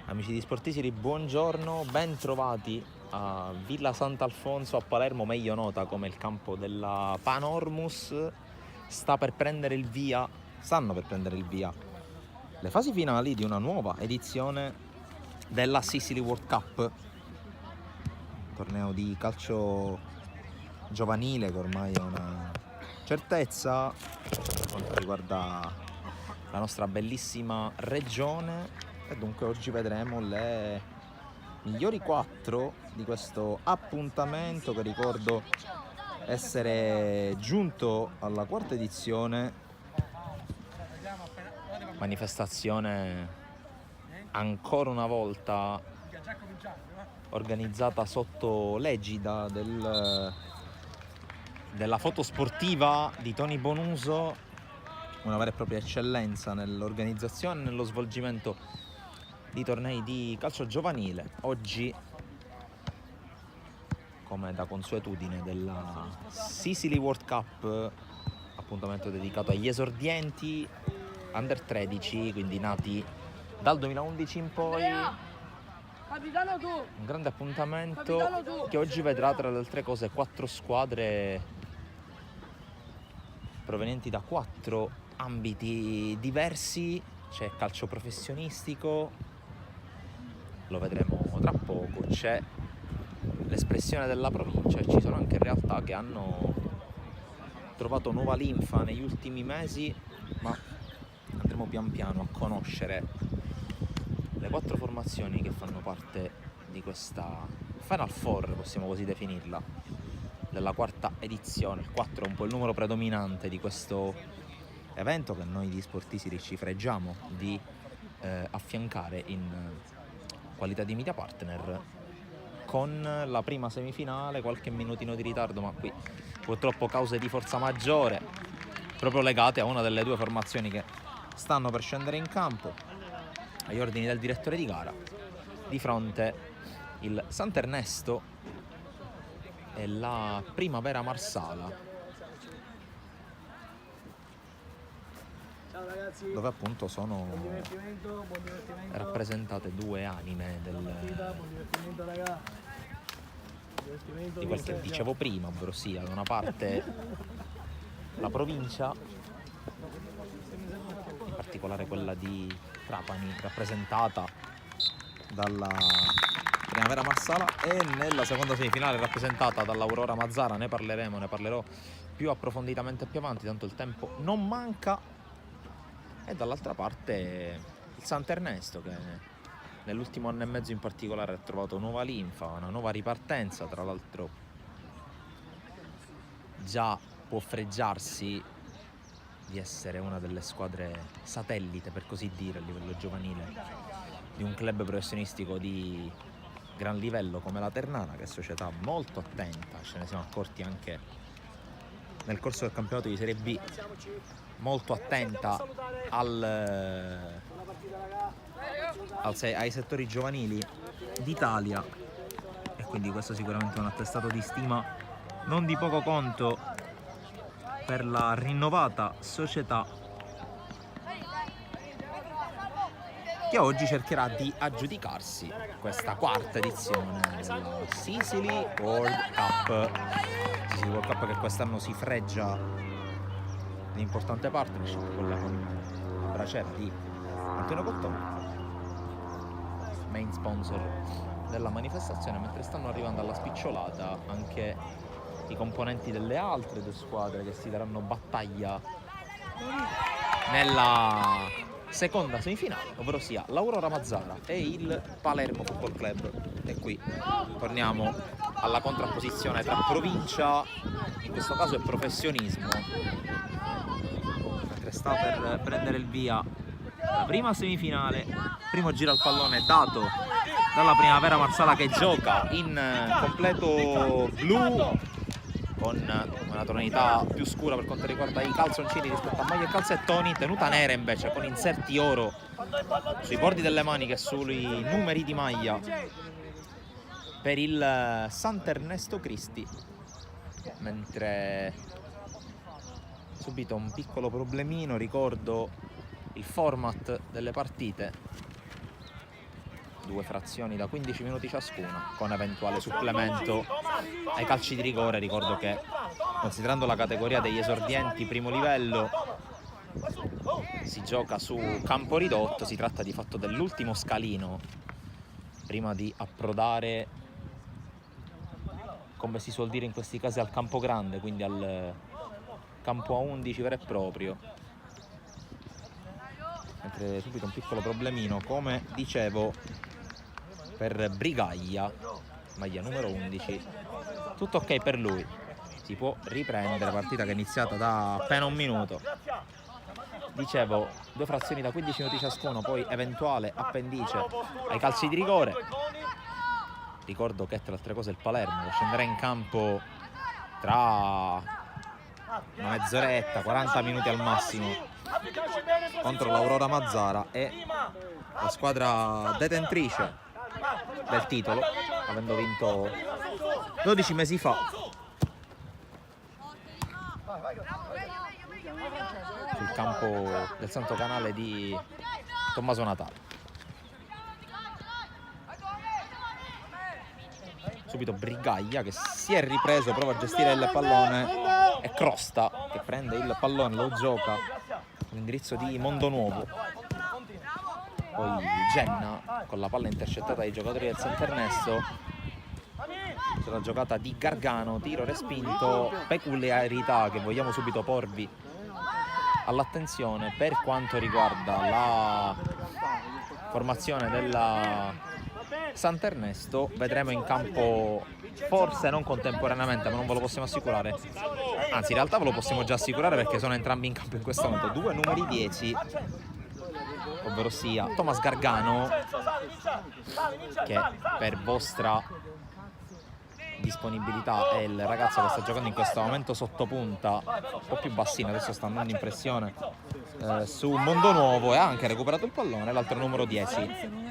Amici di Sportisiri, buongiorno, ben trovati a Villa Sant'Alfonso a Palermo, meglio nota come il campo della Panormus. Stanno per prendere il via le fasi finali di una nuova edizione della Sicily World Cup, torneo di calcio giovanile che ormai è una certezza per quanto riguarda la nostra bellissima regione. E dunque oggi vedremo le migliori 4 di questo appuntamento che ricordo essere giunto alla 4ª edizione, manifestazione ancora una volta organizzata sotto l'egida della foto sportiva di Tony Bonuso, una vera e propria eccellenza nell'organizzazione e nello svolgimento di tornei di calcio giovanile. Oggi, come da consuetudine della Sicily World Cup, appuntamento dedicato agli esordienti under 13, quindi nati dal 2011 in poi. Un grande appuntamento che oggi vedrà, tra le altre cose, 4 squadre provenienti da 4 ambiti diversi. C'è calcio professionistico, lo vedremo tra poco, c'è l'espressione della provincia e ci sono anche realtà che hanno trovato nuova linfa negli ultimi mesi, ma andremo pian piano a conoscere le 4 formazioni che fanno parte di questa Final Four, possiamo così definirla, della 4ª edizione. Il 4 è un po' il numero predominante di questo evento che noi di Sportisiri ci fregiamo di affiancare in qualità di media partner, con la prima semifinale qualche minutino di ritardo, ma qui purtroppo cause di forza maggiore proprio legate a una delle 2 formazioni che stanno per scendere in campo agli ordini del direttore di gara. Di fronte il Sant'Ernesto e la Primavera Marsala, dove appunto sono rappresentate 2 anime di quel che dicevo prima, ovvero sia da una parte la provincia, in particolare quella di Trapani, rappresentata dalla Primavera Marsala, e nella seconda semifinale rappresentata dall'Aurora Mazzara. Ne parlerò più approfonditamente più avanti, tanto il tempo non manca. E dall'altra parte il Sant'Ernesto, che nell'ultimo anno e mezzo in particolare ha trovato nuova linfa, una nuova ripartenza. Tra l'altro già può fregiarsi di essere una delle squadre satellite, per così dire, a livello giovanile di un club professionistico di gran livello come la Ternana, che è società molto attenta, ce ne siamo accorti anche nel corso del campionato di Serie B, molto attenta ai settori giovanili d'Italia, e quindi questo sicuramente è un attestato di stima non di poco conto per la rinnovata società, che oggi cercherà di aggiudicarsi questa 4ª edizione della Sicily World Cup. Sicily World Cup che quest'anno si fregia l'importante partnership, quella con la braciera di Antonio Cottone, main sponsor della manifestazione, mentre stanno arrivando alla spicciolata anche i componenti delle altre 2 squadre che si daranno battaglia nella seconda semifinale, ovvero sia l'Aurora Mazzara e il Palermo Football Club. E qui torniamo alla contrapposizione tra provincia, in questo caso, e professionismo, mentre sta per prendere il via la prima semifinale. Primo giro al pallone dato dalla Primavera Marsala, che gioca in completo blu con una tonalità più scura per quanto riguarda i calzoncini rispetto a maglia e calzettoni, tenuta nera invece con inserti oro sui bordi delle maniche e sui numeri di maglia per il Sant'Ernesto Cristi, mentre subito un piccolo problemino. Ricordo il format delle partite 2 frazioni da 15 minuti ciascuna, con eventuale supplemento ai calci di rigore. Ricordo che, considerando la categoria degli esordienti primo livello, si gioca su campo ridotto, si tratta di fatto dell'ultimo scalino prima di approdare, come si suol dire in questi casi, al campo grande, quindi al campo a 11 vero e proprio. Mentre subito un piccolo problemino, come dicevo, per Brigaglia, maglia numero 11. Tutto ok per lui, si può riprendere, partita che è iniziata da appena un minuto. Dicevo, 2 frazioni da 15 minuti ciascuno, poi eventuale appendice ai calci di rigore. Ricordo che, tra le altre cose, il Palermo scenderà in campo tra una mezz'oretta, 40 minuti al massimo, contro l'Aurora Mazzara, e la squadra detentrice del titolo, avendo vinto 12 mesi fa sul campo del Santo Canale di Tommaso Natale. Subito Brigaglia che si è ripreso, prova a gestire il pallone, e Crosta che prende il pallone, lo gioca all'indirizzo di Mondonuovo. Poi Genna con la palla intercettata dai giocatori del Santernesto. C'è la giocata di Gargano, tiro respinto, peculiarità che vogliamo subito porvi all'attenzione per quanto riguarda la formazione della Santernesto. Vedremo in campo, forse non contemporaneamente, ma non ve lo possiamo assicurare, anzi in realtà ve lo possiamo già assicurare perché sono entrambi in campo in questo momento, 2 numeri 10, ovvero sia Thomas Gargano, che per vostra disponibilità è il ragazzo che sta giocando in questo momento sotto punta, un po' più bassino, adesso sta andando in pressione su Mondonuovo, e ha anche recuperato il pallone. L'altro numero 10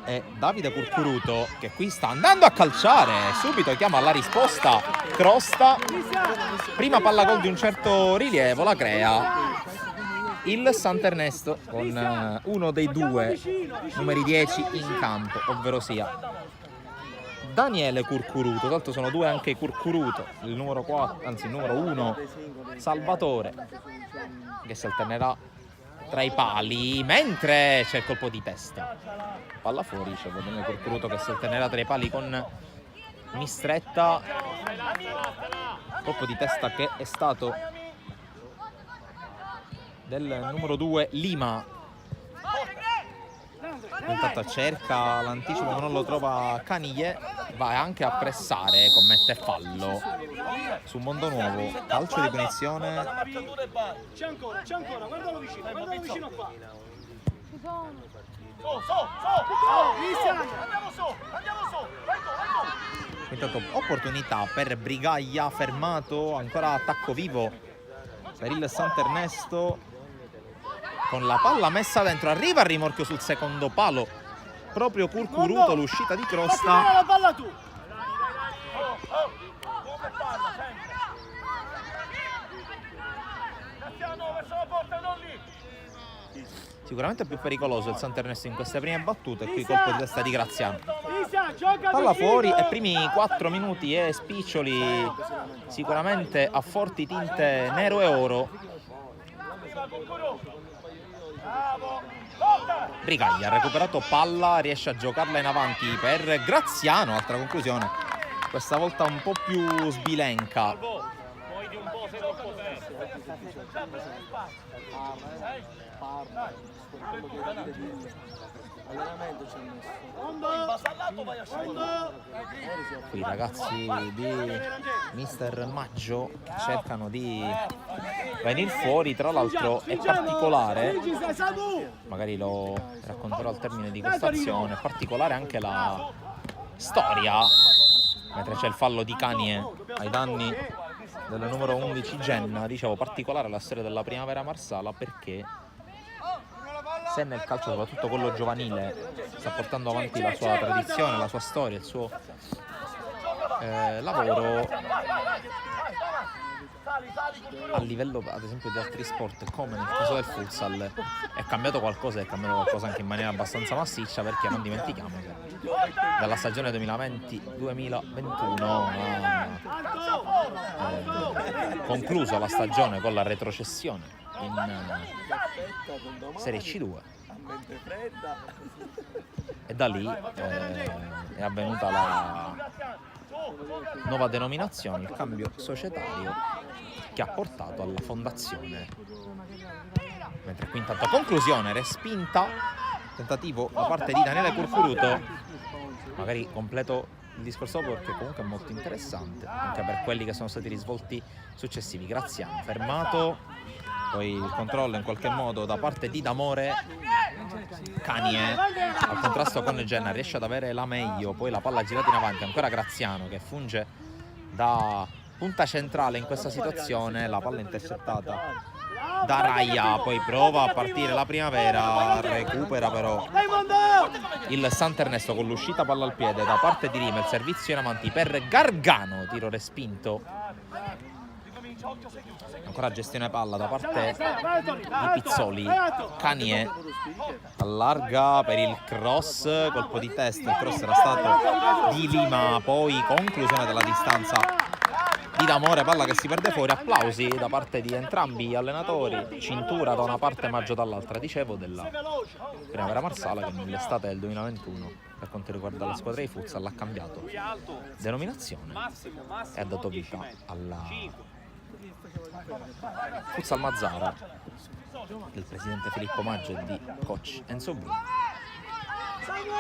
è Davide Curcuruto, che qui sta andando a calciare, subito chiama alla risposta Crosta, prima palla gol di un certo rilievo, la crea il Santernesto con uno dei 2 numeri 10 in campo, ovvero sia Daniele Curcuruto. Tra l'altro sono 2 anche Curcuruto, il numero 4, anzi il numero 1 Salvatore, che si alternerà tra i pali, mentre c'è il colpo di testa, palla fuori. C'è Daniele Curcuruto che si alternerà tra i pali con Mistretta, colpo di testa che è stato del numero 2 Lima. Intanto cerca l'anticipo ma non lo trova Caniglie, va anche a pressare, commette fallo su Mondonuovo, calcio di punizione. C'è ancora, guardalo vicino qua. Andiamo su. Intanto opportunità per Brigaglia, fermato, ancora attacco vivo per il Santernesto, con la palla messa dentro, arriva il rimorchio sul secondo palo, proprio Curcuruto, l'uscita di Crosta. La palla tu. Sicuramente più pericoloso il Santernesto in queste prime battute, e qui colpo di testa di Graziano. Palla Palla fuori, e primi 4 minuti e spiccioli sicuramente a forti tinte nero e oro. Brigaglia ha recuperato palla, riesce a giocarla in avanti per Graziano, altra conclusione, questa volta un po' più sbilenca. Qui i ragazzi di Mister Maggio cercano di venire fuori, tra l'altro è particolare, magari lo racconterò al termine di questa azione, è particolare anche la storia, mentre c'è il fallo di Canie ai danni del numero 11 Genna. Dicevo, particolare la storia della Primavera Marsala, perché se nel calcio, soprattutto quello giovanile, sta portando avanti la sua tradizione, la sua storia, il suo lavoro, a livello ad esempio di altri sport come nel caso del futsal è cambiato qualcosa anche in maniera abbastanza massiccia, perché non dimentichiamo che dalla stagione 2020-2021 concluso la stagione con la retrocessione in Serie C2 e da lì è avvenuta la nuova denominazione, il cambio societario che ha portato alla fondazione. Mentre qui intanto conclusione respinta, tentativo da parte di Daniele Curcuruto, magari completo il discorso dopo perché comunque è molto interessante anche per quelli che sono stati risvolti successivi. Graziano fermato, poi il controllo in qualche modo da parte di D'Amore. Canie al contrasto con Genna riesce ad avere la meglio, poi la palla girata in avanti, ancora Graziano che funge da punta centrale in questa situazione, la palla intercettata da Raia, poi prova a partire la Primavera, recupera però il Sant'Ernesto con l'uscita palla al piede da parte di Rima, il servizio in avanti per Gargano, tiro respinto. Ancora gestione palla da parte di Pizzoli. Canie allarga per il cross, colpo di testa, il cross era stato di Lima, poi conclusione della distanza di D'Amore, palla che si perde fuori, applausi da parte di entrambi gli allenatori, cintura da una parte, Maggio dall'altra, dicevo, della Primavera Marsala che nell'estate del 2021 per quanto riguarda la squadra di futsal ha cambiato denominazione e ha dato vita alla Futsal Mazzara del presidente Filippo Maggio e di coach Enzo Bruno,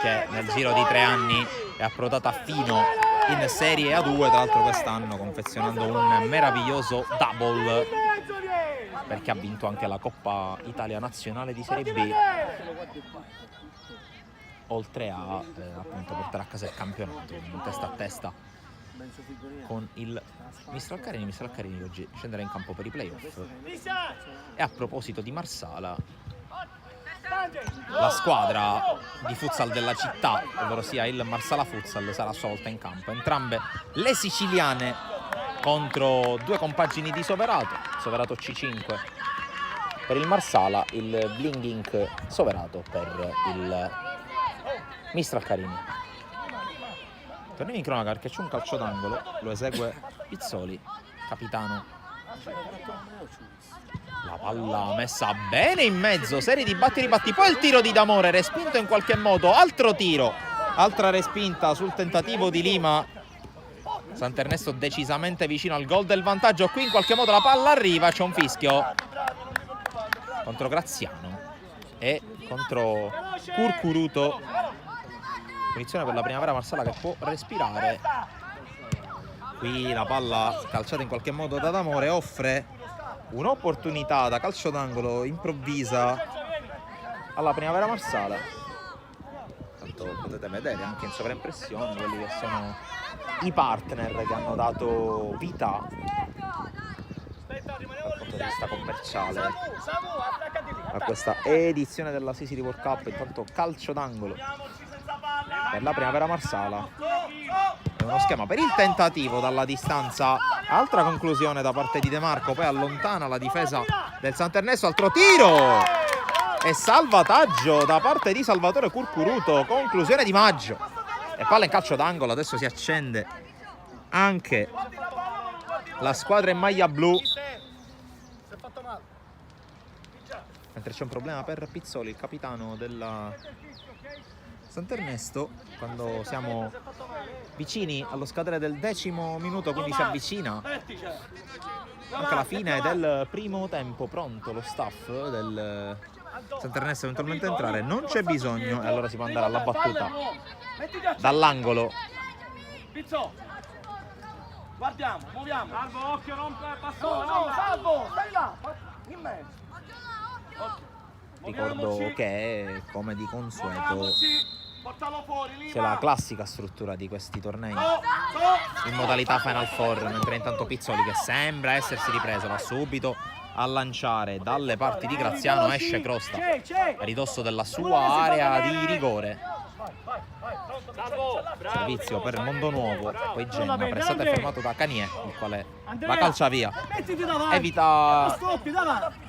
che nel giro di 3 anni è approdata fino in Serie A2, tra l'altro quest'anno confezionando un meraviglioso double perché ha vinto anche la Coppa Italia Nazionale di Serie B, oltre a appunto portare a casa il campionato in testa a testa con il Mistral Carini che oggi scenderà in campo per i playoff. E a proposito di Marsala, la squadra di futsal della città, ovvero sia il Marsala Futsal, sarà a sua volta in campo. Entrambe le siciliane contro 2 compagini di Soverato C5 per il Marsala, il Bling Inc Soverato per il Mistral Carini. Torniamo in cronaca perché c'è un calcio d'angolo, lo esegue Pizzoli, capitano. La palla messa bene in mezzo, serie di batti e ribatti, poi il tiro di D'Amore respinto in qualche modo, altro tiro, altra respinta sul tentativo di Lima. Sant'Ernesto decisamente vicino al gol del vantaggio, qui in qualche modo la palla arriva, c'è un fischio contro Graziano e contro Curcuruto. Punizione per la Primavera Marsala che può respirare. Qui la palla calciata in qualche modo da D'Amore offre un'opportunità da calcio d'angolo improvvisa alla Primavera Marsala. Tanto potete vedere anche in sovraimpressione quelli che sono i partner che hanno dato vita dal punto di vista commerciale a questa edizione della Sisiri World Cup. Intanto calcio d'angolo per la Primavera Marsala, è uno schema per il tentativo dalla distanza, altra conclusione da parte di De Marco, poi allontana la difesa del Sant'Ernesto, altro tiro e salvataggio da parte di Salvatore Curcuruto, conclusione di Maggio e palla in calcio d'angolo. Adesso si accende anche la squadra in maglia blu, mentre c'è un problema per Pizzoli, il capitano della Sant'Ernesto, quando siamo vicini allo scadere del 10° minuto, quindi si avvicina anche la fine del primo tempo. Pronto lo staff del Sant'Ernesto eventualmente entrare, non c'è bisogno e allora si può andare alla battuta dall'angolo. Guardiamo, muoviamo. Salvo, occhio, non passò. No, Salvo, stai là, in mezzo. Ricordo che, come di consueto, c'è la classica struttura di questi tornei in modalità Final Four, mentre intanto Pizzoli, che sembra essersi ripreso, va subito a lanciare dalle parti di Graziano, esce Crosta a ridosso della sua area di rigore. Servizio per Mondonuovo, poi Genna, pressato e fermato da Canie, il quale la calcia via, Mettiti davanti. evita Stoppi davanti.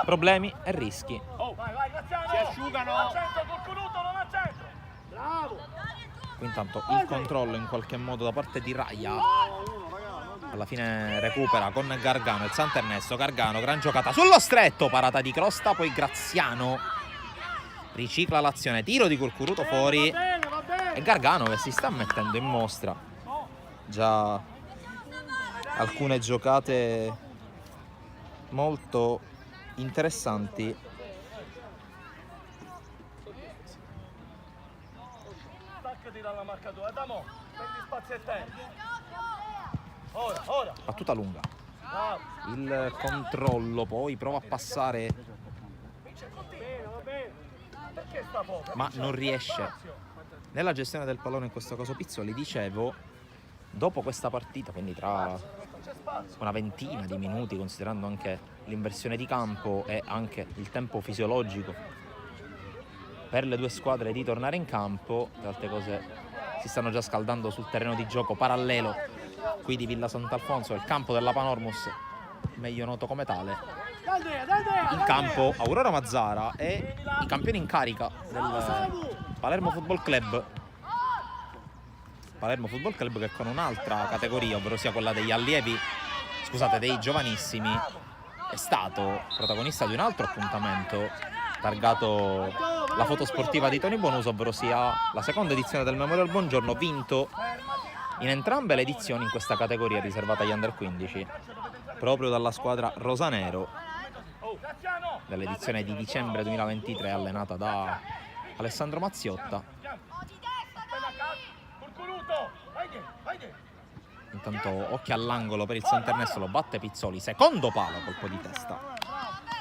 problemi e rischi. Vai, Graziano. Si asciugano. Non c'entro, Cucuruto, non ha centro. Bravo. Qui intanto il controllo in qualche modo da parte di Raia. Alla fine recupera con Gargano, il Sant'Ernesto. Gargano, gran giocata sullo stretto, parata di Crosta, poi Graziano ricicla l'azione, tiro di Curcuruto fuori. Va bene. E Gargano che si sta mettendo in mostra già alcune giocate molto interessanti. Staccati dalla marcatura, Damo. Prendi spazio e tempo. Ora. Battuta lunga. Bravo. Il controllo, poi prova a passare, Va bene. Perché sta poco? ma non riesce. Nella gestione del pallone in questo caso Pizzoli, dicevo, dopo questa partita, quindi tra una ventina di minuti, considerando anche l'inversione di campo e anche il tempo fisiologico per le due squadre di tornare in campo, le altre cose si stanno già scaldando sul terreno di gioco parallelo qui di Villa Sant'Alfonso, il campo della Panormus, meglio noto come tale. In campo Aurora Mazzara e i campioni in carica del Palermo Football Club. Palermo Football Club che con un'altra categoria, ovvero sia quella degli allievi, scusate, dei giovanissimi, è stato protagonista di un altro appuntamento targato la foto sportiva di Tony Bonuso, ovvero sia la seconda edizione del Memorial Buongiorno, vinto in entrambe le edizioni in questa categoria riservata agli Under 15 proprio dalla squadra rosanero dell'edizione di dicembre 2023 allenata da Alessandro Mazziotta. Intanto occhio all'angolo per il Sant'Ernesto, lo batte Pizzoli, secondo palo, colpo di testa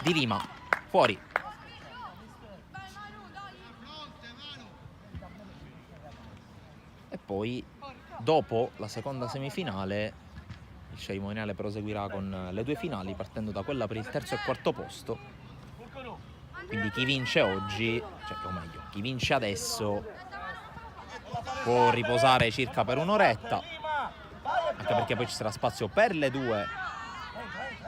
di Lima, fuori. E poi dopo la seconda semifinale il cerimoniale proseguirà con le due finali, partendo da quella per il terzo e quarto posto. Quindi chi vince oggi, cioè o meglio, chi vince adesso può riposare circa per un'oretta, anche perché poi ci sarà spazio per le due,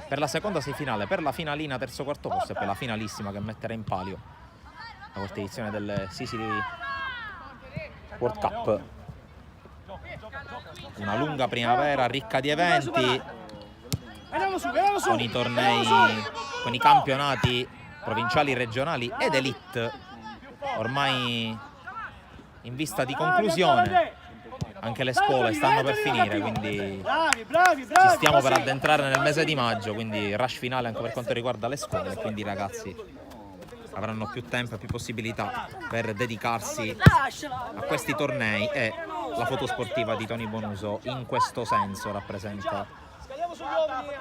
per la seconda semifinale, per la finalina terzo e quarto posto e per la finalissima che metterà in palio la quarta edizione del Sicily World Cup. Una lunga primavera ricca di eventi, con i tornei, con i campionati provinciali, regionali ed elite ormai in vista di conclusione. Anche le scuole stanno per finire, quindi ci stiamo per addentrare nel mese di maggio, quindi rush finale anche per quanto riguarda le scuole, quindi i ragazzi avranno più tempo e più possibilità per dedicarsi a questi tornei e la foto sportiva di Tony Bonuso in questo senso rappresenta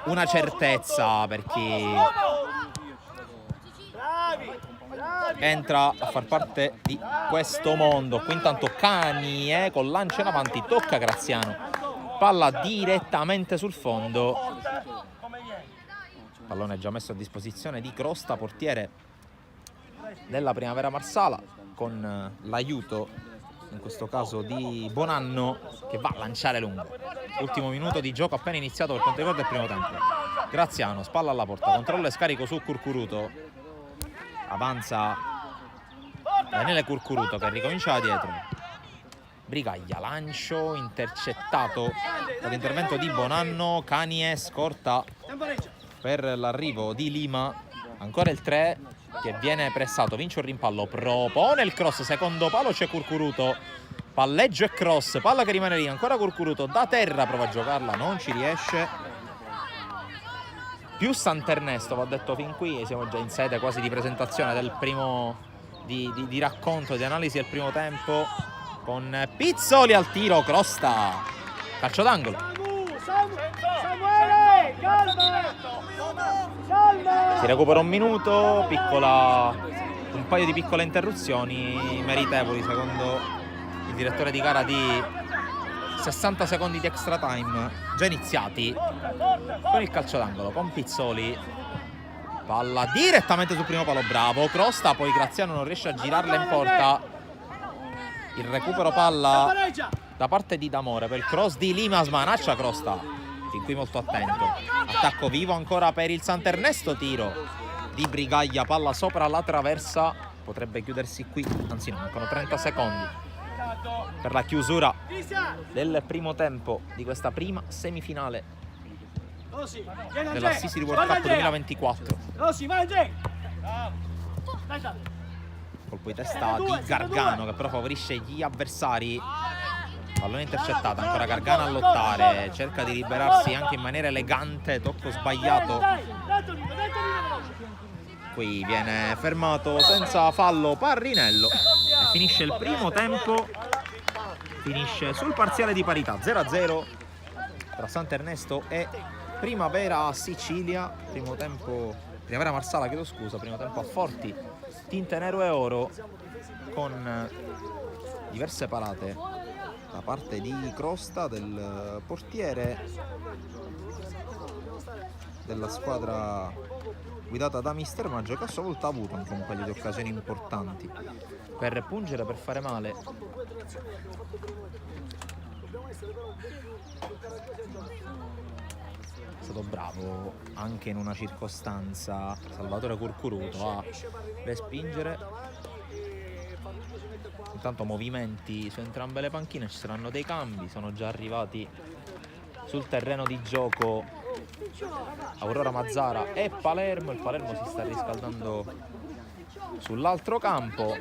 una certezza per chi entra a far parte di questo mondo. Qui intanto Cani con lancio in avanti, tocca Graziano, palla direttamente sul fondo, pallone già messo a disposizione di Crosta, portiere della Primavera Marsala, con l'aiuto in questo caso di Bonanno che va a lanciare lungo. Ultimo minuto di gioco appena iniziato per quanto riguarda il primo tempo. Graziano, spalla alla porta, controllo e scarico su Curcuruto, avanza Daniele Curcuruto che ricomincia da dietro. Brigaglia, lancio intercettato dall'intervento di Bonanno. Canie scorta per l'arrivo di Lima, ancora il 3 che viene pressato, vince un rimpallo, propone il cross, secondo palo c'è Curcuruto, palleggio e cross, palla che rimane lì, ancora Curcuruto da terra, prova a giocarla, non ci riesce. Più Sant'Ernesto, va detto fin qui, siamo già in sede quasi di presentazione del primo, di racconto, di analisi del primo tempo, con Pizzoli al tiro, Crosta, calcio d'angolo. Samuele, calma! Si recupera un minuto, un paio di piccole interruzioni meritevoli secondo il direttore di gara di 60 secondi di extra time già iniziati con il calcio d'angolo, con Pizzoli, palla direttamente sul primo palo, bravo Crosta, poi Graziano non riesce a girarla in porta. Il recupero palla da parte di D'Amore per il cross di Lima, smanaccia Crosta, fin qui molto attento. Attacco vivo ancora per il Sant'Ernesto, tiro di Brigaglia, palla sopra la traversa, potrebbe chiudersi qui, anzi no, mancano 30 secondi per la chiusura del primo tempo di questa prima semifinale della Sisi World Cup 2024. Colpo di testa di Gargano che però favorisce gli avversari. Pallone intercettato, ancora Gargano a lottare, cerca di liberarsi anche in maniera elegante, tocco sbagliato. Qui viene fermato senza fallo Parrinello e finisce il primo tempo, finisce sul parziale di parità 0-0 tra Sant'Ernesto e Primavera Sicilia. Primavera Marsala, chiedo scusa, primo tempo a Forti, tinte nero e oro, con diverse parate da parte di Crosta, del portiere della squadra guidata da Mister Maggio, che a sua volta ha avuto anche un paio di occasioni importanti per pungere, per fare male. È stato bravo anche in una circostanza Salvatore Curcuruto a respingere. Intanto movimenti su entrambe le panchine, ci saranno dei cambi, sono già arrivati sul terreno di gioco Aurora Mazzara e Palermo. Il Palermo si sta riscaldando sull'altro campo.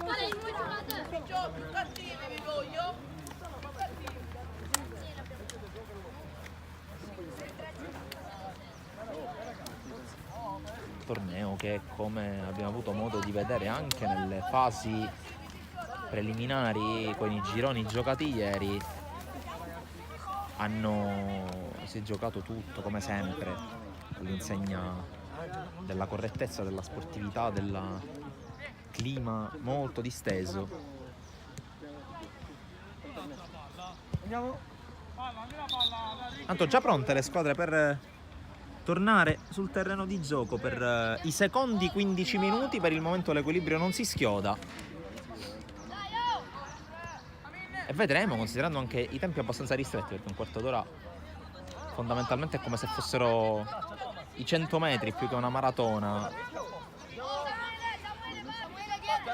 Torneo che, come abbiamo avuto modo di vedere anche nelle fasi preliminari con i gironi giocati ieri, si è giocato tutto come sempre all'insegna della correttezza, della sportività, del clima molto disteso. Tanto già pronte le squadre per tornare sul terreno di gioco per i secondi 15 minuti. Per il momento l'equilibrio non si schioda e vedremo, considerando anche i tempi abbastanza ristretti, perché un quarto d'ora fondamentalmente è come se fossero i 100 metri più che una maratona,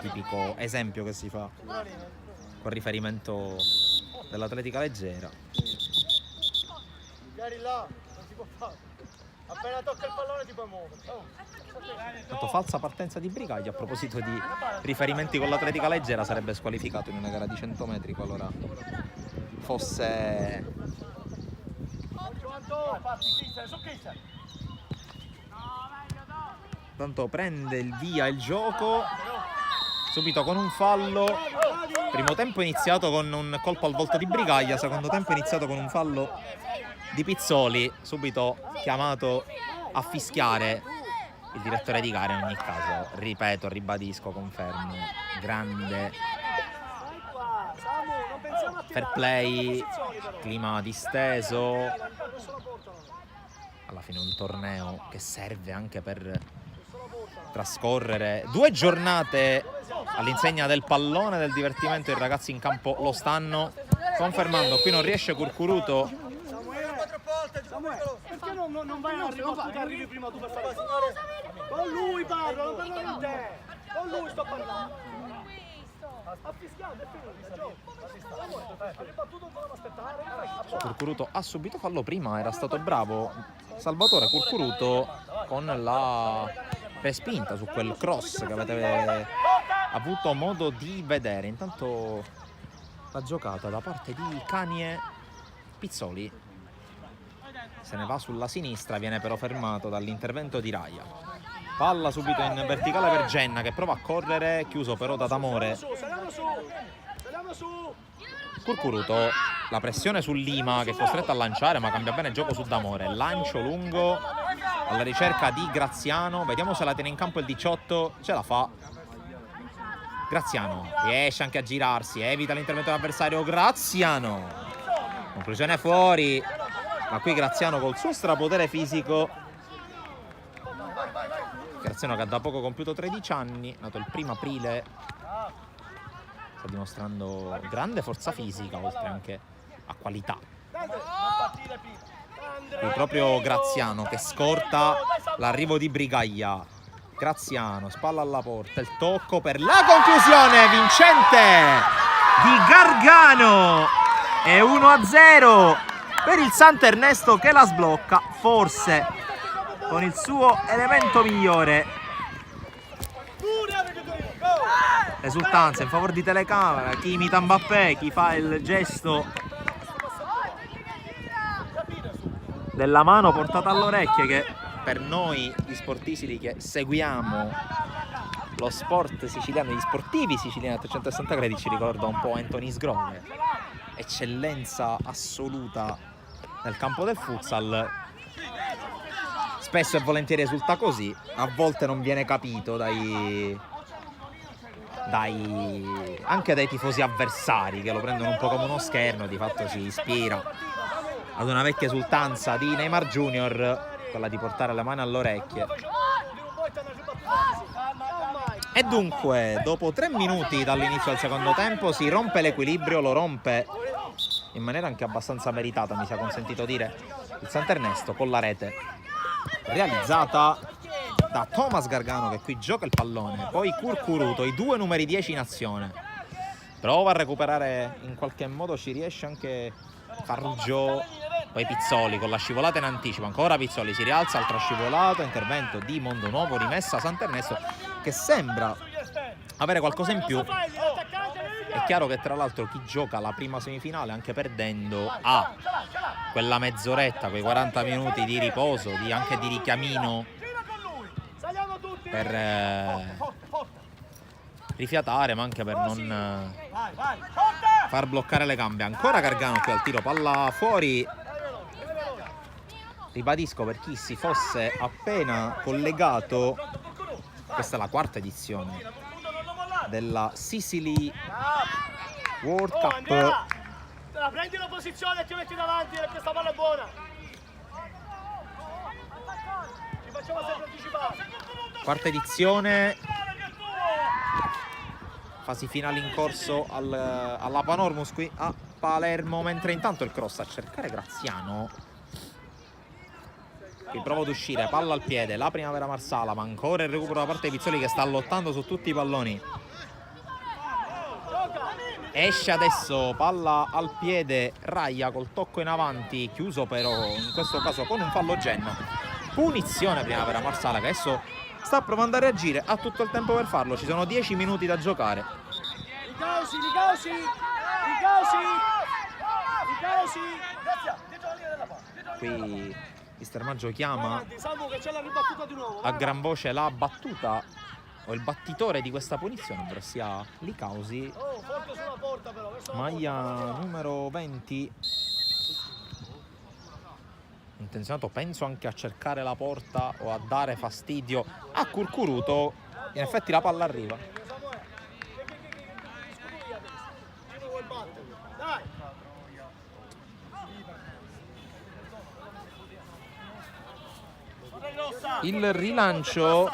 tipico esempio che si fa con riferimento dell'atletica leggera. Appena tocca il pallone ti puoi muovere. Tanto falsa partenza di Brigaglia. A proposito di riferimenti con l'atletica leggera, sarebbe squalificato in una gara di 100 metri qualora fosse tanto prende il via il gioco subito con un fallo. Primo tempo iniziato con un colpo al volto di Brigaglia, secondo tempo iniziato con un fallo di Pizzoli, subito chiamato a fischiare il direttore di gara. In ogni caso, ripeto, ribadisco, confermo, grande fair play, clima disteso. Alla fine un torneo che serve anche per trascorrere 2 giornate all'insegna del pallone, del divertimento. I ragazzi in campo lo stanno confermando. Qui non riesce Curcuruto. Perché non vai a arrivi prima tu per fare? Con lui parlo, non parlo con te. Con lui sto parlando. Ha fischiato, è finito. Curcuruto ha subito fallo. Prima era stato bravo Salvatore Curcuruto con la respinta su quel cross che avete avuto modo di vedere. Intanto la giocata da parte di Canie. Pizzoli se ne va sulla sinistra, viene però fermato dall'intervento di Raia. Palla subito in verticale per Genna, che prova a correre, chiuso però da D'Amore. Curcuruto, la pressione su Lima che è costretto a lanciare, ma cambia bene gioco su D'Amore. Lancio lungo alla ricerca di Graziano, vediamo se la tiene in campo il 18, ce la fa. Graziano riesce anche a girarsi, evita l'intervento dell'avversario. Graziano, conclusione fuori, ma qui Graziano col suo strapotere fisico. Graziano che ha da poco compiuto 13 anni, nato il 1° aprile, sta dimostrando grande forza fisica oltre anche a qualità. qui proprio Graziano che scorta l'arrivo di Brigaglia. Graziano, spalla alla porta, il tocco per la conclusione vincente di Gargano. È 1-0 per il Sant'Ernesto che la sblocca, forse con il suo elemento migliore. Esultanza in favore di telecamera, chi imita Mbappé, chi fa il gesto della mano portata all'orecchio, che per noi gli sportivi che seguiamo lo sport siciliano, gli sportivi siciliani a 360 gradi ci ricorda un po' Anthony Sgrove, eccellenza assoluta nel campo del futsal. Spesso e volentieri risulta così, a volte non viene capito anche dai tifosi avversari, che lo prendono un po' come uno scherno, di fatto si ispira ad una vecchia esultanza di Neymar Junior, quella di portare le mani alle orecchie. E dunque, dopo 3 minuti dall'inizio del secondo tempo, si rompe l'equilibrio, lo rompe in maniera anche abbastanza meritata, mi sia consentito dire, il Sant'Ernesto con la rete realizzata da Thomas Gargano, che qui gioca il pallone, poi Curcuruto, i 2 numeri 10 in azione, prova a recuperare in qualche modo, ci riesce anche Farruggio, poi Pizzoli con la scivolata in anticipo, ancora Pizzoli si rialza, altra scivolata, intervento di Mondonuovo, rimessa Sant'Ernesto che sembra avere qualcosa in più. È chiaro che tra l'altro chi gioca la prima semifinale anche perdendo ha quella mezz'oretta, quei 40 minuti di riposo, anche di richiamino per rifiatare, ma anche per non far bloccare le gambe. Ancora Gargano qui al tiro, palla fuori. Ribadisco, per chi si fosse appena collegato, questa è la 4ª edizione della Sicily World Cup. Prendi la posizione e ti metti davanti, perché questa palla è buona. Ci facciamo sempre anticipare. 4ª edizione, fasi finali in corso alla Panormus qui a Palermo, mentre intanto il cross a cercare Graziano, qui prova ad uscire, palla al piede, la Primavera Marsala, ma ancora il recupero da parte di Pizzoli che sta lottando su tutti i palloni. Esce adesso, palla al piede, Raia col tocco in avanti, chiuso però in questo caso con un fallo Genna. Punizione Primavera Marsala che adesso sta provando a reagire, ha tutto il tempo per farlo, ci sono 10 minuti da giocare. Ricausi. Qui Mister Maggio chiama che c'è la ribattuta di nuovo. a gran voce la battuta o il battitore di questa punizione, ovvero sia Licausi, Forte sulla porta però, maglia numero 20, intenzionato penso anche a cercare la porta o a dare fastidio a Curcuruto. In effetti la palla arriva. Il rilancio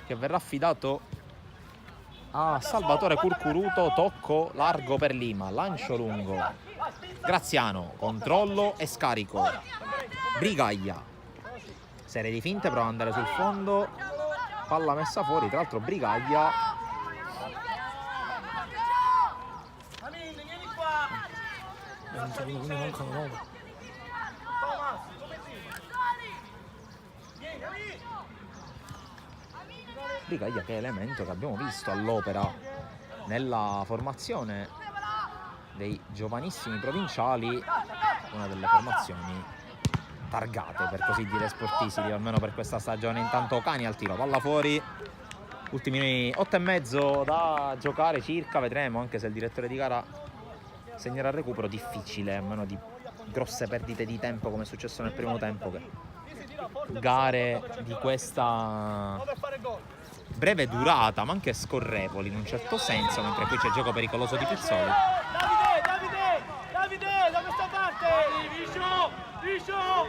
che verrà affidato a Salvatore Curcuruto, tocco largo per Lima, lancio lungo, Graziano, controllo e scarico, Brigaglia, serie di finte, prova ad andare sul fondo, palla messa fuori, tra l'altro Brigaglia che è elemento che abbiamo visto all'opera nella formazione dei giovanissimi provinciali, una delle formazioni targate per così dire sportisti, almeno per questa stagione. Intanto Cani al tiro, palla fuori, ultimi 8 e mezzo da giocare circa, vedremo, anche se il direttore di gara segnerà il recupero, difficile, a meno di grosse perdite di tempo come è successo nel primo tempo, che gare di questa breve durata ma anche scorrevoli in un certo senso, mentre qui c'è il gioco pericoloso di Pizzoli. Davide, da questa parte!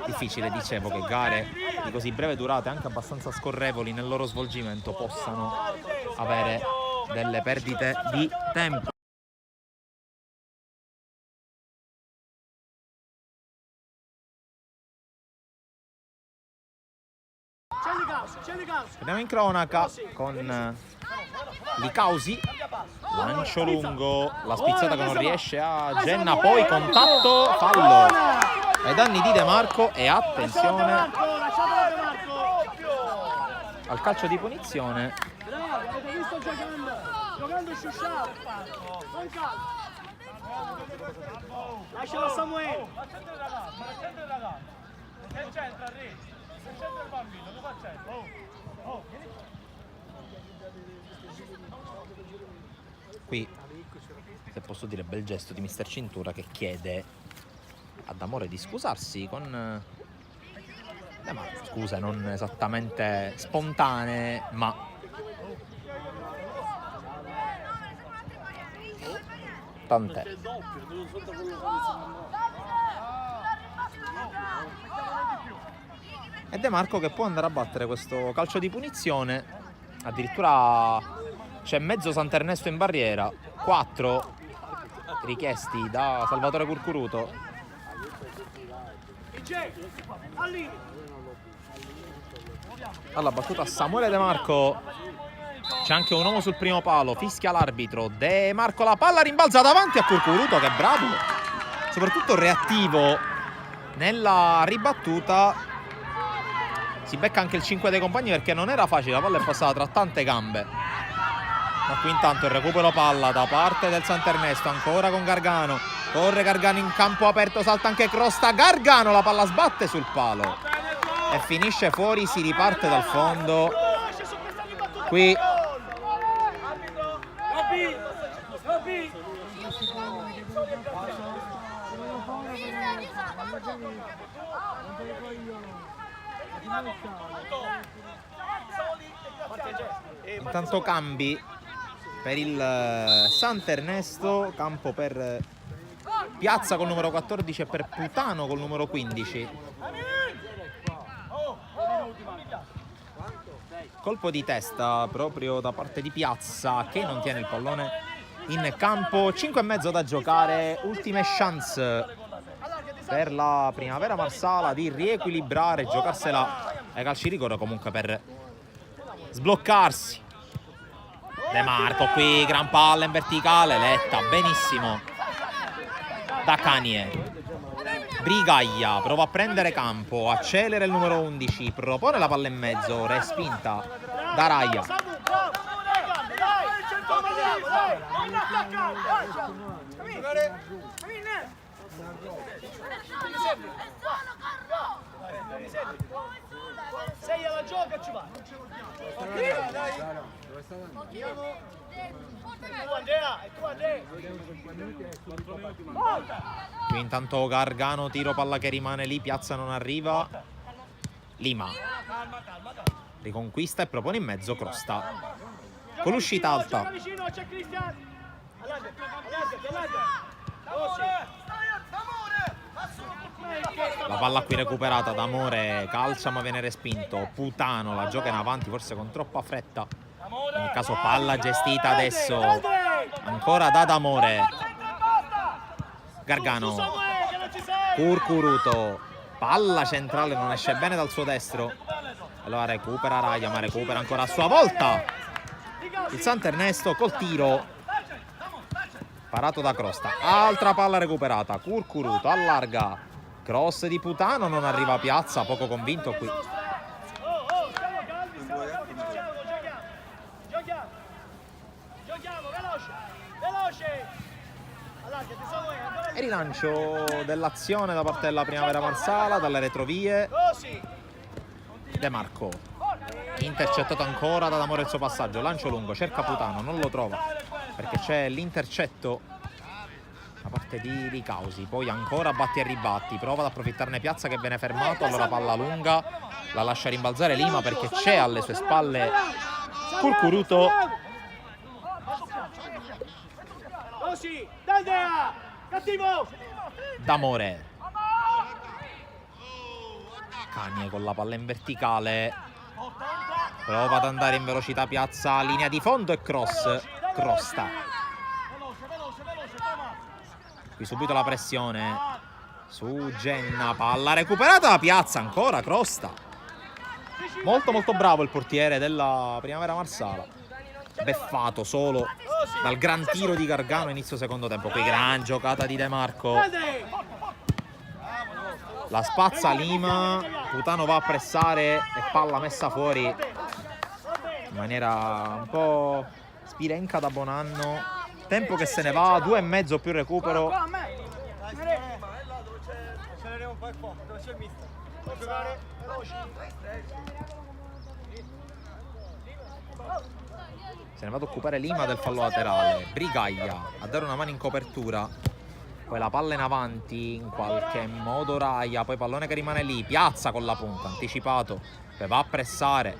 Difficile, dicevo, che gare di così breve durata e anche abbastanza scorrevoli nel loro svolgimento possano avere delle perdite di tempo. Andiamo in cronaca con Licausi. Lancio lungo, la spizzata che non riesce a Genna, poi contatto, fallo ai danni di De Marco e attenzione al calcio di punizione. Bravo, avete visto giocando sciusciato, non calcio. Lascialo a Samuele. Accende il ragazzo. Se c'entra Re, se c'entra il bambino, cosa c'entra? Qui, se posso dire, bel gesto di mister Cintura che chiede ad Amore di scusarsi con ma scuse non esattamente spontanee, ma tant'è. E De Marco che può andare a battere questo calcio di punizione. Addirittura c'è mezzo Sant'Ernesto in barriera. 4 richiesti da Salvatore Curcuruto. Alla battuta Samuele De Marco. C'è anche un uomo sul primo palo, fischia l'arbitro. De Marco, la palla rimbalza davanti a Curcuruto, che è bravo, soprattutto reattivo nella ribattuta. Si becca anche il 5 dei compagni perché non era facile, la palla è passata tra tante gambe. Ma qui intanto il recupero palla da parte del Sant'Ernesto, ancora con Gargano. Corre Gargano in campo aperto, salta anche Crosta. Gargano, la palla sbatte sul palo e finisce fuori, si riparte dal fondo. Qui intanto cambi per il Sant'Ernesto, campo per Piazza col numero 14 e per Putano col numero 15. Colpo di testa proprio da parte di Piazza che non tiene il pallone in campo. 5,5 da giocare, ultime chance per la Primavera Marsala di riequilibrare, giocarsela ai calci di rigore, comunque per sbloccarsi. De Marco qui, gran palla in verticale, letta benissimo da Canie. Brigaglia prova a prendere campo, accelera il numero 11, propone la palla in mezzo, respinta da Raia. Sei alla gioca e ci va. Qui intanto Gargano, tiro, palla che rimane lì, Piazza non arriva. Lima riconquista e propone in mezzo Crosta con l'uscita alta. La palla qui recuperata da Amore, calcia ma viene respinto. Putano la gioca in avanti, forse con troppa fretta. In ogni caso palla gestita adesso ancora da D'Amore. Gargano, Curcuruto, palla centrale, non esce bene dal suo destro. Allora recupera Raia, ma recupera ancora a sua volta il Sant'Ernesto col tiro parato da Crosta. Altra palla recuperata, Curcuruto allarga, cross di Putano, non arriva a Piazza, poco convinto qui. E rilancio dell'azione da parte della Primavera Marsala dalle retrovie. De Marco intercettato ancora da D'Amore il suo passaggio, lancio lungo, cerca Putano, non lo trova perché c'è l'intercetto da parte di Licausi. Poi ancora batti e ribatti, prova ad approfittarne Piazza che viene fermato, allora palla lunga, la lascia rimbalzare Lima perché c'è alle sue spalle Curcuruto. D'Amore, Canie con la palla in verticale, prova ad andare in velocità Piazza, linea di fondo e cross. Crosta qui, subito la pressione su Genna, palla recuperata da Piazza, ancora Crosta. Molto molto bravo il portiere della Primavera Marsala. Beffato solo dal gran tiro di Gargano inizio secondo tempo. Qui gran giocata di De Marco. La spazza Lima, Putano va a pressare e palla messa fuori in maniera un po' spirenca da Bonanno. Tempo che se ne va, 2,5 più recupero. Se ne va ad occupare Lima del fallo laterale. Brigaglia a dare una mano in copertura. Poi la palla in avanti, in qualche modo Raia, poi pallone che rimane lì, piazza con la punta, anticipato, poi va a pressare,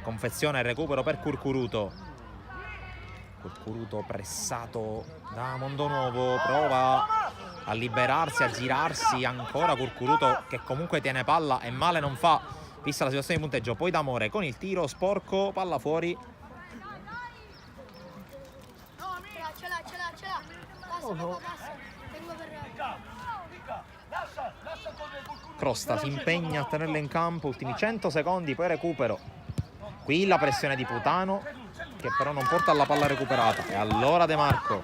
confezione e recupero per Curcuruto. Curcuruto pressato da Mondonuovo, prova a liberarsi, a girarsi ancora Curcuruto che comunque tiene palla e male non fa, vista la situazione di punteggio. Poi D'Amore con il tiro sporco, palla fuori. Ce l'ha. Passa. Crosta si impegna a tenerla in campo, ultimi 100 secondi, poi recupero. Qui la pressione di Putano che però non porta alla palla recuperata. E allora De Marco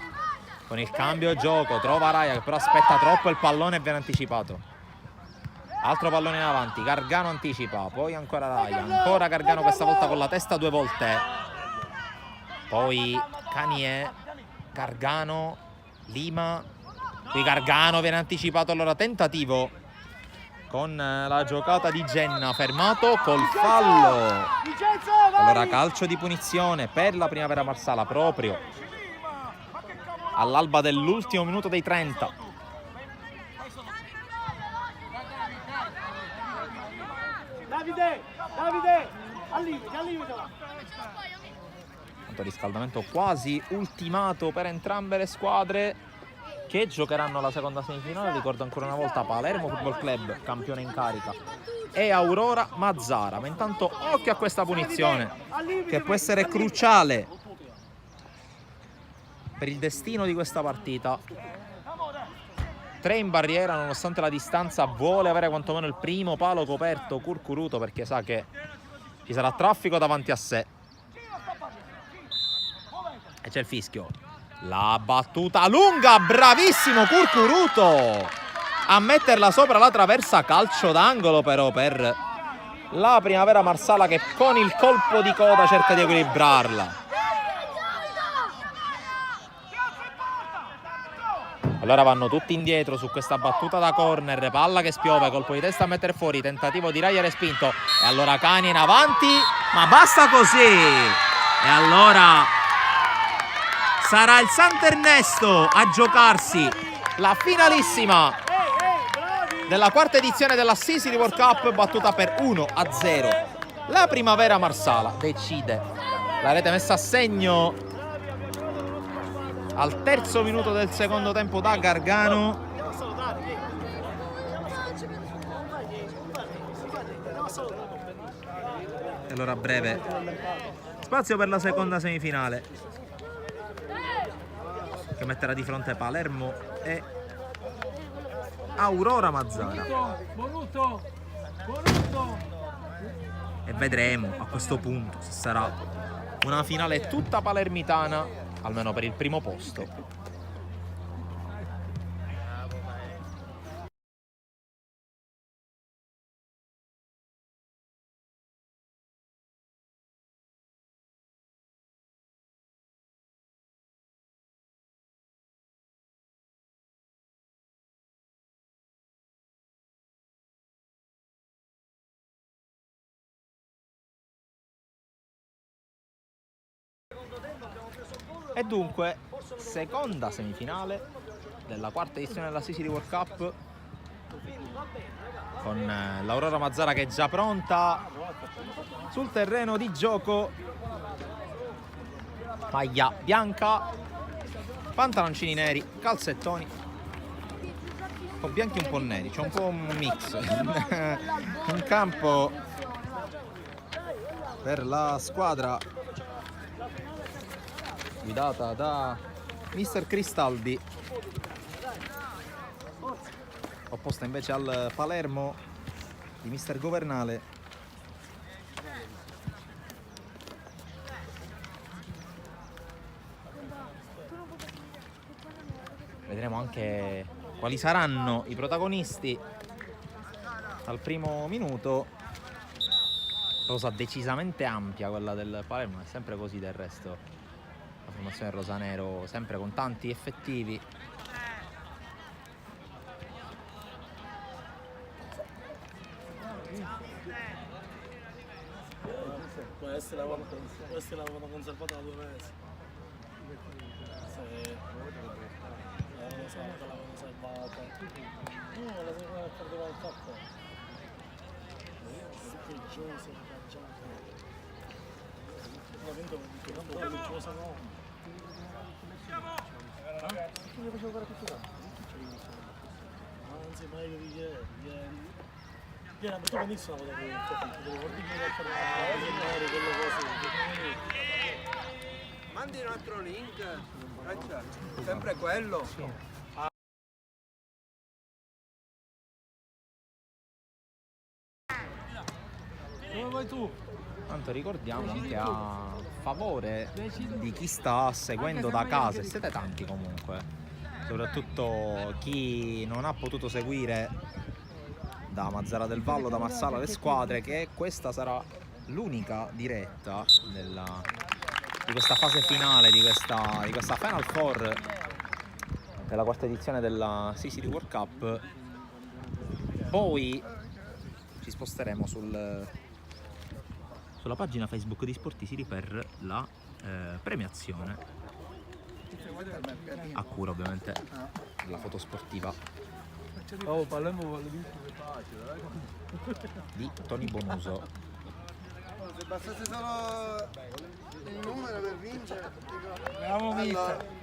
con il cambio gioco trova Raia che però aspetta troppo il pallone e viene anticipato. Altro pallone in avanti, Gargano anticipa, poi ancora Raia, ancora Gargano questa volta con la testa 2 volte. Poi Canier, Gargano, Lima. Qui Gargano viene anticipato, allora tentativo con la giocata di Genna, fermato col fallo. Allora calcio di punizione per la Primavera Marsala proprio all'alba dell'ultimo minuto dei 30. Davide, al limite. Riscaldamento quasi ultimato per entrambe le squadre che giocheranno la seconda semifinale. Ricordo ancora una volta Palermo Football Club, campione in carica, e Aurora Mazzara. Ma intanto occhio a questa punizione che può essere cruciale per il destino di questa partita. 3 in barriera, nonostante la distanza vuole avere quantomeno il primo palo coperto Curcuruto, perché sa che ci sarà traffico davanti a sé. E c'è il fischio. La battuta lunga, bravissimo Curcuruto a metterla sopra la traversa, calcio d'angolo però per la Primavera Marsala che con il colpo di coda cerca di equilibrarla. Allora vanno tutti indietro su questa battuta da corner, palla che spiove, colpo di testa a mettere fuori, tentativo di Raia respinto, e allora Cani in avanti, ma basta così. E allora sarà il Sant'Ernesto a giocarsi la finalissima della quarta edizione della Sicily World Cup, battuta per 1-0. La Primavera Marsala decide. La rete messa a segno al terzo minuto del secondo tempo da Gargano. E allora a breve spazio per la seconda semifinale che metterà di fronte Palermo e Aurora Mazzara. E vedremo a questo punto se sarà una finale tutta palermitana, almeno per il primo posto. E dunque, seconda semifinale della quarta edizione della Sicily World Cup, con l'Aurora Mazzara che è già pronta sul terreno di gioco. Maglia bianca, pantaloncini neri, calzettoni, un po' bianchi e un po' neri, c'è un po' un mix. Un campo per la squadra guidata da Mister Cristaldi, opposta invece al Palermo di Mister Governale. Vedremo anche quali saranno i protagonisti dal primo minuto. Rosa decisamente ampia quella del Palermo, è sempre così del resto. La formazione rosanero sempre con tanti effettivi. Questa l'avevano conservata da 2 mesi. Sì. L'avevano salvata. No, la seconda perdeva il capo. Spicciose, facciate. Ha vinto un po' di cosa no. Perché le facevo fare tutto qua? Anzi, meglio di ieri. Viene abituato benissimo a vedere il tuo devo ordinare a fare quello così. Mandi un altro link, sempre quello. Dove vai tu? Tanto ricordiamo anche a favore di chi sta seguendo da casa, e siete tanti comunque, soprattutto chi non ha potuto seguire da Mazara del Vallo, da Marsala le squadre, che questa sarà l'unica diretta di questa fase finale, di questa Final Four della quarta edizione della Sicily World Cup. Poi ci sposteremo sulla pagina Facebook di Sport Sicily per la premiazione, a cura ovviamente della foto sportiva Oh, parliamo di Tony Bonuso. Se bastasse solo il numero per vincere, Abbiamo vinto.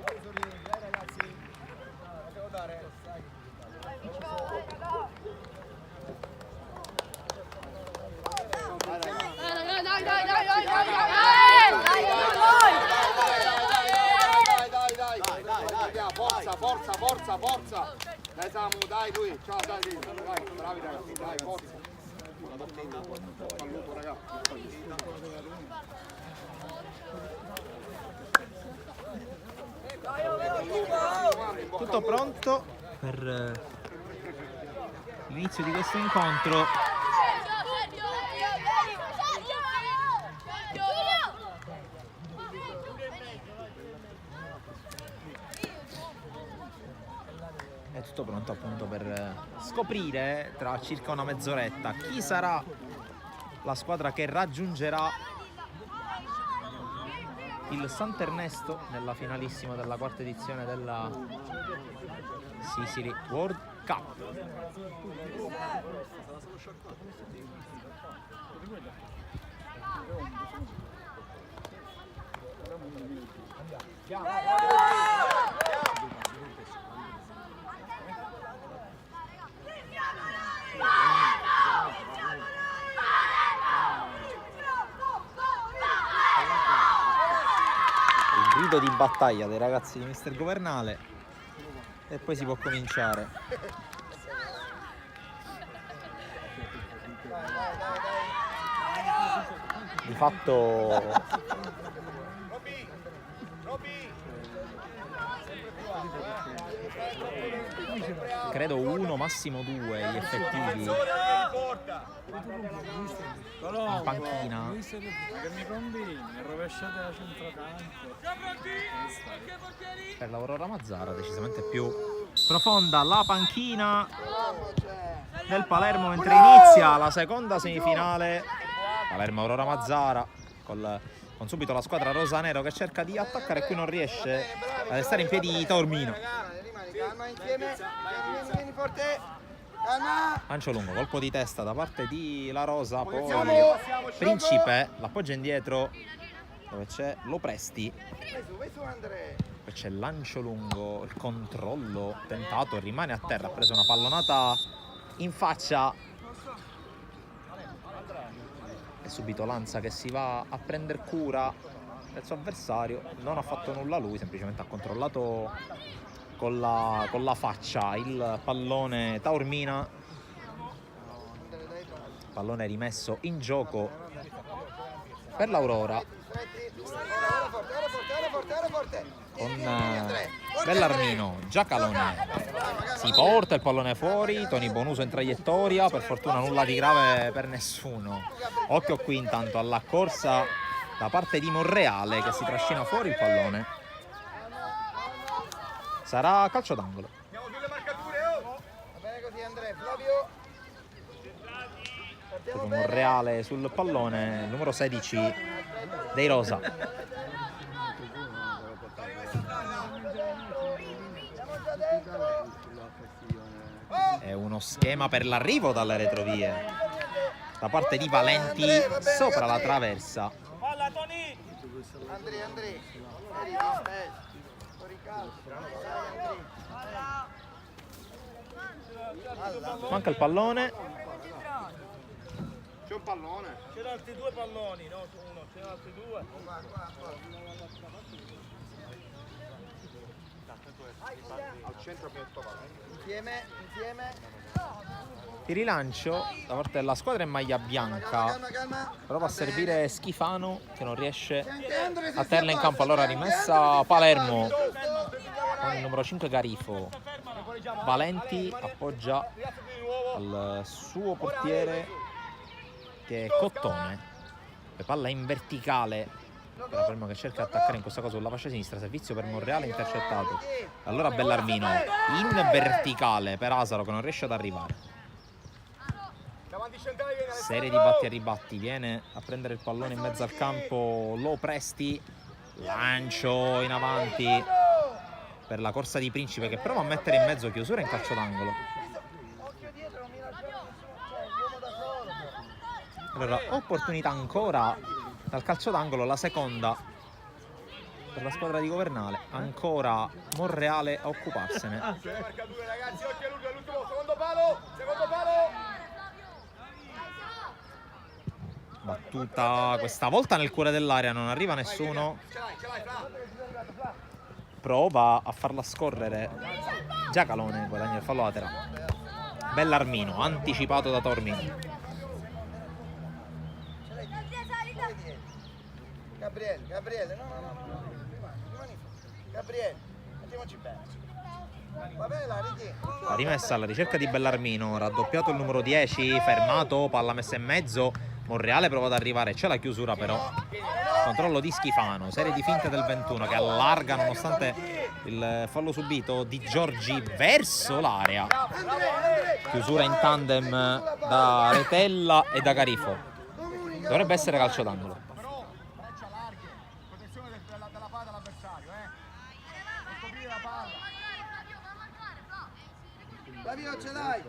Forza! Dai Samu, dai lui, ciao, dai, bravi ragazzi, dai, forza! Al lupo ragazzi! Tutto pronto per l'inizio di questo incontro. È tutto pronto appunto per scoprire tra circa una mezz'oretta chi sarà la squadra che raggiungerà il Sant'Ernesto nella finalissima della quarta edizione della Sicily World Cup. Il grido di battaglia dei ragazzi di Mister Governale e poi si può cominciare. Di fatto credo uno, massimo due gli effettivi in panchina. Che mi combini, rovesciate a centrocampo. Per l'Aurora Mazzara decisamente più profonda la panchina del Palermo mentre inizia la seconda semifinale. Palermo Aurora Mazzara con subito la squadra rosanero che cerca di attaccare e qui non riesce a restare in piedi Taormino. Calma insieme, vieni forte! Lancio lungo, colpo di testa da parte di La Rosa, poi Principe l'appoggia indietro dove c'è Lopresti. Poi c'è lancio lungo, il controllo tentato, rimane a terra, ha preso una pallonata in faccia e subito Lanza che si va a prendere cura del suo avversario. Non ha fatto nulla lui, semplicemente ha controllato con la faccia il pallone Taormina, pallone rimesso in gioco per l'Aurora con Bellarmino. Giacalone si porta il pallone fuori, Toni Bonuso in traiettoria, per fortuna nulla di grave per nessuno. Occhio qui intanto alla corsa da parte di Monreale che si trascina fuori il pallone. Sarà calcio d'angolo. Monreale sul pallone, il numero 16 dei Rosa. È uno schema per l'arrivo dalle retrovie da parte di Valenti sopra la traversa. Palla Toni! Andrea. Manca il pallone. C'è un pallone. C'erano altri 2 palloni, no? Uno, c'erano altri 2. Al centro metto Insieme. Il rilancio da parte della squadra in maglia bianca. Calma. Prova a servire Schifano che non riesce a tenerla in campo. Allora rimessa Palermo con il numero 5 Garifo. Valenti appoggia al suo portiere che è Cottone. La palla in verticale per la Palermo che cerca di attaccare in questo caso sulla fascia sinistra. Servizio per Monreale intercettato. Allora Bellarmino in verticale per Asaro che non riesce ad arrivare. Serie di batti e ribatti, viene a prendere il pallone in mezzo al campo Lo Presti, lancio in avanti per la corsa di Principe che prova a mettere in mezzo, chiusura in calcio d'angolo. Allora opportunità ancora dal calcio d'angolo, la seconda per la squadra di Governale, ancora Monreale a occuparsene. ragazzi, occhio all'ultimo, secondo palo. Battuta questa volta nel cuore dell'area, non arriva nessuno. Prova a farla scorrere Giacalone, guadagna il fallo laterale. Bellarmino anticipato da Tormini. Gabriele, no. Gabriele, mettiamoci bene. Va bene, La rimessa alla ricerca di Bellarmino, raddoppiato il numero 10, fermato, palla messa in mezzo. Monreale prova ad arrivare, c'è la chiusura però. Controllo di Schifano, serie di finte del 21 che allarga nonostante il fallo subito di Giorgi verso l'area. Chiusura in tandem da Retella e da Garifo. Dovrebbe essere calcio d'angolo. Flavio, ce l'hai.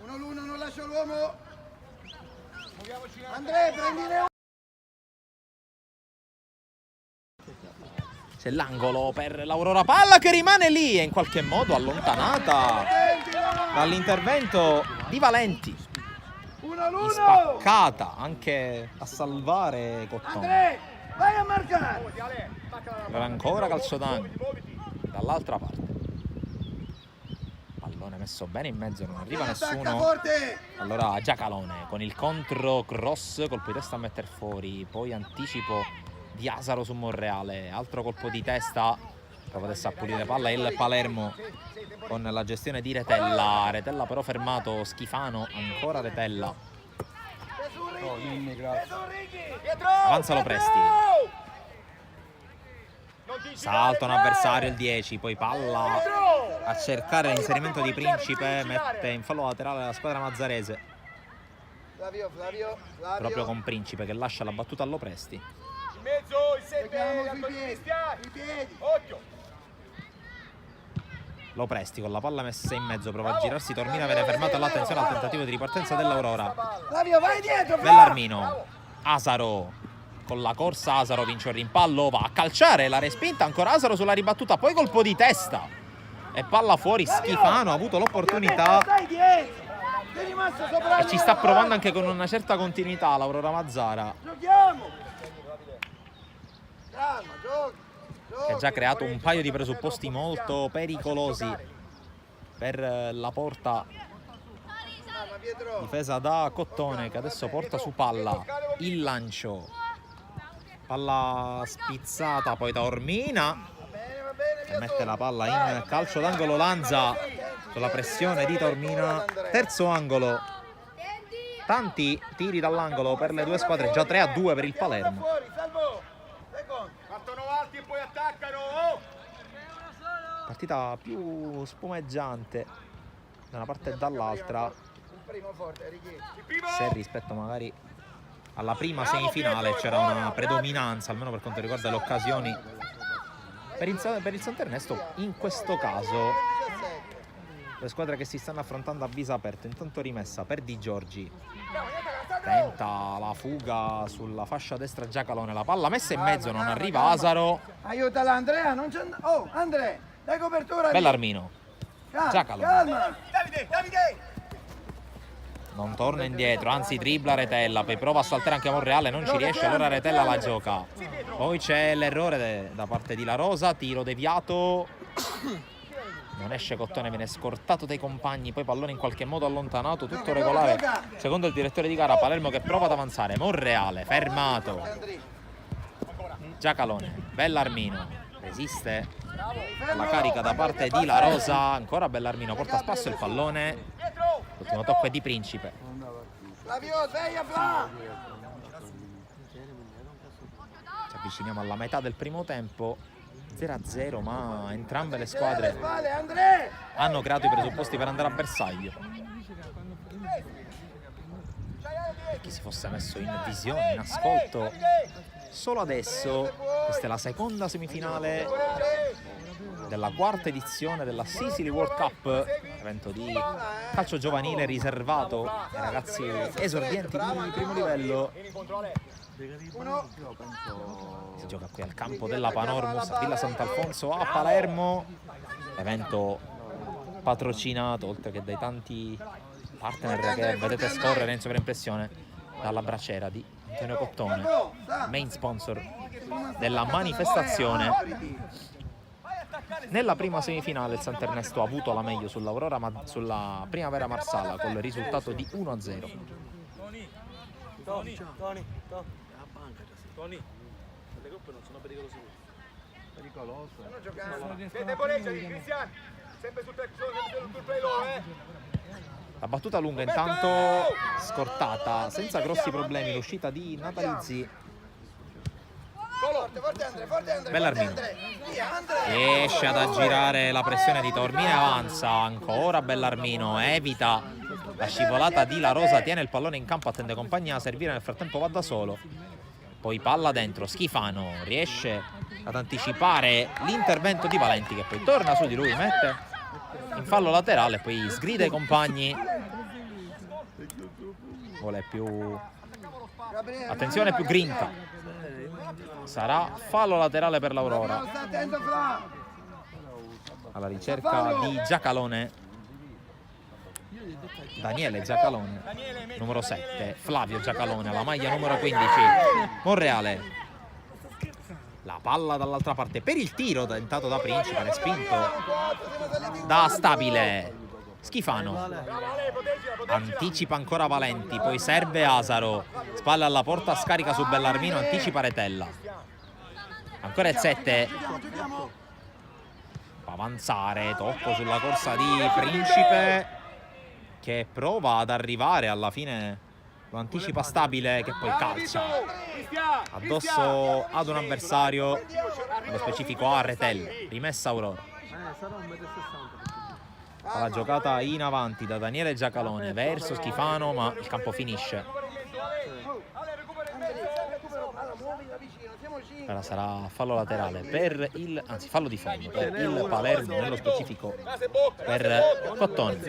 1-1, non lascia l'uomo. Andrea, prendine. C'è l'angolo per l'Aurora, palla che rimane lì e in qualche modo allontanata dall'intervento di Valenti. 1-1. Spaccata anche a salvare Cottone. Andrea, vai a marcare. Allora ancora calcio d'angolo dall'altra parte. Pallone messo bene in mezzo, non arriva nessuno. Forte. Allora Giacalone con il contro cross, colpo di testa a metter fuori, poi anticipo di Asaro su Monreale, altro colpo di testa, prova adesso a pulire palla il Palermo con la gestione di Retella però fermato. Schifano, ancora Retella, avanza Lo Presti, salta un avversario il 10, poi palla a cercare l'inserimento di Principe, mette in fallo laterale la squadra mazzarese. Flavio. Proprio con Principe che lascia la battuta allo Presti. In mezzo, il 7, I piedi. occhio. Lo Presti con la palla messa in mezzo, prova a girarsi, Tormina viene fermato, all'attenzione al tentativo di ripartenza dell'Aurora. Flavio, vai dietro. Bellarmino, Asaro con la corsa, Asaro vince il rimpallo, va a calciare, la respinta, ancora Asaro sulla ribattuta, poi colpo di testa e palla fuori. Schifano ha avuto l'opportunità e ci sta provando anche con una certa continuità l'Aurora Mazzara, Giochiamo. Calma, giochi. che ha già creato un paio di presupposti molto pericolosi per la porta difesa da Cottone, che adesso porta su palla il lancio Palla spizzata poi da Ormina. Va bene, E mette la palla in calcio d'angolo Lanza sulla pressione di Taormina. Terzo angolo. Tanti tiri dall'angolo per le due squadre, già 3-2 per il Palermo. Fuori, Salvo. Partono alti e poi attaccano. Oh! Partita più spumeggiante da una parte e dall'altra, Il primo forte, richiesto. se rispetto magari alla prima semifinale c'era una predominanza, almeno per quanto riguarda le occasioni per il Sant'Ernesto. In questo caso le squadre che si stanno affrontando a viso aperto. Intanto rimessa per Di Giorgi, tenta la fuga sulla fascia destra Giacalone, la palla messa in mezzo, non arriva Asaro. Aiutala Andrea, non c'è. Oh, Andrea, dai copertura. Bellarmino, Giacalone. Calma. Non torna indietro, anzi dribbla Retella, poi prova a saltare anche Monreale, non ci riesce, allora Retella la gioca. Poi c'è l'errore da parte di La Rosa, tiro deviato. Non esce Cottone, viene scortato dai compagni, poi pallone in qualche modo allontanato, tutto regolare. Secondo il direttore di gara, Palermo che prova ad avanzare, Monreale fermato. Giacalone, Bellarmino, resiste la carica da parte di La Rosa, ancora Bellarmino, porta a spasso il pallone. L'ultimo tocco è di Principe. Flavio, sveglia Fla. Ci avviciniamo alla metà del primo tempo, 0-0, ma entrambe le squadre hanno creato i presupposti per andare a bersaglio. Chi si fosse messo in visione, in ascolto solo adesso, questa è la seconda semifinale della quarta edizione della Sicily World Cup, evento di calcio giovanile riservato ai ragazzi esordienti di primo livello. Si gioca qui al campo della Panormus a Villa Sant'Alfonso a Palermo, evento patrocinato oltre che dai tanti partner che vedete scorrere in sovraimpressione dalla braciera di Antonio Cottone, main sponsor della manifestazione. Nella prima semifinale il Sant'Ernesto ha avuto la meglio sull'Aurora, ma sulla Primavera Marsala con il risultato di 1-0. Tony, le coppe non sono pericolose. Stanno giocando. Debolezzaci, Cristian. Sempre sul play low, La battuta lunga intanto scortata senza grossi problemi, l'uscita di Natalizzi. Forte Andrea. Bellarmino riesce ad aggirare la pressione di Taormina e avanza ancora Bellarmino, evita la scivolata di La Rosa, tiene il pallone in campo, attende compagnia a servire, nel frattempo va da solo, poi palla dentro, Schifano riesce ad anticipare l'intervento di Valenti che poi torna su di lui, mette in fallo laterale, poi sgrida i compagni, vuole più attenzione, più grinta. Sarà fallo laterale per l'Aurora. Alla ricerca di Giacalone, Daniele Giacalone, numero 7, Flavio Giacalone alla maglia numero 15, Monreale. La palla dall'altra parte per il tiro tentato da Principe, respinto da Stabile. Schifano anticipa ancora Valenti, poi serve Asaro, spalla alla porta, scarica su Bellarmino, anticipa Retella, ancora il 7, fa avanzare, tocco sulla corsa di Principe che prova ad arrivare, alla fine lo anticipa Stabile che poi calcia addosso ad un avversario, nello specifico a Retella, rimessa Aurora. La giocata in avanti da Daniele Giacalone verso Schifano, ma il campo finisce. Ora sarà fallo laterale per il, anzi fallo di fondo per il Palermo, nello specifico per Cottone.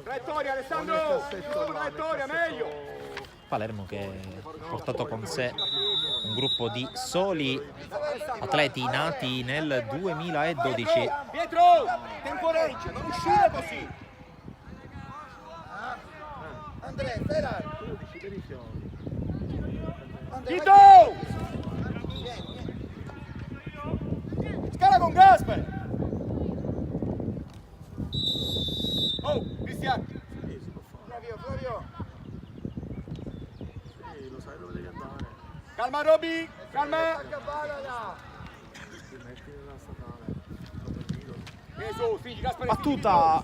Traiettoria Alessandro. Traiettoria meglio. Palermo che ha portato con sé un gruppo di soli atleti nati nel 2012. Pietro, temporeggia, non uscire così. Andrea, stai là. Tito! Scala con Gasper. Oh, Cristian. Flavio. Calma Roby, calma. Su, spingi, Gaspare, Battuta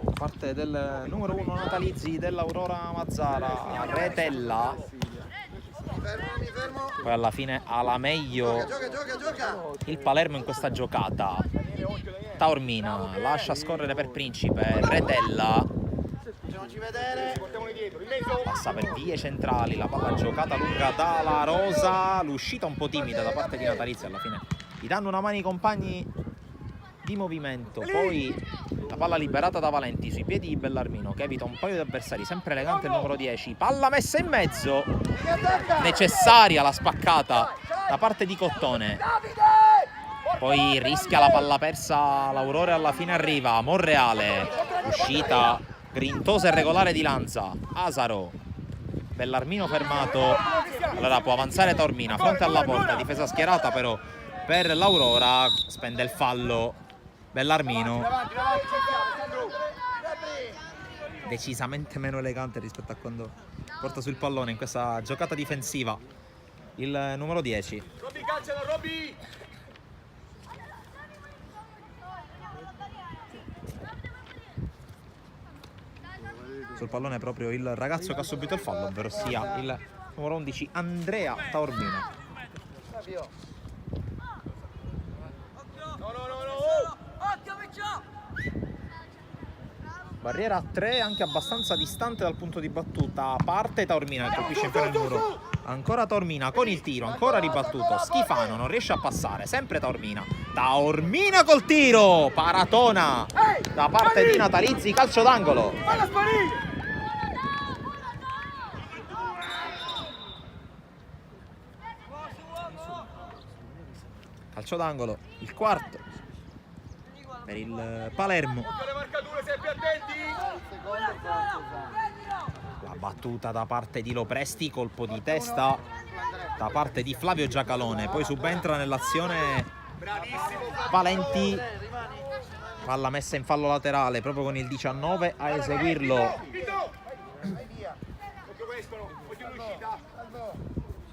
da parte del numero 1 Natalizzi dell'Aurora Mazzara, Retella. Poi alla fine ha la meglio il Palermo in questa giocata. Taormina lascia scorrere per Principe, Retella passa per vie centrali, la palla giocata lunga dalla Rosa, l'uscita un po' timida da parte di Natalizzi, alla fine gli danno una mano i compagni di movimento, poi la palla liberata da Valenti sui piedi di Bellarmino che evita un paio di avversari, sempre elegante il numero 10, palla messa in mezzo, necessaria la spaccata da parte di Cottone, poi rischia la palla persa l'Aurora e alla fine arriva Monreale, uscita grintosa e regolare di Lanza, Asaro, Bellarmino fermato, allora può avanzare Taormina fronte alla porta, difesa schierata però per l'Aurora, spende il fallo Bellarmino, decisamente meno elegante rispetto a quando porta sul pallone in questa giocata difensiva il numero 10. Roby, calcialo, Roby. Sul pallone proprio il ragazzo che ha subito il fallo, ovvero sia il numero 11 Andrea Taormina. Barriera a 3, anche abbastanza distante dal punto di battuta. Parte Taormina che colpisce in pieno il muro. Ancora Taormina con il tiro, ancora ribattuto. Schifano, non riesce a passare. Sempre Taormina. Taormina col tiro. Paratona da parte di Natalizzi, calcio d'angolo. Calcio d'angolo, il quarto per il Palermo. La battuta da parte di Lopresti, colpo di testa da parte di Flavio Giacalone, poi subentra nell'azione Valenti, palla messa in fallo laterale proprio con il 19 a eseguirlo.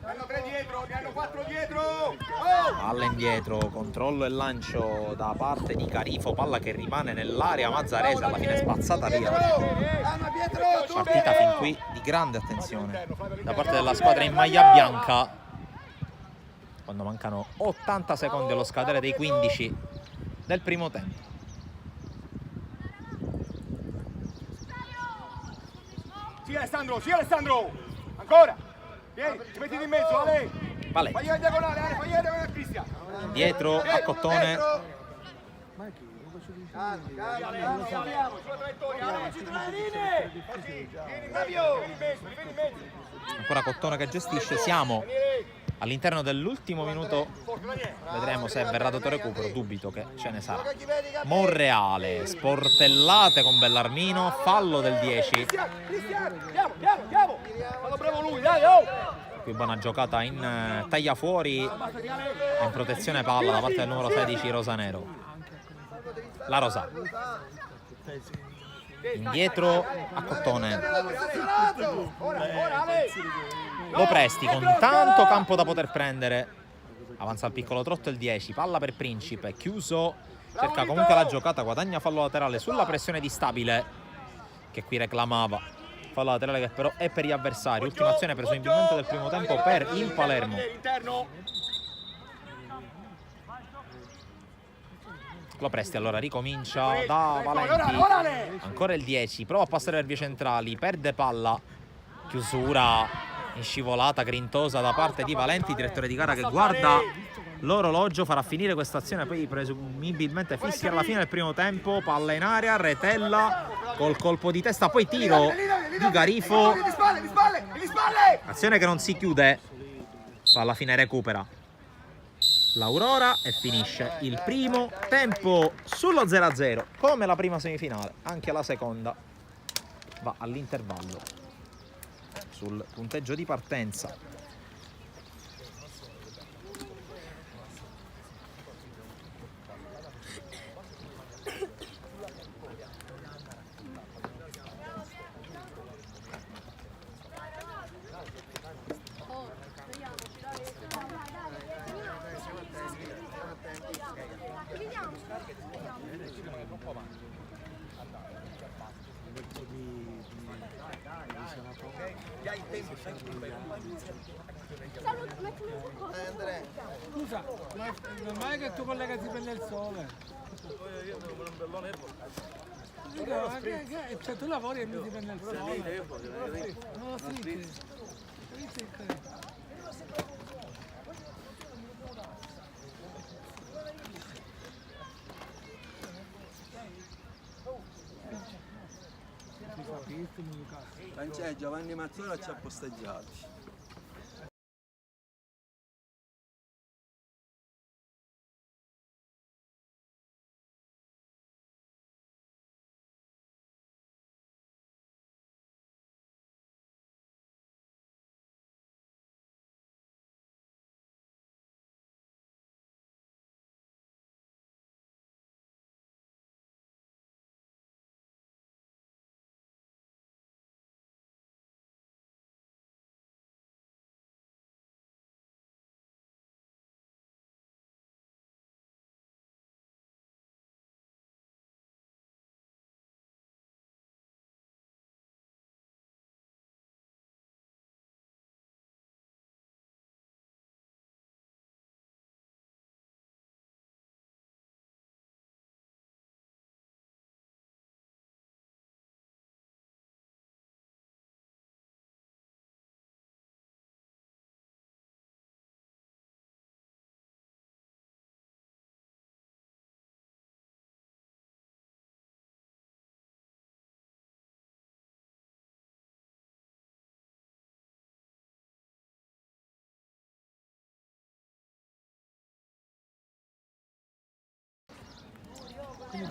Ne hanno 3 dietro, ne hanno 4 dietro. Palla indietro, controllo e lancio da parte di Carifo, palla che rimane nell'area mazzarese, alla fine spazzata via. Partita fin qui di grande attenzione da parte della squadra in maglia bianca, quando mancano 80 secondi allo scadere dei 15 del primo tempo. Sì Alessandro, ancora. Vieni, ci metti in mezzo, Ale. Vale. Fagli la diagonale, Ale, fagli la diagonale a Cristian. Dietro a Cottone. Ancora Cottone che gestisce. Siamo all'interno dell'ultimo minuto. Vedremo se verrà dato recupero. Dubito che ce ne sarà. Monreale, sportellate con Bellarmino. Fallo del 10. Andiamo. Fallo bravo lui, dai, oh. Qui buona giocata in tagliafuori e in protezione palla da parte del numero 16 Rosanero. La Rosa indietro a Cottone. Lopresti con tanto campo da poter prendere, avanza al piccolo trotto il 10, palla per Principe, chiuso, cerca comunque la giocata, guadagna fallo laterale sulla pressione di Stabile che qui reclamava. Fallo laterale che però è per gli avversari. Ultima azione presumibilmente del primo tempo per il Palermo. Lopresti allora ricomincia da Valenti, ancora il 10, prova a passare per vie centrali, perde palla, chiusura in scivolata grintosa da parte di Valenti, direttore di gara che guarda l'orologio, farà finire questa azione, poi presumibilmente fischia alla fine del primo tempo. Palla in aria, Retella col colpo di testa, poi tiro di Garifo, azione che non si chiude, alla fine recupera l'Aurora e finisce il primo tempo sullo 0-0, come la prima semifinale. Anche la seconda va all'intervallo sul punteggio di partenza. Scusa, ma è normale che il tuo collega si prende il sole? Cioè tu lavori e lui si prende il sole. No, sì. Giovanni Mazzola ci ha posteggiati.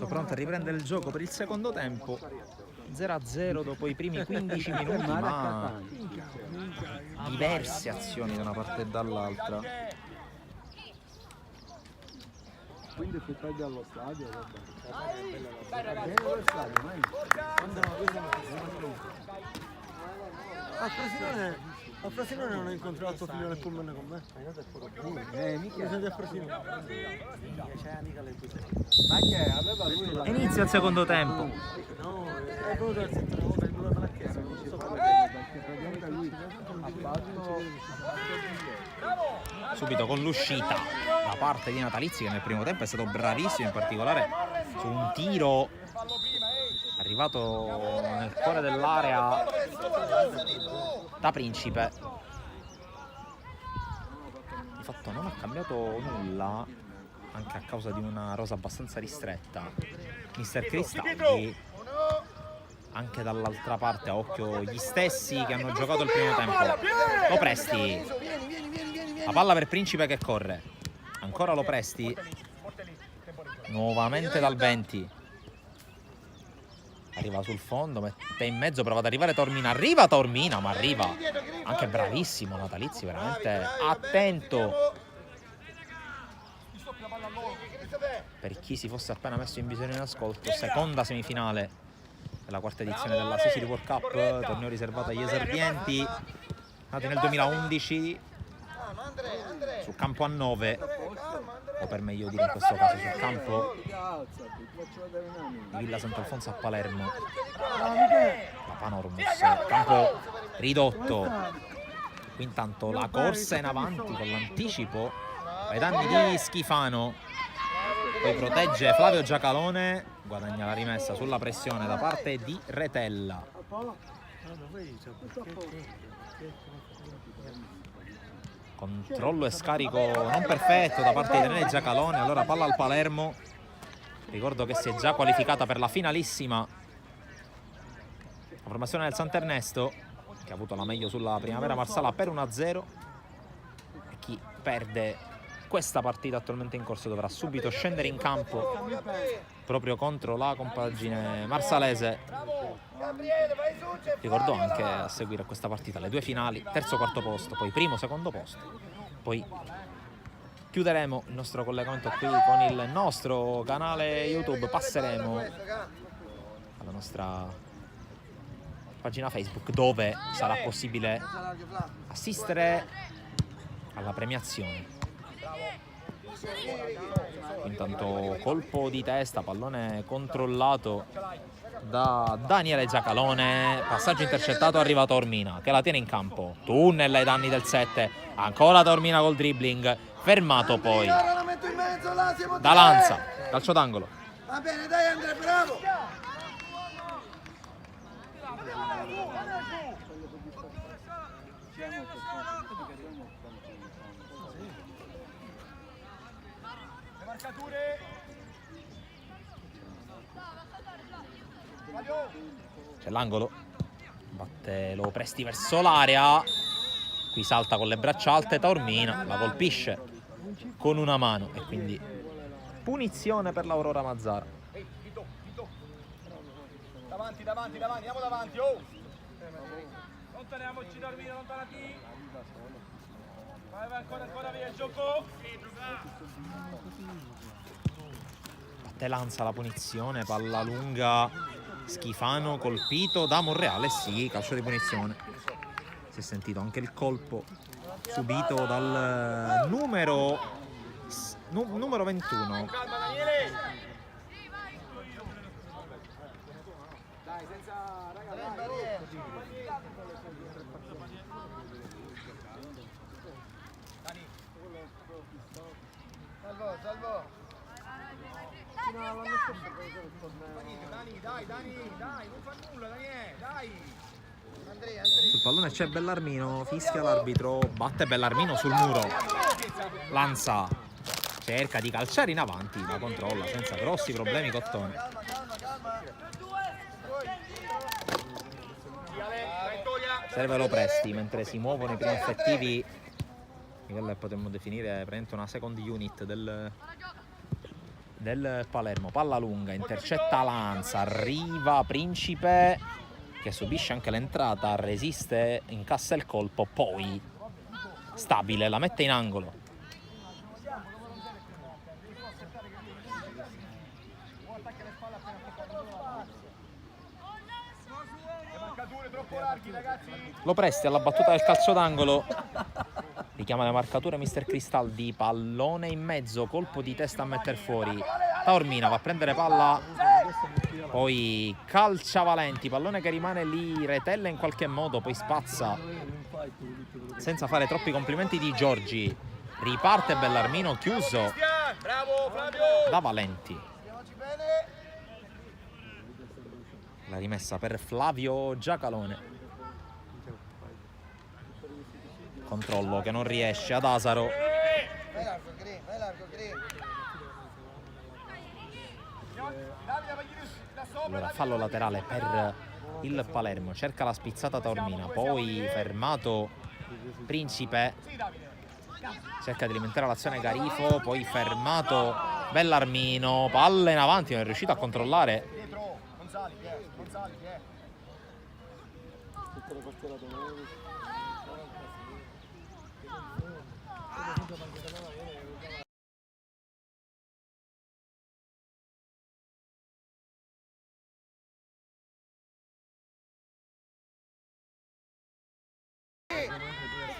Pronto a riprendere il gioco per il secondo tempo. 0-0 dopo i primi 15 minuti, ma diverse azioni da una parte e dall'altra. Quindi si taglia allo stadio, A Frosinone non ho incontrato il figlio del pullman con me. mica. Siete a Frosinone. Ma che aveva lui la... Inizia il secondo tempo. No, è venuto al centro, è venuto alla chiesa, non so come. Perché praticamente lui ha fatto... Subito con l'uscita da parte di Natalizzi, che nel primo tempo è stato bravissimo, in particolare su un tiro arrivato nel cuore dell'area da Principe. Di fatto non ha cambiato nulla, anche a causa di una rosa abbastanza ristretta. Mister Cristaldi, anche dall'altra parte, a occhio gli stessi che hanno giocato il primo tempo. Lo Presti, la palla per Principe che corre, ancora Lo Presti, nuovamente dal 20, arriva sul fondo, mette in mezzo, prova ad arrivare Tormina, arriva Tormina, ma arriva anche bravissimo Natalizzi, veramente attento. Per chi si fosse appena messo in visione in ascolto, seconda semifinale della quarta edizione della Sicily World Cup, torneo riservato agli esordienti, nati nel 2011 su campo a 9, o per meglio dire in questo caso sul campo di Villa Sant'Alfonso a Palermo, la Panormus, campo ridotto. Qui intanto la corsa in avanti con l'anticipo ai danni di Schifano, poi protegge Flavio Giacalone, guadagna la rimessa sulla pressione da parte di Retella. Controllo e scarico non perfetto da parte di Daniele Giacalone, allora palla al Palermo. Ricordo che si è già qualificata per la finalissima la formazione del Sant'Ernesto, che ha avuto la meglio sulla Primavera Marsala per 1-0, e chi perde questa partita attualmente in corso dovrà subito scendere in campo proprio contro la compagine marsalese. Ricordo anche a seguire questa partita le due finali, terzo quarto posto, poi primo secondo posto. Poi chiuderemo il nostro collegamento qui con il nostro canale YouTube, passeremo alla nostra pagina Facebook, dove sarà possibile assistere alla premiazione Intanto colpo di testa, pallone controllato da Daniele Giacalone, passaggio intercettato, arriva Taormina che la tiene in campo, tunnel ai danni del 7, ancora Taormina col dribbling, fermato poi da Lanza, calcio d'angolo. Va bene, dai Andrea, bravo! Le marcature. C'è l'angolo, batte Lo Presti verso l'area, qui salta con le braccia alte Taormina, la colpisce con una mano e quindi punizione per l'Aurora Mazzara. Davanti, andiamo davanti, oh! Allontaniamoci Taormina, allontanati. Vai, ancora via il gioco. Batte Lanza la punizione, palla lunga, Schifano colpito da Monreale, sì, calcio di punizione. Si è sentito anche il colpo subito dal numero 21. Calma Daniele! Dai, senza raga, dai. Salvo! Dai, non fa nulla, Daniele, dai! Andrea! Sul pallone c'è Bellarmino, fischia l'arbitro, batte Bellarmino sul muro. Lanza cerca di calciare in avanti, la controlla senza grossi problemi Cottone. Serve Lo Presti mentre si muovono i primi effettivi. Quella potremmo definire praticamente una second unit del Palermo. Palla lunga, intercetta Lanza, arriva Principe che subisce anche l'entrata, resiste, incassa il colpo, poi stabile, la mette in angolo. Lo Presti alla battuta del calcio d'angolo, richiama le marcature Mister Cristaldi, pallone in mezzo, colpo di testa a metter fuori. Taormina va a prendere palla, poi calcia Valenti, pallone che rimane lì, retella in qualche modo, poi spazza senza fare troppi complimenti di Giorgi. Riparte Bellarmino, chiuso da Valenti. La rimessa per Flavio Giacalone. Controllo che non riesce ad Asaro. Vai largo, Green. Allora fallo laterale per il Palermo, cerca la spizzata Taormina, poi fermato Principe, cerca di alimentare l'azione Garifo, poi fermato Bellarmino, palla in avanti, non è riuscito a controllare.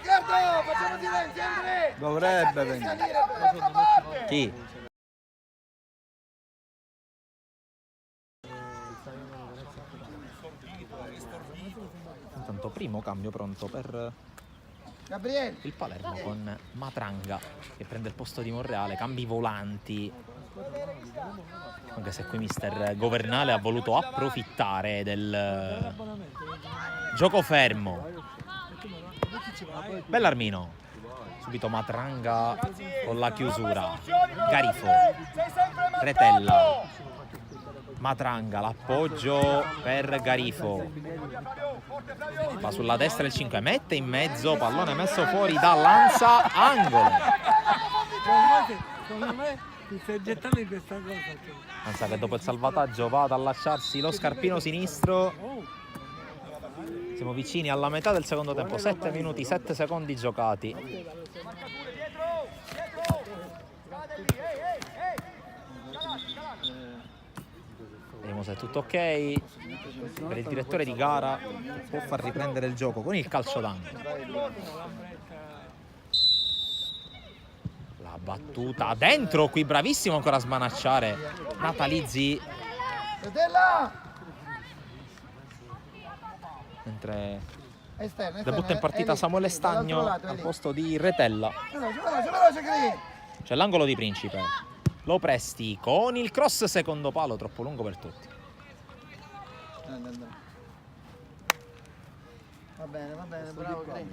Riccardo, facciamo silenzio, Andrea! Dovrebbe venire. Chi? Intanto primo cambio pronto per Gabriele! il Palermo con Matranga che prende il posto di Monreale, cambi volanti, anche se qui mister Governale ha voluto approfittare del gioco fermo. Bellarmino, subito Matranga con la chiusura, Garifo, Retella, Matranga, l'appoggio per Garifo, va sulla destra il 5, mette in mezzo, pallone messo fuori da Lanza, angolo. Secondo me ti stai gettando in questa cosa. Lanza che dopo il salvataggio va ad allacciarsi lo scarpino sinistro. Siamo vicini alla metà del secondo tempo, 7 minuti, 7 secondi giocati. Vediamo se è tutto ok. Per il direttore di gara può far riprendere il gioco con il calcio d'angolo. La battuta dentro, qui bravissimo ancora a smanacciare Natalizzi, Vedela! mentre Esterno, debutta in partita Samuele Stagno al posto di Retella. Veloce, Green! C'è l'angolo di Principe, Lo Presti con il cross secondo palo, troppo lungo per tutti. Va bene, bravo Green.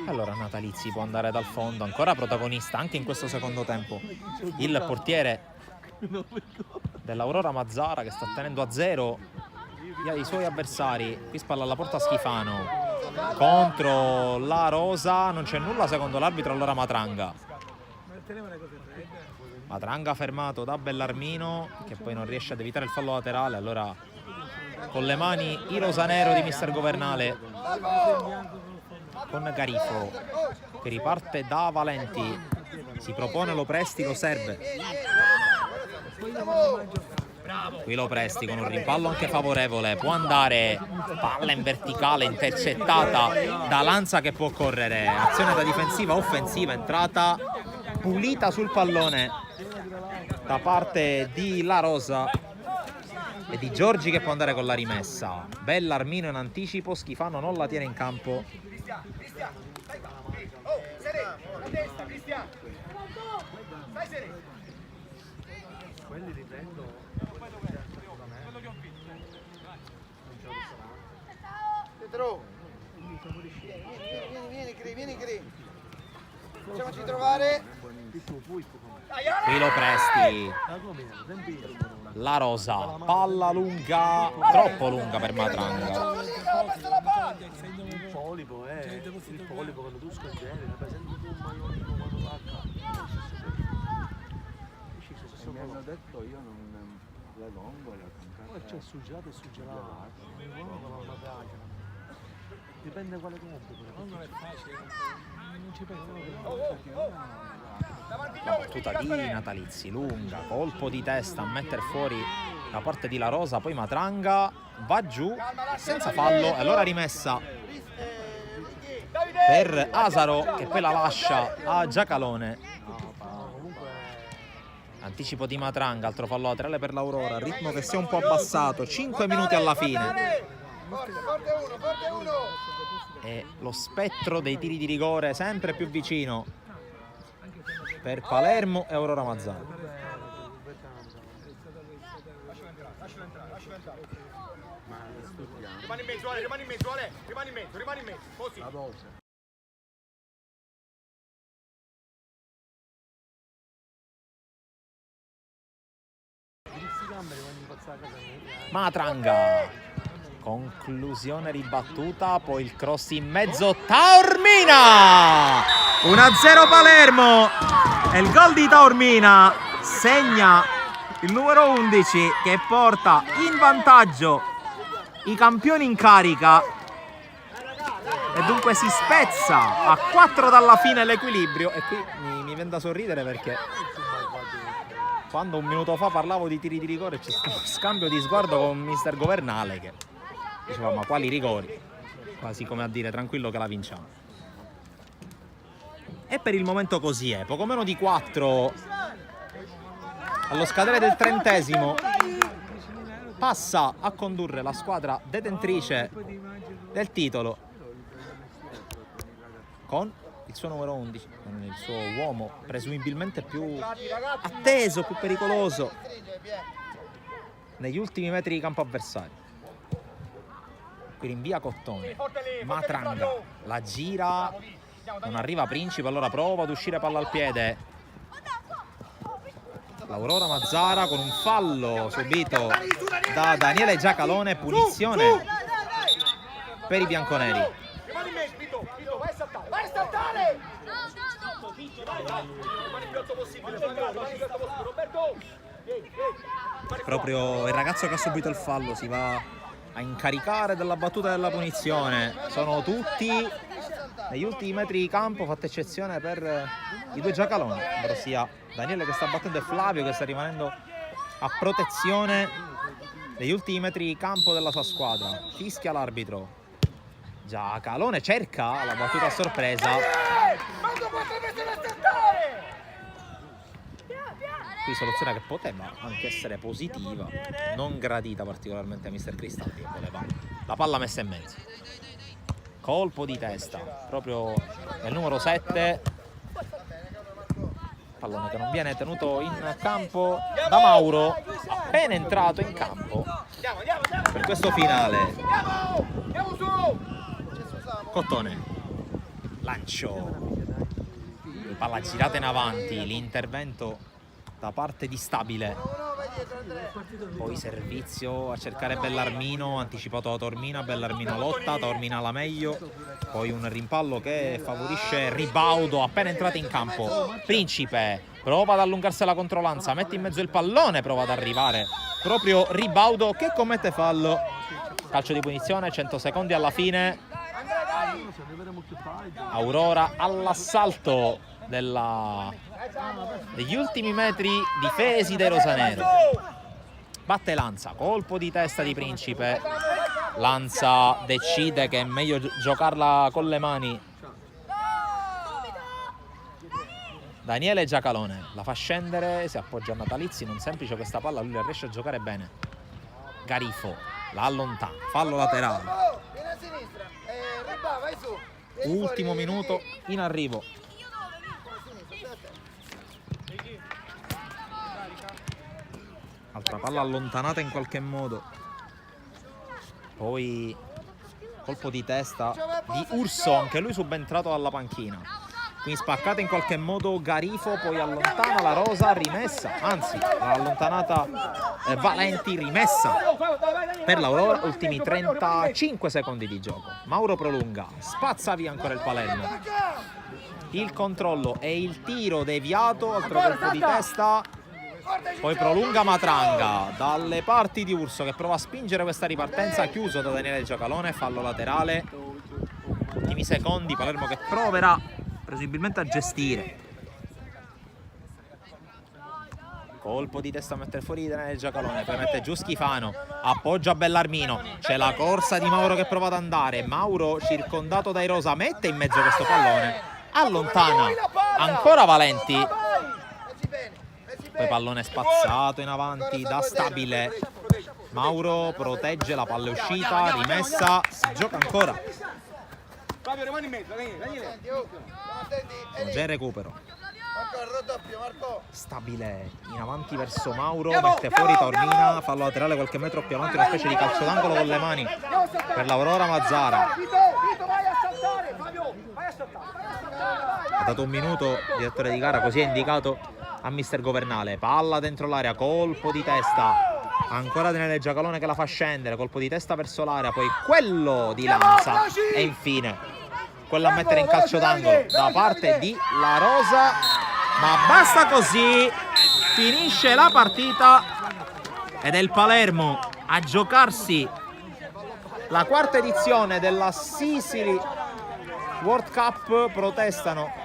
Allora Natalizzi può andare dal fondo, ancora protagonista anche in questo secondo tempo il portiere dell'Aurora Mazzara, che sta tenendo a 0 i suoi avversari. Qui spalla alla porta Schifano contro la Rosa, non c'è nulla secondo l'arbitro, allora Matranga fermato da Bellarmino, che poi non riesce ad evitare il fallo laterale. Allora con le mani i rosanero di mister Governale, con Garifo che riparte da Valenti, si propone Lo Presti, lo serve. Qui Lo Presti con un rimpallo anche favorevole, può andare, palla in verticale intercettata da Lanza che può correre, azione da difensiva offensiva, entrata pulita sul pallone da parte di La Rosa e di Giorgi, che può andare con la rimessa. Bellarmino in anticipo, Schifano non la tiene in campo. Pietro! Vieni, Green! Facciamoci trovare! Qui Lo Presti, La Rosa, palla lunga, troppo lunga per Matranga. Il polipo quando tu scongeli, rappresenta un maiolico quando va a casa. Mi hanno detto io non la vongola. Poi c'è suggelato e suggelato. Dipende quale compri. Non è facile. Non ci penso. La battuta di Natalizzi, lunga, colpo di testa a mettere fuori da parte di La Rosa, poi Matranga va giù senza fallo e allora rimessa per Asaro, che poi la lascia a Giacalone. Anticipo di Matranga, altro fallo laterale per l'Aurora, ritmo che si è un po' abbassato, 5 minuti alla fine. Forte uno! E lo spettro dei tiri di rigore sempre più vicino per Palermo e Aurora Mazzara. Rimani in mezzo, così. Matranga, conclusione ribattuta, poi il cross in mezzo, Taormina! 1-0 Palermo e il gol di Taormina segna il numero 11, che porta in vantaggio i campioni in carica e dunque si spezza a 4 dalla fine l'equilibrio. E qui mi viene da sorridere, perché quando un minuto fa parlavo di tiri di rigore c'è stato uno scambio di sguardo con mister Governale che diceva: ma quali rigori? Quasi come a dire: tranquillo che la vinciamo. E per il momento così è, poco meno di 4 allo scadere del 30esimo passa a condurre la squadra detentrice del titolo con il suo numero 11, con il suo uomo presumibilmente più atteso, più pericoloso negli ultimi metri di campo avversario. Qui rinvia Cottone, Matranga la gira, non arriva Principe, allora prova ad uscire palla al piede l'Aurora Mazzara con un fallo subito da Daniele Giacalone, punizione per i bianconeri. Rimani in mezzo, Vito, vai a saltare! Rimani più alto possibile, Roberto! Proprio il ragazzo che ha subito il fallo si va a incaricare della battuta della punizione. Sono tutti negli ultimi metri di campo, fatta eccezione per i due Giacaloni, ovvero sia Daniele che sta battendo e Flavio che sta rimanendo a protezione negli ultimi metri di campo della sua squadra. Fischia l'arbitro. Giacalone cerca la battuta a sorpresa. Qui soluzione che poteva anche essere positiva, non gradita particolarmente a Mister Cristaldi, che voleva la palla messa in mezzo. Colpo di testa proprio nel numero 7, pallone che non viene tenuto in campo da Mauro, appena entrato in campo per questo finale. Cottone, lancio, palla girata in avanti, l'intervento da parte di Stabile, poi servizio a cercare Bellarmino, anticipato da Taormina, Bellarmino lotta, Taormina la meglio, poi un rimpallo che favorisce Ribaudo appena entrato in campo. Principe prova ad allungarsi la controlanza, mette in mezzo il pallone, prova ad arrivare proprio Ribaudo che commette fallo. Calcio di punizione, 100 secondi alla fine. Aurora all'assalto degli ultimi metri difesi dai rosanero. Batte Lanza, colpo di testa di Principe. Lanza decide che è meglio giocarla con le mani. Daniele Giacalone la fa scendere, si appoggia a Natalizzi, non semplice questa palla, lui riesce a giocare bene. Garifo la allontana, fallo laterale. Vieni a sinistra. Ribà, vai su. Ultimo minuto in arrivo. Altra palla allontanata in qualche modo. Poi colpo di testa di Urso, anche lui subentrato dalla panchina. Quindi spaccata in qualche modo Garifo, poi allontana la Rosa, rimessa, anzi l'ha allontanata Valenti, rimessa per l'Aurora. Ultimi 35 secondi di gioco. Mauro prolunga, spazza via ancora il Palermo. Il controllo e il tiro deviato, altro colpo di testa. Poi prolunga Matranga dalle parti di Urso che prova a spingere questa ripartenza, chiuso da Daniele Giacalone, fallo laterale. Ultimi secondi, Palermo che proverà presumibilmente a gestire. Colpo di testa a mettere fuori Daniele Giacalone, poi mette giù Schifano, appoggia Bellarmino, c'è la corsa di Mauro che prova ad andare. Mauro circondato dai rosa mette in mezzo questo pallone, allontana ancora Valenti. Poi pallone spazzato in avanti da Stabile. Mauro protegge, la palla è uscita, rimessa, si gioca ancora. Fabio, rimani in mezzo, C'è il recupero. Marco, il raddoppio, Marco. Stabile in avanti verso Mauro, mette fuori Taormina, fallo laterale qualche metro più avanti, una specie di calcio d'angolo con le mani per l'Aurora Mazzara. Vito, vai a saltare, Fabio, vai a saltare. Ha dato un minuto, direttore di gara, così è indicato a mister Governale. Palla dentro l'area, colpo di testa. Ancora Daniele Giacalone che la fa scendere, colpo di testa verso l'area, poi quello di Lanza e infine quello a mettere in calcio d'angolo da parte di La Rosa. Ma basta così, finisce la partita ed è il Palermo a giocarsi la quarta edizione della Sicily World Cup. Protestano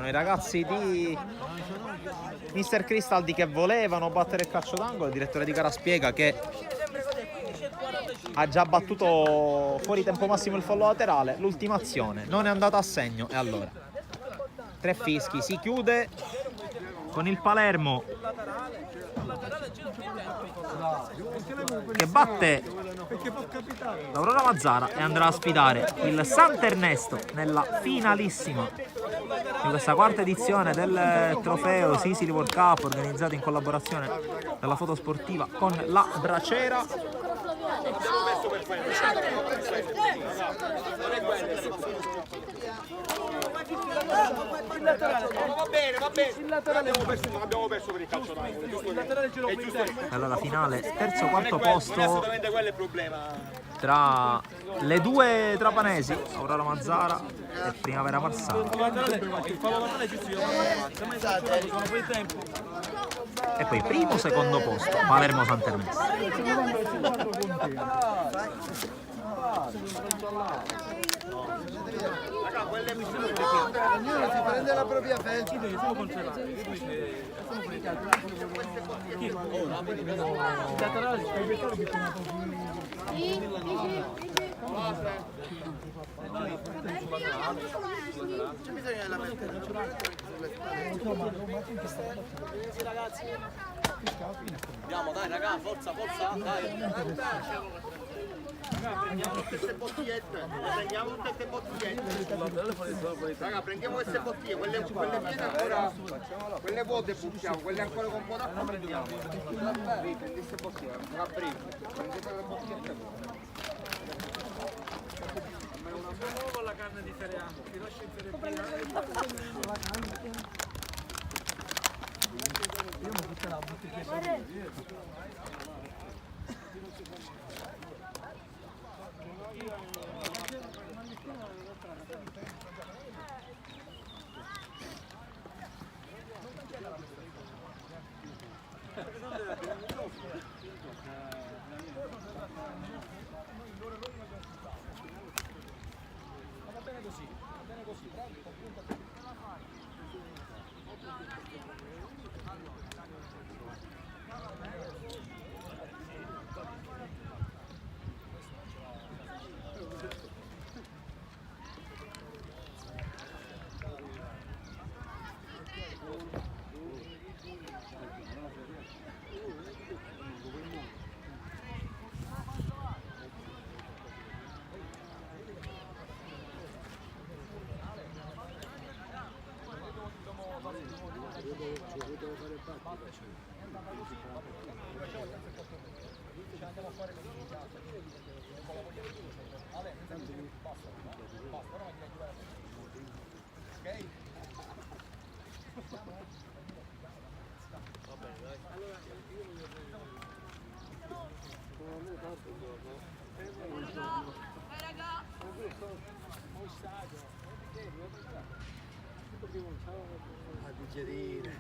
i ragazzi di mister Cristaldi che volevano battere il calcio d'angolo. Il direttore di gara spiega che ha già battuto fuori tempo massimo il fallo laterale, l'ultima azione non è andata a segno e allora 3 fischi, si chiude con il Palermo che batte l'Aurora Mazzara e andrà a sfidare il Sant'Ernesto nella finalissima di questa quarta edizione del trofeo Sicily World Cup, organizzato in collaborazione dalla Fotosportiva con la Bracera. Va bene. Abbiamo perso per il calcio d'angolo. Allora finale, terzo quarto posto Assolutamente quello è il problema. tra le due trapanesi, Aurora Mazzara e Primavera Marsala. E poi primo, secondo posto, Palermo Sant'Ernesto. Raga, Ognuno si prende la propria felpa. C'è bisogno della Andiamo, dai raga, forza, dai. Prendiamo tutte queste bottigliette. Raga, prendiamo queste bottiglie, quelle piene ancora. Quelle vuote buttiamo, quelle ancora con un po' d'acqua prendiamo. Prendi queste bottiglie, ancora prendete. Prendete le bottigliette vuote. Con la carne di Feriano, ti lascio in a digerire.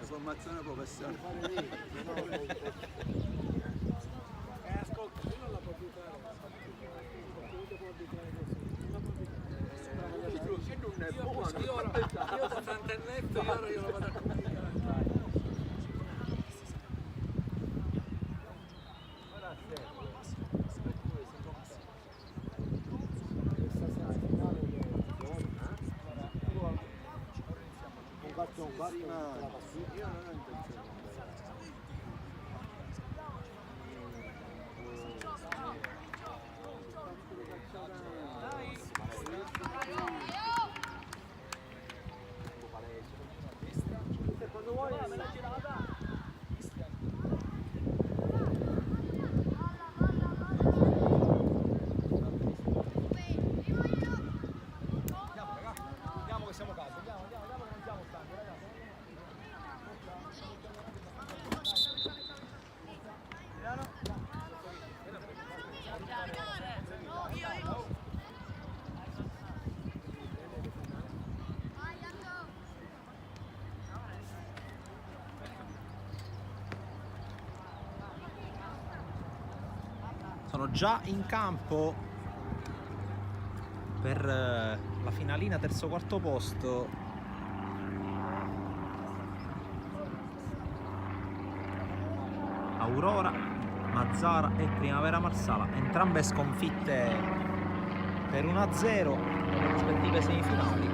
Formazione professionale. Ascolta, io non la posso fare. Io da Fanternetto, io lo vado a comunicare. Andiamo che siamo caldi, andiamo che non siamo stanchi, ragazzi. sono già in campo per la finalina terzo quarto posto. Aurora, Mazara e Primavera Marsala, entrambe sconfitte per 1-0 nelle rispettive semifinali.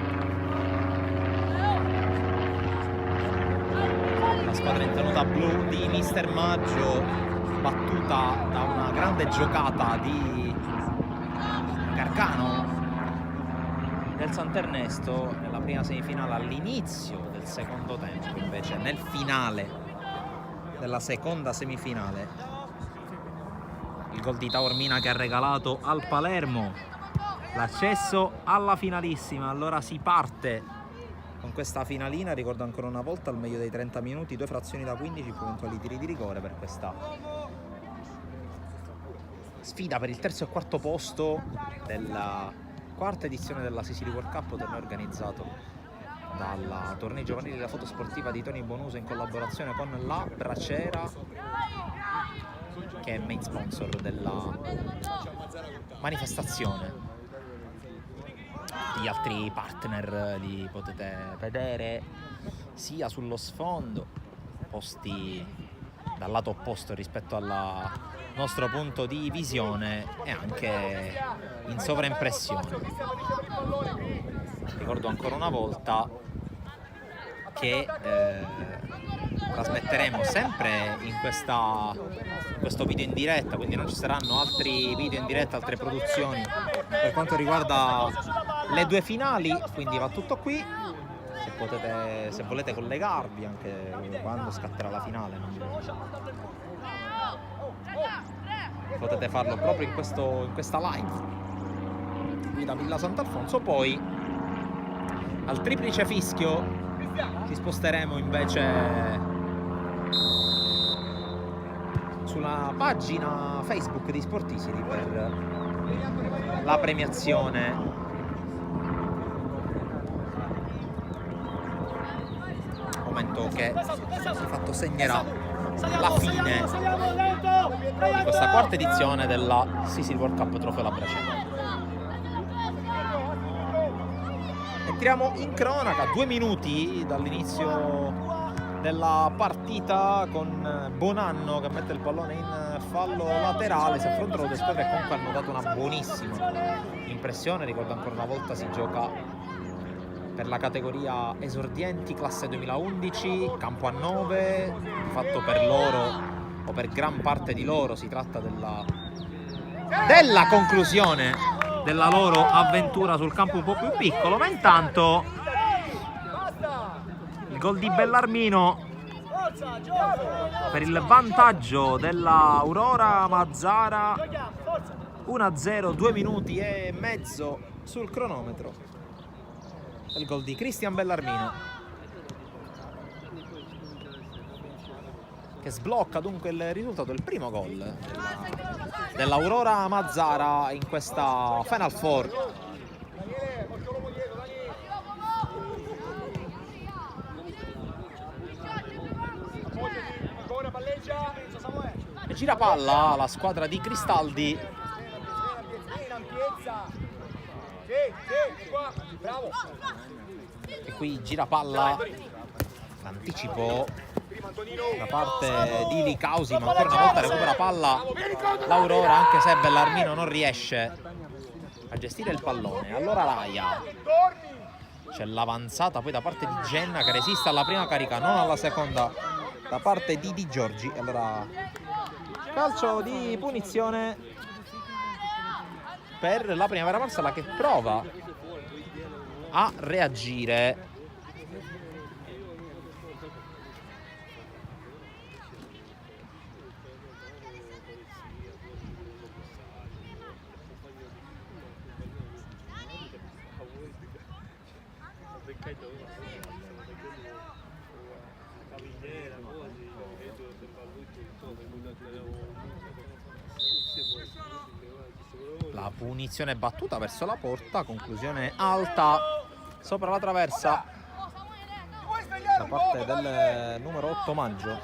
La squadra in tenuta blu di Mister Maggio, battuta da una grande giocata di Carcano del Sant'Ernesto nella prima semifinale all'inizio del secondo tempo. Invece nel finale della seconda semifinale il gol di Taormina che ha regalato al Palermo l'accesso alla finalissima. Allora si parte con questa finalina, ricordo ancora una volta al meglio dei 30 minuti, 2 frazioni da 15 più eventuali tiri di rigore per questa sfida per il terzo e quarto posto della quarta edizione della Sicily World Cup, torneo organizzato dalla Tornei Giovanili della Foto Sportiva di Tony Bonuso in collaborazione con la Bracera, che è main sponsor della manifestazione. Gli altri partner li potete vedere sia sullo sfondo, posti dal lato opposto rispetto al nostro punto di visione, e anche in sovraimpressione. Ricordo ancora una volta che trasmetteremo sempre in questo video in diretta, quindi non ci saranno altri video in diretta, altre produzioni per quanto riguarda le 2 finali, quindi va tutto qui. Se volete collegarvi anche quando scatterà la finale, potete farlo proprio in questa live qui da Villa Sant'Alfonso. Poi al triplice fischio ci sposteremo invece sulla pagina Facebook di Sportisity per la premiazione momento che di fatto segnerà la fine di questa quarta edizione della Sicily World Cup Trofeo La Bracera. Entriamo in cronaca, 2 minuti dall'inizio della partita, con Bonanno che mette il pallone in fallo laterale. Si affrontano 2 squadre che comunque hanno dato una buonissima impressione. Ricordo ancora una volta, si gioca per la categoria esordienti classe 2011, campo a 9. Di fatto per loro, o per gran parte di loro, si tratta della conclusione della loro avventura sul campo un po' più piccolo. Ma intanto il gol di Bellarmino per il vantaggio dell'Aurora Mazara, 1-0, 2 minuti e mezzo sul cronometro. Il gol di Cristian Bellarmino, che sblocca dunque il risultato, il primo gol dell'Aurora Mazara in questa Final Four. E gira palla la squadra di Cristaldi. E qui gira palla, l'anticipo da parte di Licausi, ma ancora una volta recupera palla l'Aurora, anche se Bellarmino non riesce a gestire il pallone. Allora Laia, c'è l'avanzata poi da parte di Genna che resiste alla prima carica, non alla seconda da parte di Di Giorgi. Allora calcio di punizione per la Primavera Marsala, che prova a reagire. La punizione battuta verso la porta, conclusione alta sopra la traversa da parte del numero 8 Maggio.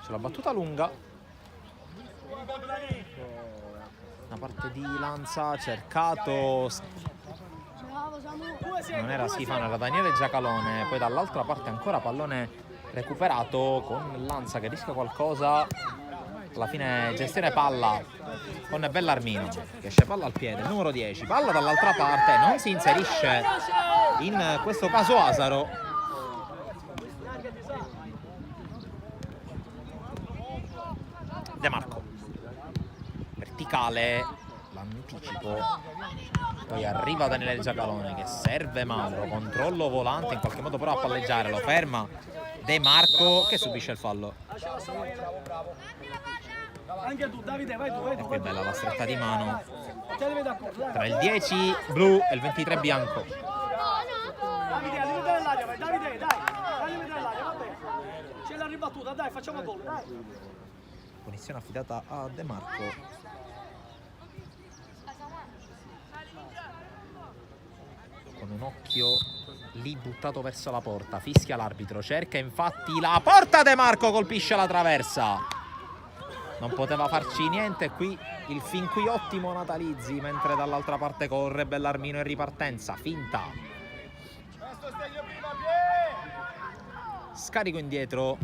C'è la battuta lunga. Una parte di Lanza, cercato. Bravo Samu. Non era Schifano, era Daniele Giacalone. Poi dall'altra parte ancora pallone recuperato con Lanza che rischia qualcosa. Alla fine gestione palla con Bellarmino che esce palla al piede, il numero 10. Palla dall'altra parte, non si inserisce in questo caso Asaro. De Marco. Verticale, l'anticipo. Poi arriva Daniele Giacalone che serve Mauro, controllo volante, in qualche modo prova a palleggiare, lo ferma De Marco che subisce il fallo. Anche tu, Davide, vai tu, vai tu. E qui è bella la stretta di mano Te ne vedo d'accordo, dai. tra il 10 blu e il 23 bianco. Davide, al limite dell'aria, vai, Davide, dai. Al limite dell'aria, va bene. C'è la ribattuta, dai, facciamo gol, dai. Punizione affidata a De Marco. Con un occhio lì buttato verso la porta, fischia l'arbitro, cerca infatti la porta. De Marco colpisce la traversa, non poteva farci niente qui il fin qui ottimo Natalizzi, mentre dall'altra parte corre Bellarmino in ripartenza, finta, scarico indietro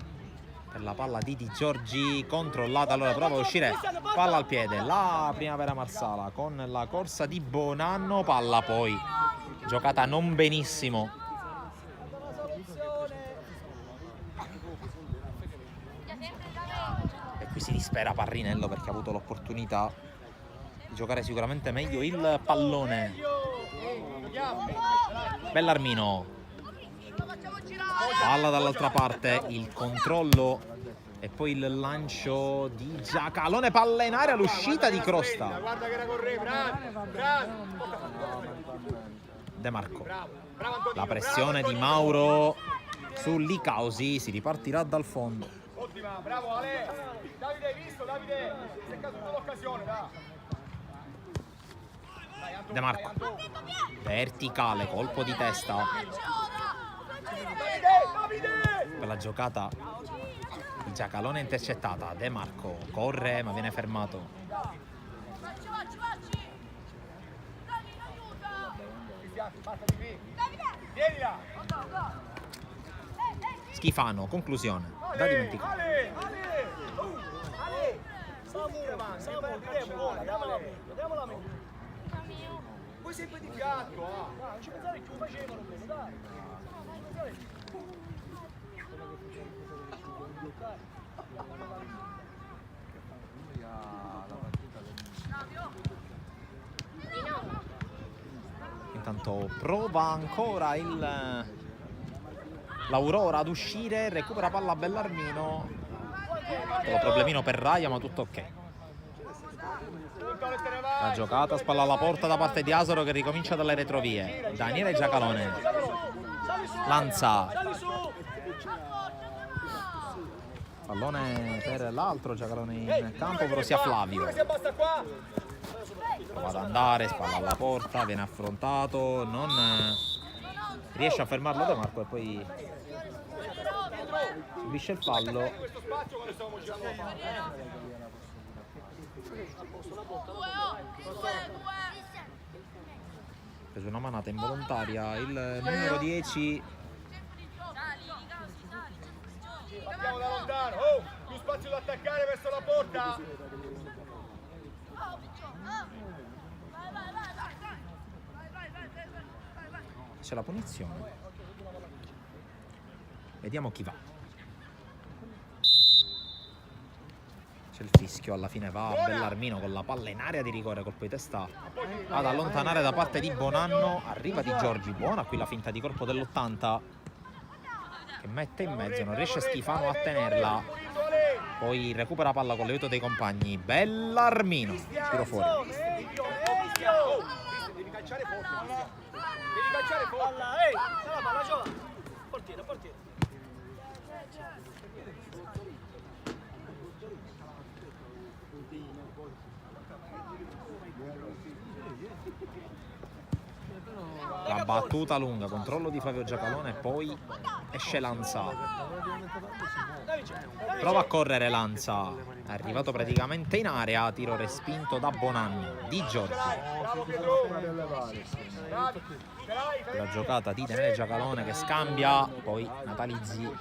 per la palla di Di Giorgi, controllata, allora prova a uscire, palla al piede, la Primavera Marsala con la corsa di Bonanno, palla poi giocata non benissimo. E qui si dispera Parrinello perché ha avuto l'opportunità di giocare sicuramente meglio il pallone. Bellarmino, palla dall'altra parte, il controllo e poi il lancio di Giacalone, palla in aria, l'uscita di Crosta. Guarda che era corre, bravo. De Marco, la pressione di Mauro su Licausi, si ripartirà dal fondo. Ottima, bravo Ale. Davide, hai visto, Davide? Si è caduta l'occasione, dai. De Marco, verticale, colpo di testa per la giocata di Giacalone intercettata. De Marco corre ma viene fermato. Schifano, conclusione da dimenticare. Diamola meglio. Poi sempre di fianco, Non ci pensare più, facevano bene, dai. Intanto prova ancora l'Aurora ad uscire, recupera palla Bellarmino, un problemino per Raia ma tutto ok. La giocata, spalla alla porta da parte di Asaro che ricomincia dalle retrovie. Daniele Giacalone, Lanza, pallone per l'altro Giacalone in campo, però sia Flavio. Prova ad andare, spalla alla porta, viene affrontato, non riesce a fermarlo De Marco e poi subisce il fallo. Preso una manata involontaria il numero 10. Partiamo da lontano. Oh, più spazio da attaccare verso la porta. C'è la punizione. Vediamo chi va. C'è il fischio, alla fine va Bellarmino con la palla in area di rigore, colpo di testa ad allontanare da parte di Bonanno. Arriva Di Giorgi, buona qui la finta di corpo dell'80 che mette in mezzo, non riesce Schifano a tenerla, poi recupera palla con l'aiuto dei compagni. Bellarmino, tiro fuori. Devi calciare forte. Devi calciare forte. Palla, ehi, la palla, gioca. Portiere, portiere. La battuta lunga, controllo di Flavio Giacalone, poi esce Lanza. Prova a correre Lanza, è arrivato praticamente in area, tiro respinto da Bonanno, Di Giorgi. La giocata di Daniele Giacalone che scambia, poi Natalizzi.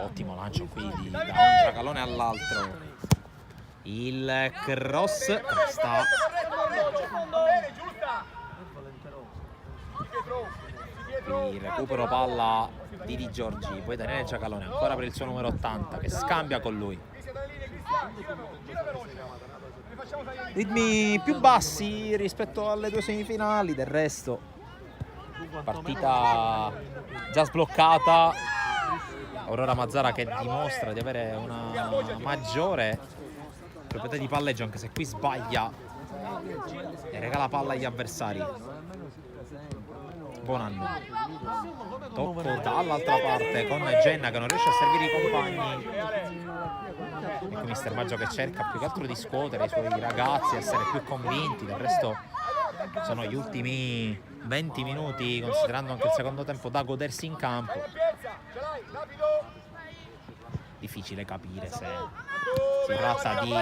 Ottimo lancio qui da un Giacalone all'altro. Il cross sta. Quindi recupero palla di Giorgi, poi Daniele Giacalone ancora per il suo numero 80 che scambia con lui. Ritmi più bassi rispetto alle due semifinali, del resto partita già sbloccata. Aurora Mazzara che dimostra di avere una maggiore proprietà di palleggio, anche se qui sbaglia e regala palla agli avversari. Bonanno, tocco dall'altra parte con Genna che non riesce a servire i compagni. Ecco mister Maggio che cerca più che altro di scuotere i suoi ragazzi, essere più convinti. Del resto sono gli ultimi 20 minuti, considerando anche il secondo tempo, da godersi in campo. Difficile capire se si tratta di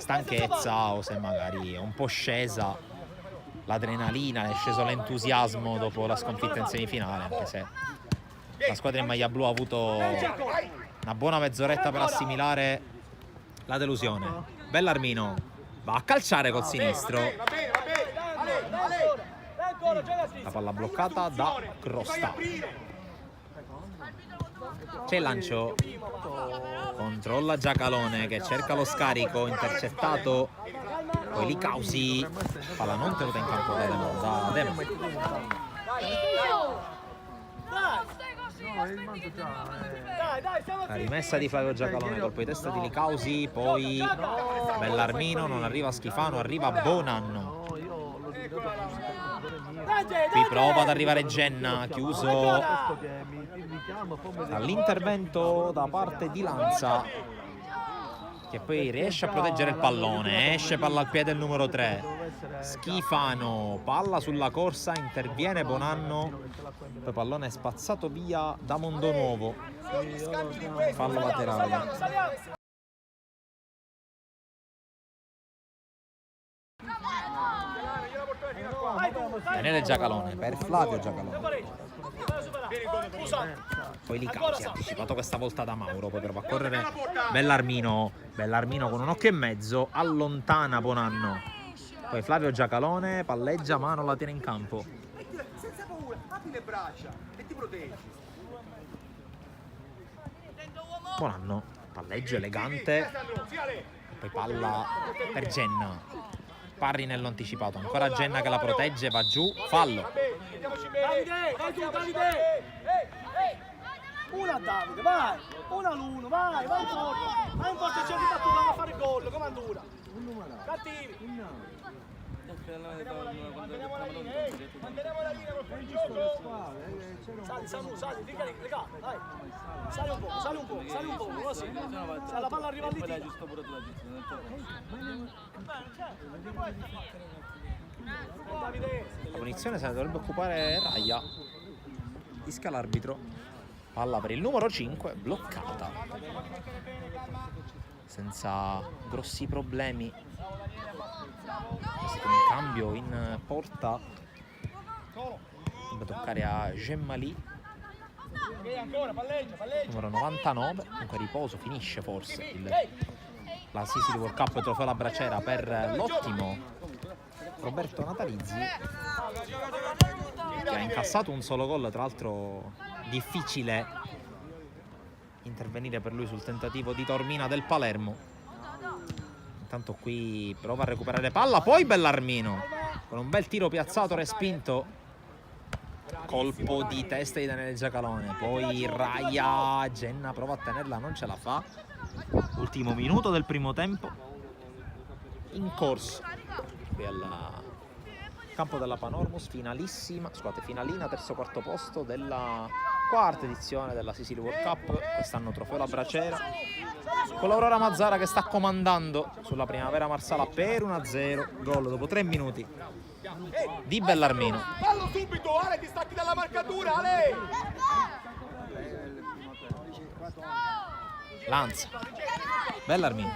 stanchezza o se magari è un po' scesa l'adrenalina, è sceso l'entusiasmo dopo la sconfitta in semifinale, anche se la squadra in maglia blu ha avuto una buona mezz'oretta per assimilare la delusione. Bellarmino va a calciare col sinistro, la palla bloccata da Crosta. C'è il lancio, controlla Giacalone che cerca lo scarico, intercettato, poi Licausi, palla non tenuta in campo da Demo. La rimessa di Flavio Giacalone, colpo di testa di Licausi, poi Bellarmino, non arriva Schifano, arriva Bonanno. Qui prova ad arrivare Genna, chiuso dall'intervento da parte di Lanza, che poi riesce a proteggere il pallone. Esce palla al piede il numero 3, Schifano, palla sulla corsa, interviene Bonanno, poi pallone spazzato via da Mondonuovo, fallo laterale. Daniele Giacalone per Flavio Giacalone, poi Licausi ha anticipato questa volta da Mauro, poi prova a correre Bellarmino con un occhio e mezzo allontana Bonanno, poi Flavio Giacalone palleggia ma non la tiene in campo. Senza paura, apri le braccia e ti proteggi. Bonanno, palleggio elegante, poi palla per Genna, Parrinello anticipato, ancora Genna che la protegge, va giù, fallo. Davide, vai tu Davide! Una a Davide, vai! Una all'1, vai in forza! Vai in forza, c'è ribattuto, andiamo a fare gol, come andura? Cattivi! Manteniamo la linea col fuorigioco! Sali, legà, dai! Sali un po', così! Se la palla arriva lì, tira! La punizione se ne dovrebbe occupare Raia. Fischia l'arbitro. Palla per il numero 5, bloccata. Senza grossi problemi. Questo un cambio in porta. Deve toccare a Gemmali. Numero 99. Comunque riposo, finisce forse la Sicily World Cup trofeo alla braciera per l'ottimo Roberto Natalizzi, che ha incassato un solo gol, tra l'altro difficile intervenire per lui sul tentativo di Taormina del Palermo. Intanto qui prova a recuperare palla, poi Bellarmino con un bel tiro piazzato respinto, colpo di testa di Daniele Giacalone, poi Raia, Genna prova a tenerla, non ce la fa. Ultimo minuto del primo tempo in corso qui al campo della Panormus, finalina, terzo quarto posto della quarta edizione della Sicily World Cup, quest'anno trofeo La Bracera, con l'Aurora Mazzara che sta comandando sulla Primavera Marsala per 1-0, gol dopo 3 minuti di Bellarmino. Fallo subito, Ale, ti stacchi dalla marcatura, Ale! Lanza, Bellarmino,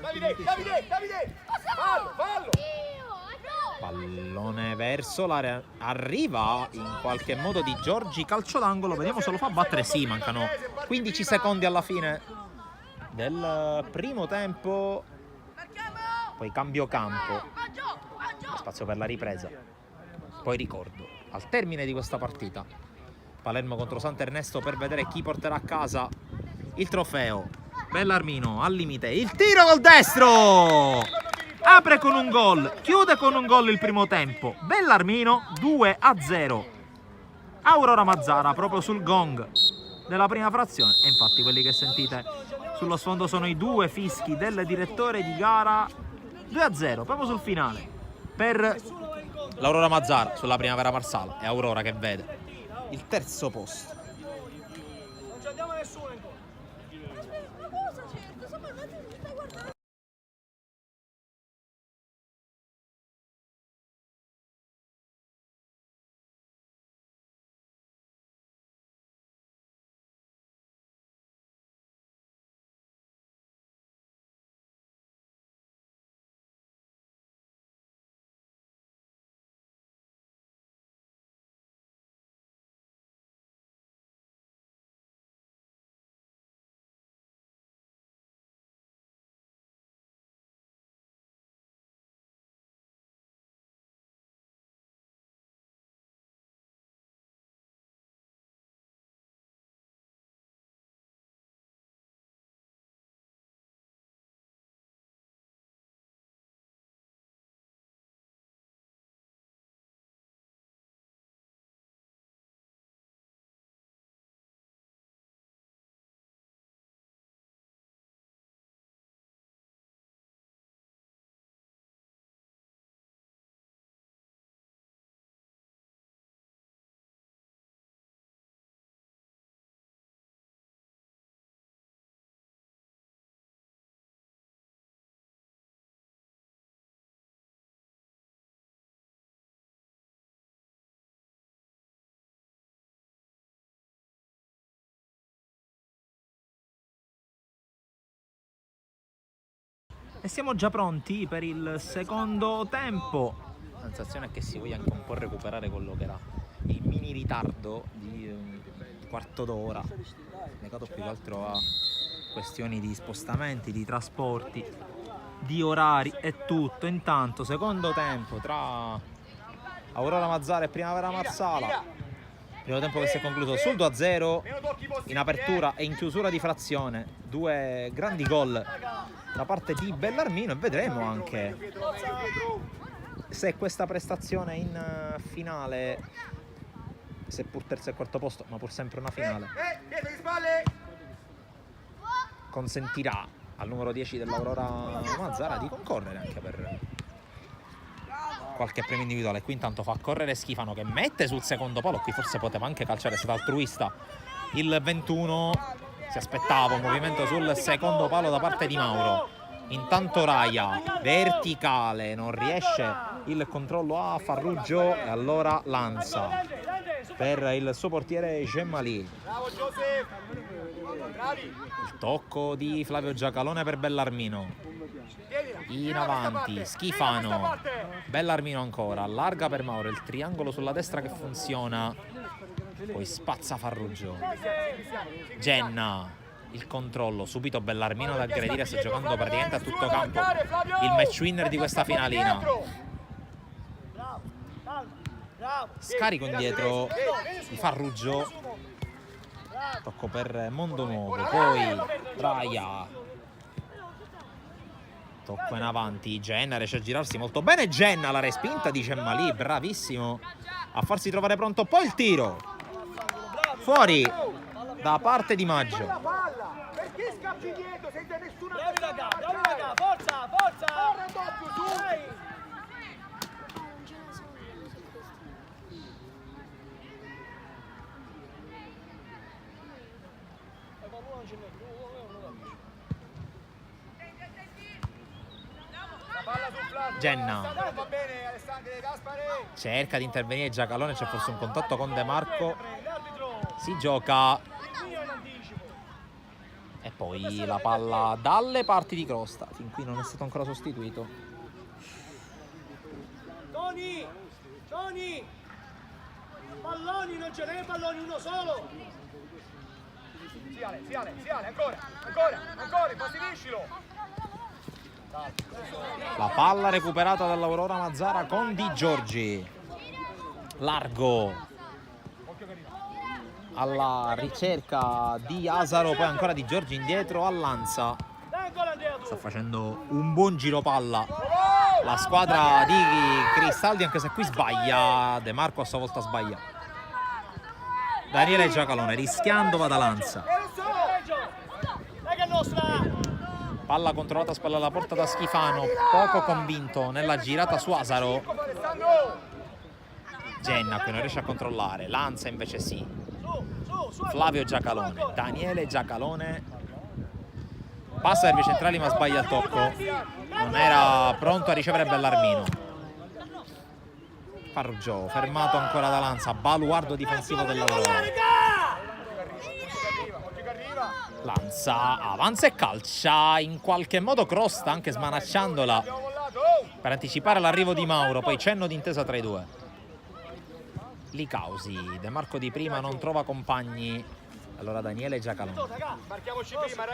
Davide! Fallo! pallone verso l'area, arriva in qualche modo Di Giorgi, calcio d'angolo, vediamo se lo fa battere. Sì, mancano 15 secondi alla fine del primo tempo, poi cambio campo, spazio per la ripresa, poi ricordo al termine di questa partita Palermo contro Sant'Ernesto per vedere chi porterà a casa il trofeo. Bellarmino al limite, il tiro col destro, apre con un gol, chiude con un gol il primo tempo. Bellarmino 2-0. Aurora Mazzara proprio sul gong della prima frazione, e infatti quelli che sentite sullo sfondo sono i 2 fischi del direttore di gara. 2-0 proprio sul finale per l'Aurora Mazzara sulla Primavera Marsala. È Aurora che vede il terzo posto. Non ci andiamo nessuno in gol. E siamo già pronti per il secondo tempo. La sensazione è che si voglia anche un po' recuperare quello che era il mini ritardo di un quarto d'ora, legato più che altro a questioni di spostamenti, di trasporti, di orari e tutto. Intanto secondo tempo tra Aurora Mazzara e Primavera Marsala. Primo tempo che si è concluso sul 2-0 in apertura e in chiusura di frazione. 2 grandi gol da parte di Bellarmino, e vedremo anche se questa prestazione in finale, seppur terzo e quarto posto, ma pur sempre una finale, consentirà al numero 10 dell'Aurora Mazzara di concorrere anche per qualche premio individuale. Qui intanto fa correre Schifano che mette sul secondo palo, qui forse poteva anche calciare, è stato altruista il 21, si aspettava un movimento sul secondo palo da parte di Mauro. Intanto Raia verticale, non riesce il controllo a Farruggio e allora lanza per il suo portiere Gemmalì. Il tocco di Flavio Giacalone per Bellarmino, in avanti Schifano, Bellarmino ancora, allarga per Mauro, il triangolo sulla destra che funziona, poi spazza Farruggio, Genna, il controllo, subito Bellarmino da aggredire, sta giocando praticamente a tutto campo, il match winner di questa finalina. Scarico indietro di Farruggio, tocco per Mondonuovo, poi Raia, tocco in avanti, Genna riesce a girarsi molto bene, Genna la respinta di Gemmalì, bravissimo a farsi trovare pronto, poi il tiro fuori da parte di Maggio. Perché scappi dietro senza nessuna bravi raga, forza, Genna cerca di intervenire Giacalone, c'è forse un contatto con De Marco, si gioca e poi la palla dalle parti di Crosta, fin qui non è stato ancora sostituito. Toni, palloni, non ce n'è palloni, uno solo. Sì, Ale, ancora, finiscilo. La palla recuperata dall'Aurora Mazzara con Di Giorgi, largo alla ricerca di Asaro, poi ancora Di Giorgi indietro a Lanza, sta facendo un buon giro palla la squadra di Cristaldi, anche se qui sbaglia De Marco, a sua volta sbaglia Daniele Giacalone, rischiando va da Lanza. Palla controllata a spalla alla porta da Schifano, poco convinto nella girata su Asaro. Genna qui non riesce a controllare, Lanza invece sì. Flavio Giacalone, Daniele Giacalone, passa ai centrali ma sbaglia il tocco, non era pronto a ricevere Bellarmino. Farruggio fermato ancora da Lanza, baluardo difensivo dell'Aurora. Lanza avanza e calcia, in qualche modo Crosta anche smanacciandola per anticipare l'arrivo di Mauro, poi cenno d'intesa tra i due. Licausi, De Marco di prima non trova compagni, allora Daniele Giacalone.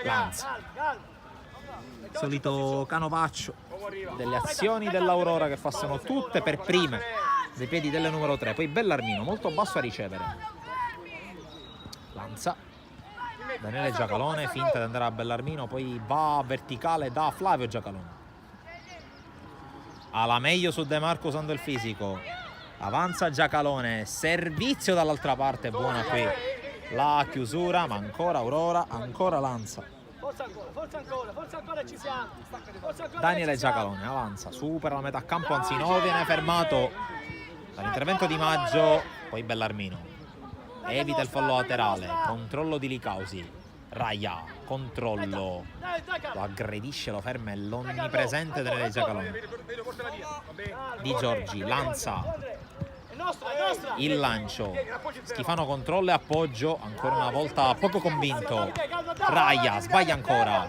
Lanza, solito canovaccio delle azioni dell'Aurora che passano tutte per prime dai piedi delle numero 3, poi Bellarmino molto basso a ricevere. Lanza, Daniele Giacalone, finta di andare a Bellarmino, poi va verticale da Flavio Giacalone. Alla meglio su De Marco usando il fisico, avanza Giacalone, servizio dall'altra parte, buona qui la chiusura, ma ancora Aurora, ancora Lanza. Forza ancora, ci siamo. Daniele Giacalone avanza, supera la metà campo, anzi no, viene fermato dall'intervento di Maggio, poi Bellarmino evita il fallo laterale, controllo di Licausi, Raia, controllo, lo aggredisce, lo ferma, è l'onnipresente Daniele Giacalone. Di Giorgi, Lanza, il lancio, Schifano controllo e appoggio, ancora una volta poco convinto, Raia sbaglia ancora,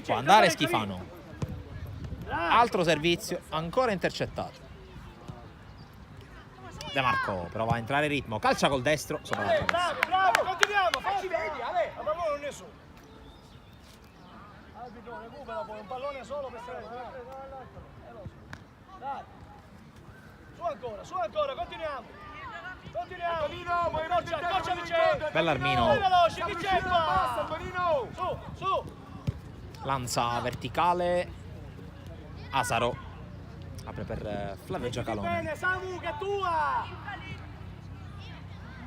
può andare Schifano, altro servizio, ancora intercettato. De Marco prova a entrare in ritmo, calcia col destro sopra la traversa. Bravo, continuiamo, facci vedi, Ale. Ma pallone non nessuno. Arbitro, recupera poi un pallone solo per stare. Dai. Su ancora, continuiamo. Accorcia Vincenzo. Bellarmino. Veloce, Vincenzo. Su. Lanza verticale, Asaro apre per Flavio Giacalone. Bene, Samu, che è tua.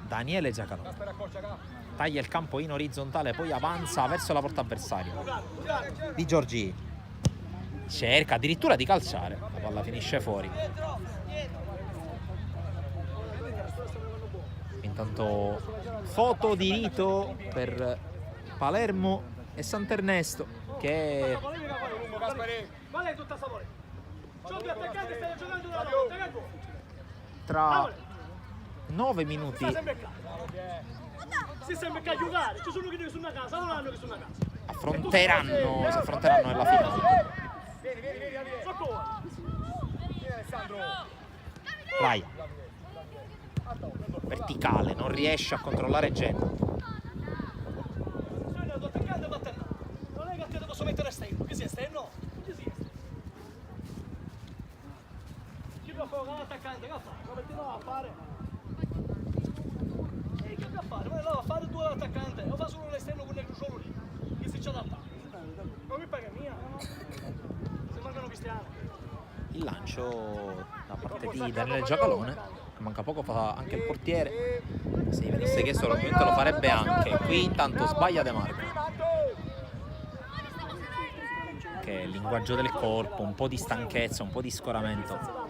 Daniele Giacalone taglia il campo in orizzontale, poi avanza verso la porta avversaria. Di Giorgi cerca addirittura di calciare, la palla finisce fuori. Intanto foto di rito per Palermo e Sant'Ernesto, che Qual è tutta Savore? C'ho due attaccanti, stai giocando una volta, tra 9 minuti si sembra che a giocare, ci sono che sono a casa, non hanno che sono a casa. si affronteranno nella finale. Vieni. Soccorso. Vieni Alessandro. Vai. Verticale, non riesce a controllare Genna. Non è che te posso mettere esterno, che sia esterno? Chi può fare l'attaccante? Che fa? Lo mettiamo a fare? Che va a fare? Ma no, a fare due l'attaccante, lo fa solo l'esterno con il solo lì, che si ci adatta. Non mi paga mia, se mancano cristiani. Il lancio da parte di Daniele Giacalone, manca poco fa anche il portiere, se gli venisse chiesto probabilmente lo farebbe anche. Qui intanto sbaglia De Marco, che è il linguaggio del corpo, un po' di stanchezza, un po' di scoramento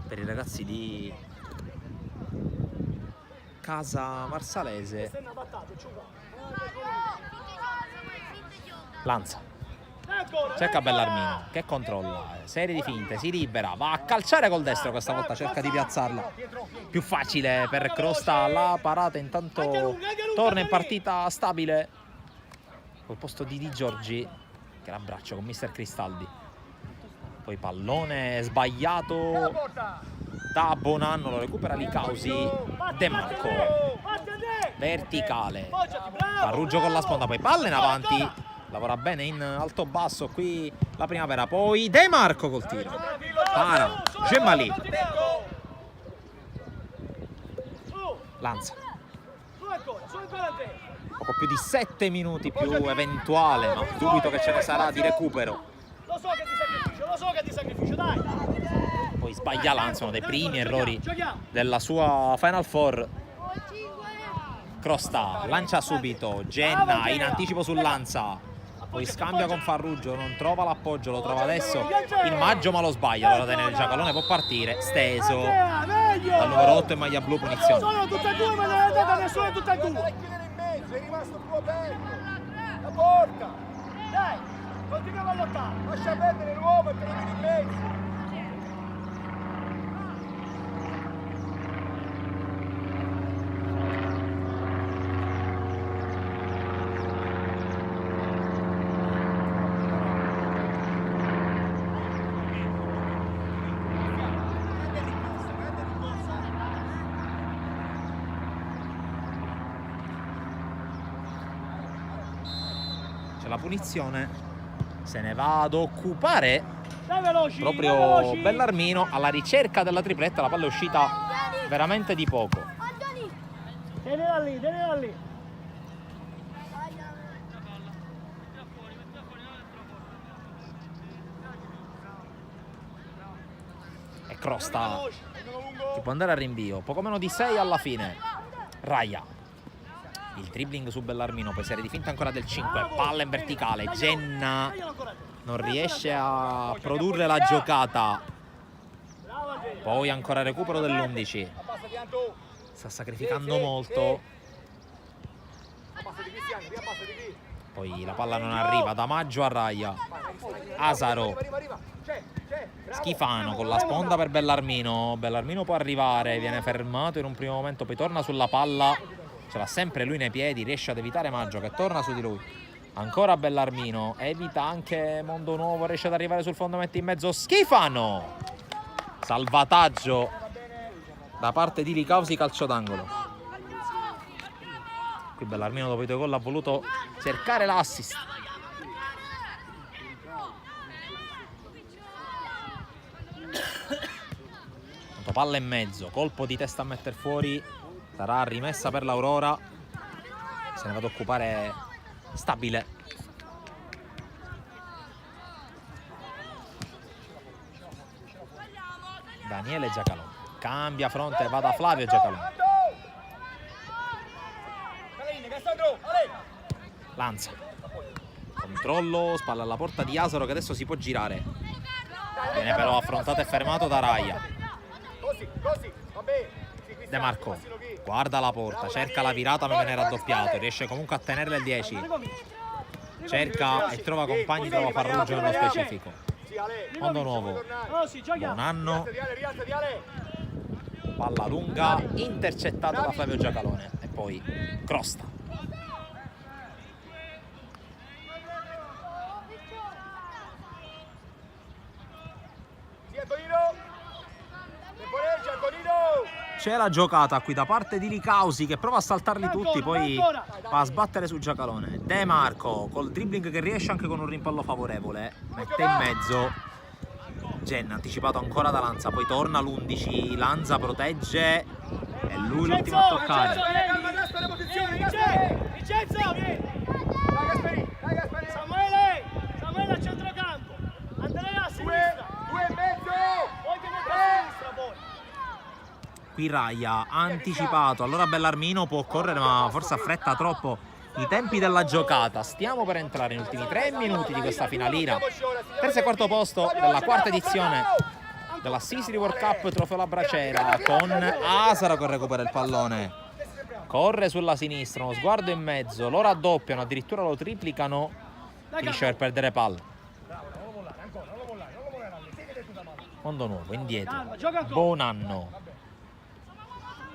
per i ragazzi di casa marsalese. Lanza. Cerca Bellarmino che controlla, serie di finte, si libera, va a calciare col destro, questa volta cerca di piazzarla. Più facile per Crosta la parata, intanto torna in partita stabile col posto di Di Giorgi che l'abbraccia con mister Cristaldi. Poi pallone sbagliato da Bonanno, lo recupera Licausi. De Marco verticale, Farruggio con la sponda, poi palla in avanti, lavora bene in alto-basso qui la Primavera, poi De Marco col tiro, para, Gemalì, Lanza, poco più di 7 minuti più eventuale, ma dubito che ce ne sarà di recupero. Lo so che ti sacrificio, dai! Poi sbaglia Lanza, uno dei primi errori della sua Final Four. Crosta lancia subito, Genna in anticipo sul Lanza, poi scambia con Farruggio, non trova l'appoggio, lo trova adesso in Maggio ma lo sbaglia, allora tenere il Giacalone, può partire, steso dal numero 8 in maglia blu, punizione. Sono tutte e due, ma non è andata nessuno e tutte e due. Sei rimasto più aperto. La porta. Dai, continuiamo a lottare. Lascia perdere l'uomo e te lo vieni in mezzo. La punizione se ne va ad occupare proprio veloci. Bellarmino alla ricerca della tripletta, la palla è uscita veramente di poco. Tenela lì, tenela lì. E Crosta che può andare a rinvio, poco meno di 6 alla fine. Raia, il dribbling su Bellarmino, poi serie di finta ancora del 5, palla in verticale, Genna non riesce a produrre la giocata, poi ancora recupero dell'11, sta sacrificando molto, poi la palla non arriva, da Maggio a Raia, Asaro, Schifano con la sponda per Bellarmino, Bellarmino può arrivare, viene fermato in un primo momento, poi torna sulla palla, ce l'ha sempre lui nei piedi, riesce ad evitare Maggio che torna su di lui, ancora Bellarmino, evita anche Mondo Nuovo, riesce ad arrivare sul fondo, mette in mezzo Schifano, salvataggio da parte di Licausi, calcio d'angolo. Qui Bellarmino dopo i 2 gol ha voluto cercare l'assist. Palla in mezzo, colpo di testa a metter fuori, sarà rimessa per l'Aurora, se ne va ad occupare Stabile. Daniele Giacalone, cambia fronte, va da Flavio Giacalone. Lanza, controllo, spalla alla porta di Asaro che adesso si può girare, viene però affrontato e fermato da Raia. De Marco guarda la porta, cerca la virata ma viene raddoppiato, riesce comunque a tenerla il 10, cerca e trova compagni, trova Farruggio nello specifico. Mondo Nuovo, buon anno, palla lunga intercettata da Flavio Giacalone e poi Crosta. C'è la giocata qui da parte di Licausi che prova a saltarli tutti, poi va a sbattere su Giacalone. De Marco col dribbling che riesce anche con un rimpallo favorevole, mette in mezzo Genna, anticipato ancora da Lanza, poi torna l'11, Lanza protegge, è lui l'ultimo a toccare. Samuele a centrocampo, Andrea a sinistra, 2 e mezzo, poi ti metti a sinistra poi. Qui Raia anticipato, allora Bellarmino può correre ma forse affretta troppo i tempi della giocata. Stiamo per entrare negli ultimi 3 minuti di questa finalina, terzo e quarto posto della quarta edizione della Sisiri World Cup Trofeo La Bracera, con Asaro che recupera il pallone, corre sulla sinistra, uno sguardo in mezzo, lo raddoppiano, addirittura lo triplicano, finisce per perdere palla. Mondo Nuovo indietro, buon anno.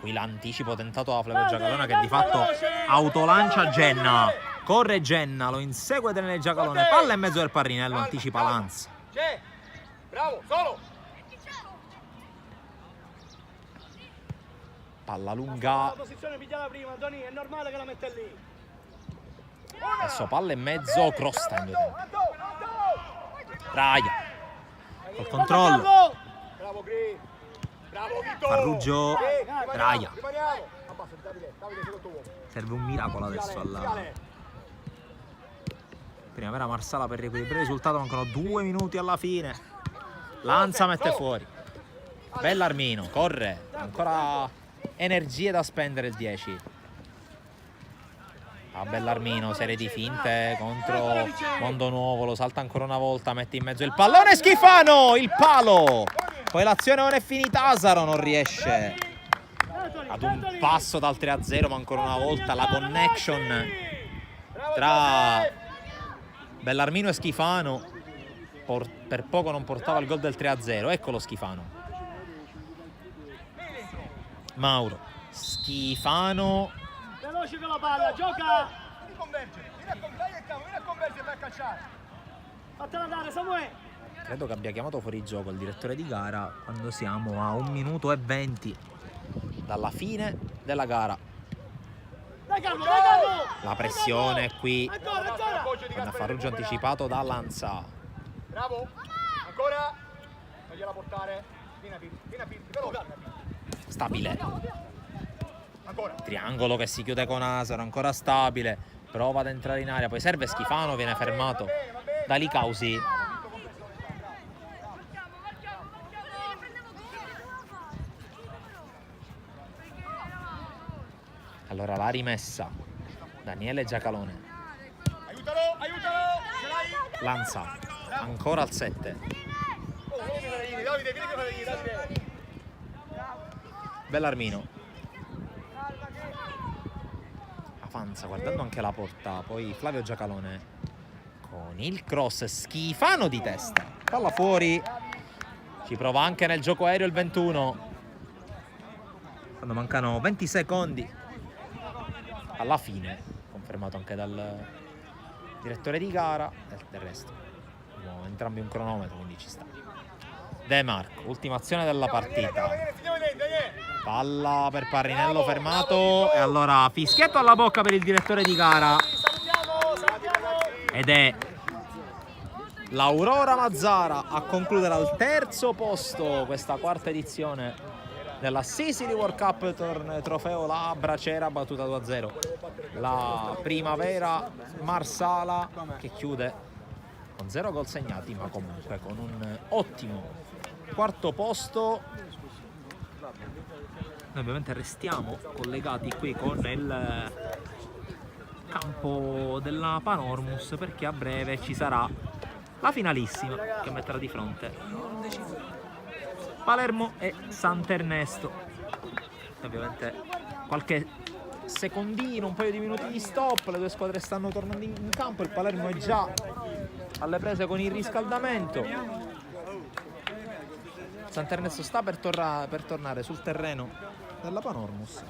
Qui l'anticipo tentato da Flavio Giacalone che di fatto autolancia Genna. Corre Genna, lo insegue Daniele Giacalone, palla in mezzo del Parrinello, anticipa Lanza. Bravo, solo! Palla lunga. La posizione pigliala prima, Doni, è normale che la mette lì. Adesso palla in mezzo, cross in due tempi. Raia. Col controllo. Bravo Gri. Bravo Vito. Farruggio. Raia. Rimaniamo. Abbassa, Davide, sei l'otto uomo. Serve un miracolo adesso alla Primavera Marsala per riequilibrare il risultato. Mancano 2 minuti alla fine. Lanza mette fuori. Bellarmino, corre. Ancora energie da spendere il 10. A Bellarmino, serie di finte contro Mondo Nuovo. Lo salta ancora una volta, mette in mezzo il pallone. Schifano, il palo. Poi l'azione non è finita. Asaro non riesce ad un passo dal 3-0, ma ancora una volta la connection tra Bellarmino e Schifano per poco non portava il gol del 3-0. Eccolo Schifano. Mauro, Schifano. Veloce con la palla, gioca! Vieni a convergere, vieni a convergere per calciare. Fatela andare, Samuele! Credo che abbia chiamato fuori gioco il direttore di gara quando siamo a 1 minuto e 20 dalla fine della gara. Dai Carlo, dai Carlo! La pressione qui Ancora! con Farruggio anticipato da Lanza. Bravo! Ancora! Fagliela portare. Vieni a Pirti, veloce! Stabile. Ancora! Triangolo che si chiude con Asaro, ancora stabile. Prova ad entrare in area, poi serve Schifano, viene fermato da Licausi. Allora la rimessa. Daniele Giacalone. Aiutalo! Ce l'hai? Lanza. Ancora al 7. Davide, Davide! Bellarmino. Avanza guardando anche la porta. Poi Flavio Giacalone con il cross. Schifano di testa. Palla fuori. Ci prova anche nel gioco aereo il 21. Quando mancano 20 secondi alla fine, confermato anche dal direttore di gara. Del resto abbiamo entrambi un cronometro, quindi ci sta. De Marco, ultima azione della partita. Palla per Parrinello fermato. E allora fischietto alla bocca per il direttore di gara. Ed è l'Aurora Mazzara a concludere al terzo posto questa quarta edizione della Sicily World Cup trofeo La Bracera, battuta 2-0 la Primavera Marsala, che chiude con 0 gol segnati, ma comunque con un ottimo quarto posto. Noi ovviamente restiamo collegati qui con il campo della Panormus, perché a breve ci sarà la finalissima che metterà di fronte Palermo e Sant'Ernesto. Ovviamente qualche secondino, un paio di minuti di stop, le due squadre stanno tornando in campo, il Palermo è già alle prese con il riscaldamento. Sant'Ernesto sta per tornare sul terreno della Panormus.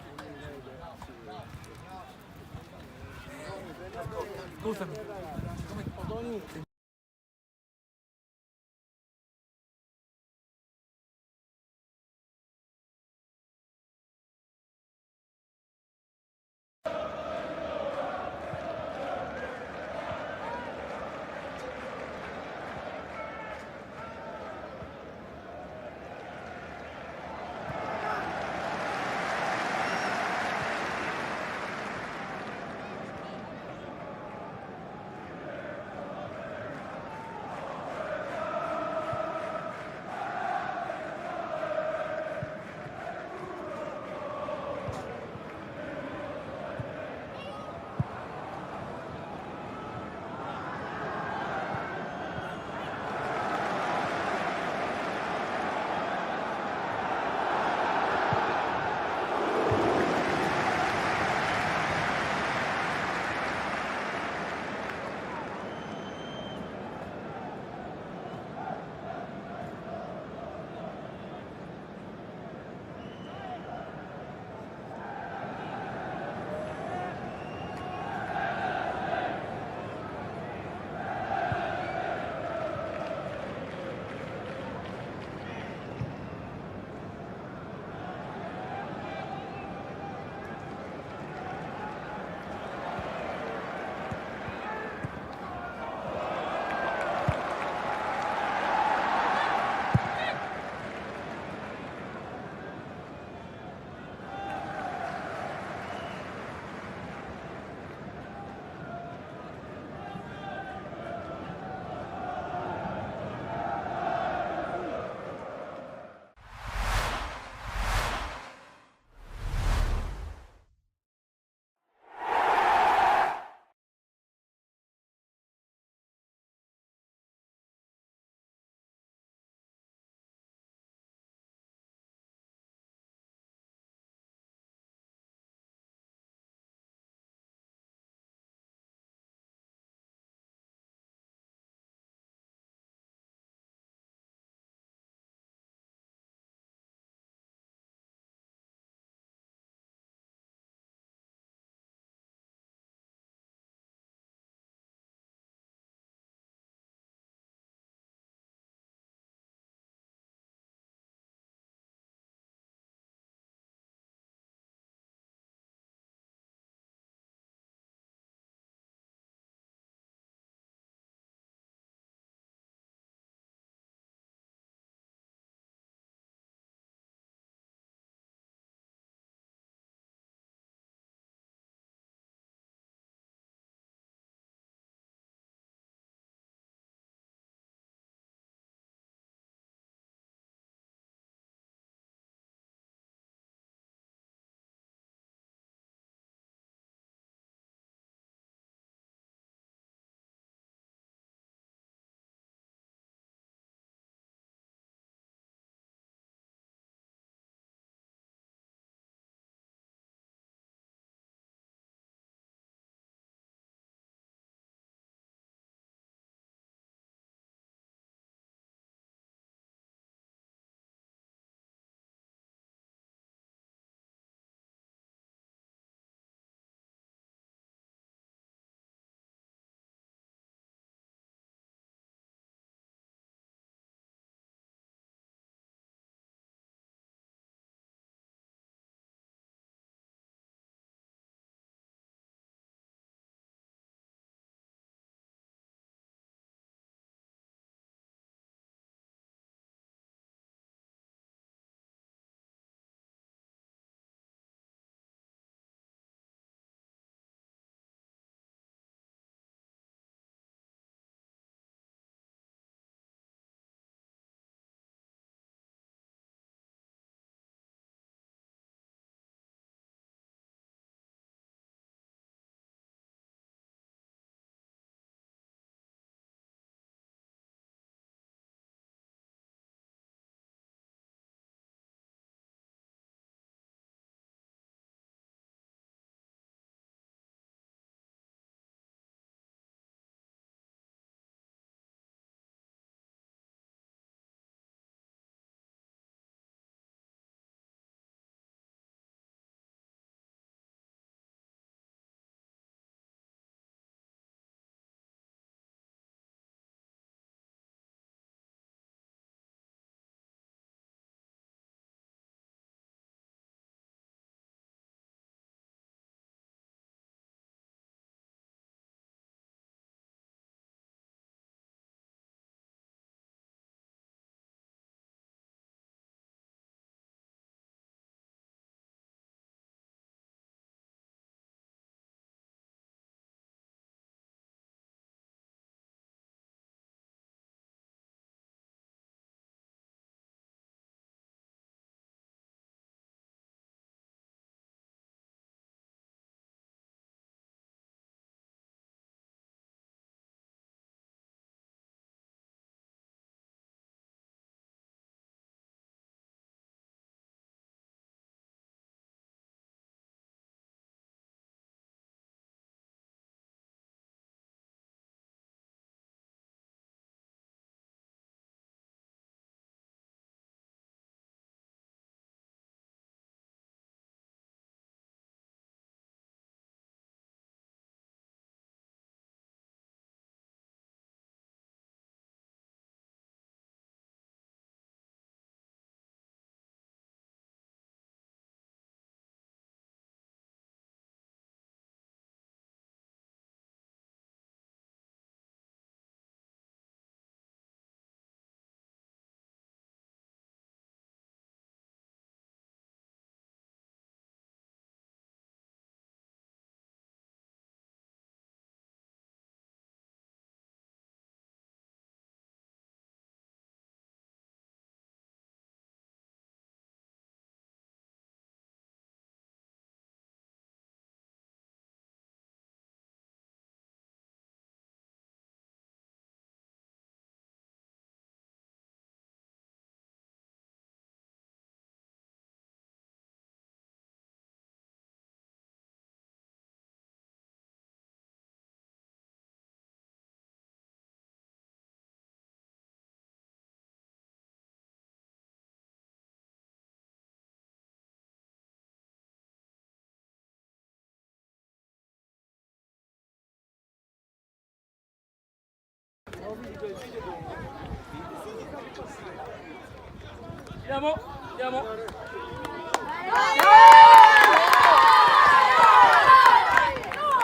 Andiamo, andiamo.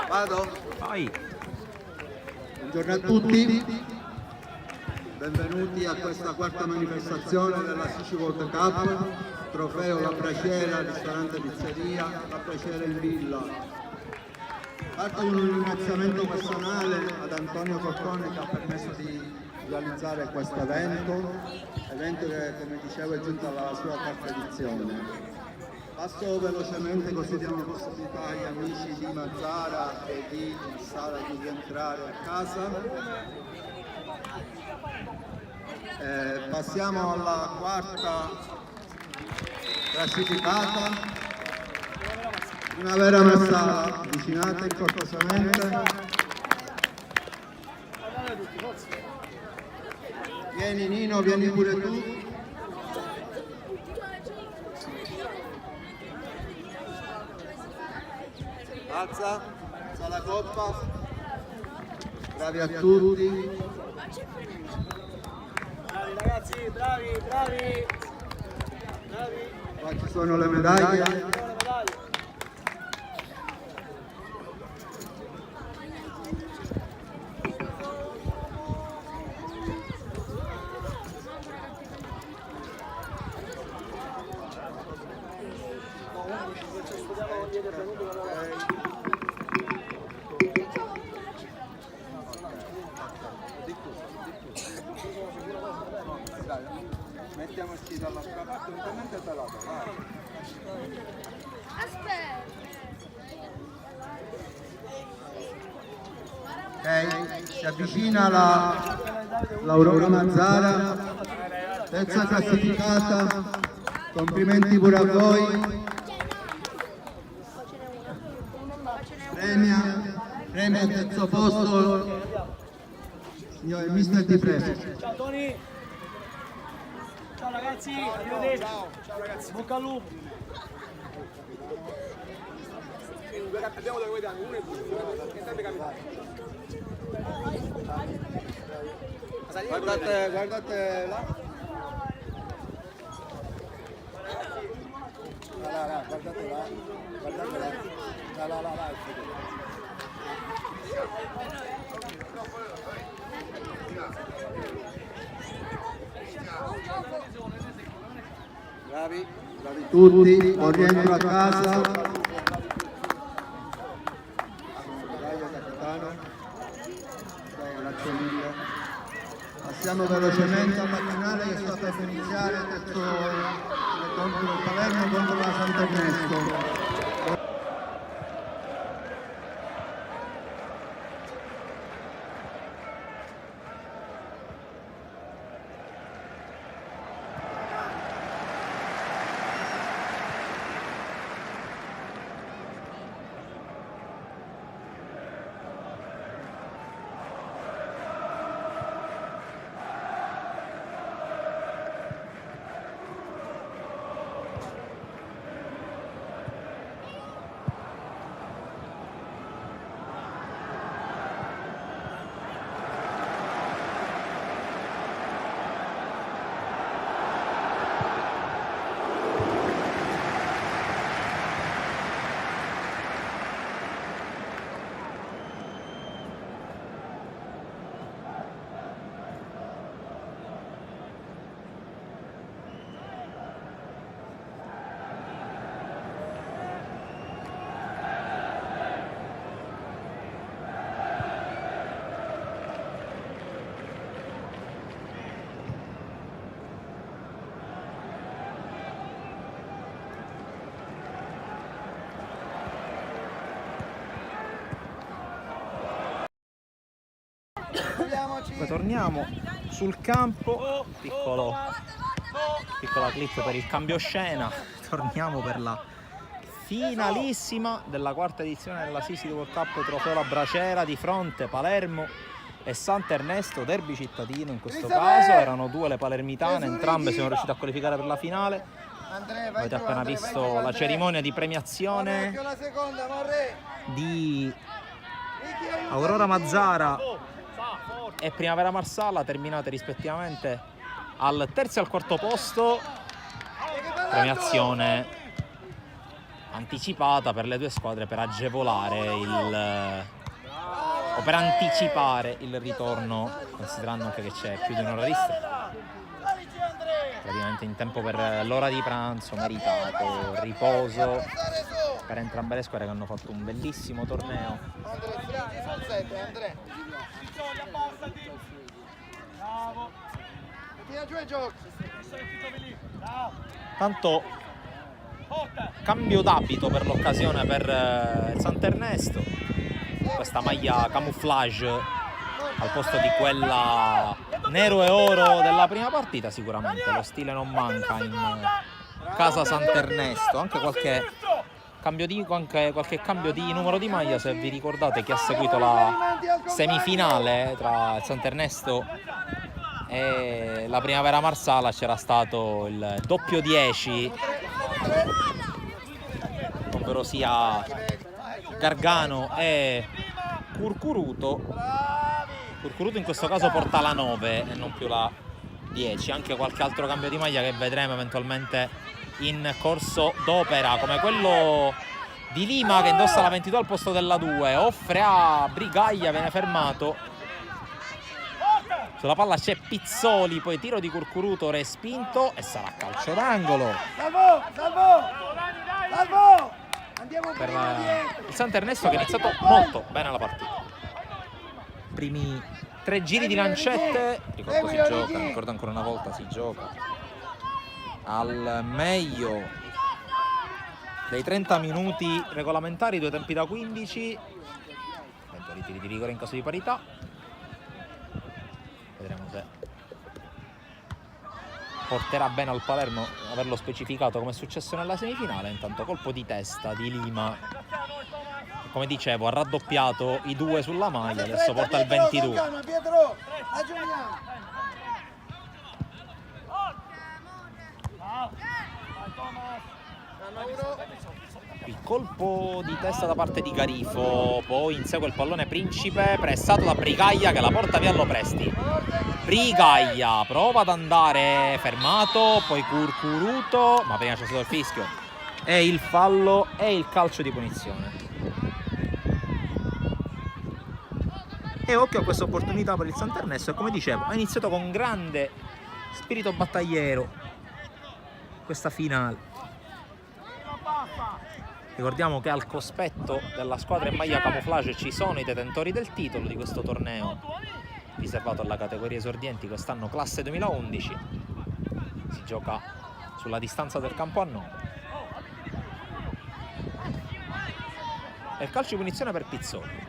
Vado? Vai! Buongiorno a tutti, benvenuti a questa quarta manifestazione della Sisi World Cup, trofeo La Braciera, ristorante pizzeria, La Braciera in Villa. Parto con un ringraziamento personale ad Antonio Coccone che ha permesso di realizzare questo evento che come dicevo è giunto alla sua quarta edizione. Passo velocemente così diamo possibilità agli amici di Mazzara e di Sala di rientrare a casa. Passiamo alla quarta classificata. Una vera messa, avvicinate cortesemente. Vieni Nino, vieni pure tu. Alza la coppa. Bravi a tutti. Bravi ragazzi, bravi, bravi. Bravi. Qua ci sono le medaglie. Buone medaglie. Mettiamoci dall'altra parte, totalmente pelato, vai. Ok, si avvicina l'Aurora Mazzara, terza classificata, complimenti pure a voi. Premia al terzo posto, signor Mister Di Prego. Ciao Tony. Ciao ragazzi, arrivederci. Ciao ragazzi. Bocca al lupo. Abbiamo due guidati, uno e due, entrambi capitani. Guardate là. Là, guardate là. Guardate là. Là. Bravi tutti, buon rientro a casa. Capitano. Grazie mille. Passiamo velocemente alla finale che sta per iniziare contro il Palermo contro la Sant'Ernesto. Poi torniamo sul campo, piccola clip per il cambio scena, torniamo per la finalissima della quarta edizione della Sisi World Cup trofeo La Braciera, di fronte Palermo e Sant'Ernesto, derby cittadino in questo caso. Erano due le palermitane, entrambe sono riuscite a qualificare per la finale. Avete appena visto la cerimonia di premiazione di Aurora Mazzara e Primavera Marsala terminate rispettivamente al terzo e al quarto posto. Premiazione anticipata per le due squadre per agevolare o per anticipare il ritorno, considerando anche che c'è più di un'ora di strada, praticamente in tempo per l'ora di pranzo meritato, riposo per entrambe le squadre che hanno fatto un bellissimo torneo. Tanto cambio d'abito per l'occasione per il Sant'Ernesto, questa maglia camouflage al posto di quella nero e oro della prima partita. Sicuramente lo stile non manca in casa Sant'Ernesto, anche qualche cambio di numero di maglia. Se vi ricordate, chi ha seguito la semifinale tra il Sant'Ernesto e la Primavera Marsala, c'era stato il doppio 10, ovvero sia Gargano e Curcuruto. Curcuruto in questo caso porta la 9 e non più la 10. Anche qualche altro cambio di maglia che vedremo eventualmente in corso d'opera, come quello di Lima che indossa la 22 al posto della 2, offre a Brigaglia, viene fermato. Sulla palla c'è Pizzoli, poi tiro di Curcuruto respinto e sarà calcio d'angolo per il Sant'Ernesto, che ha iniziato molto bene la partita. Primi 3 giri di lancette, ricordo ancora una volta, si gioca al meglio dei 30 minuti regolamentari, 2 tempi da 15, eventuali tiri di rigore in caso di parità. Vedremo se porterà bene al Palermo averlo specificato come è successo nella semifinale. Intanto colpo di testa di Lima, come dicevo ha raddoppiato i 2 sulla maglia, adesso porta il 22. Il colpo di testa da parte di Garifo, poi insegue il pallone Principe, pressato da Brigaglia che la porta via allo Presti. Brigaglia prova ad andare, fermato, poi Curcuruto, ma prima c'è stato il fischio e il fallo e il calcio di punizione. E occhio a questa opportunità per il Sant'Ernesto, e come dicevo ha iniziato con grande spirito battagliero questa finale. Ricordiamo che al cospetto della squadra in maglia camouflage ci sono i detentori del titolo di questo torneo, riservato alla categoria esordienti, quest'anno classe 2011. Si gioca sulla distanza del campo a 9. E il calcio di punizione per Pizzoli.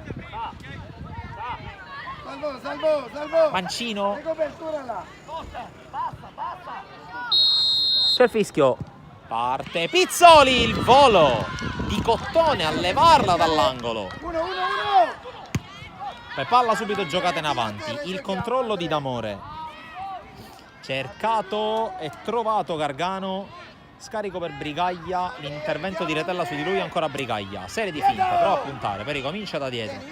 Salvo! Mancino. Copertura là! C'è il fischio. Parte Pizzoli, il volo di Cottone a levarla dall'angolo. 1! Per palla subito giocata in avanti, il controllo di D'Amore, cercato e trovato Gargano, scarico per Brigaglia, l'intervento di Retella su di lui, ancora Brigaglia, serie di finte, prova a puntare, poi ricomincia da dietro.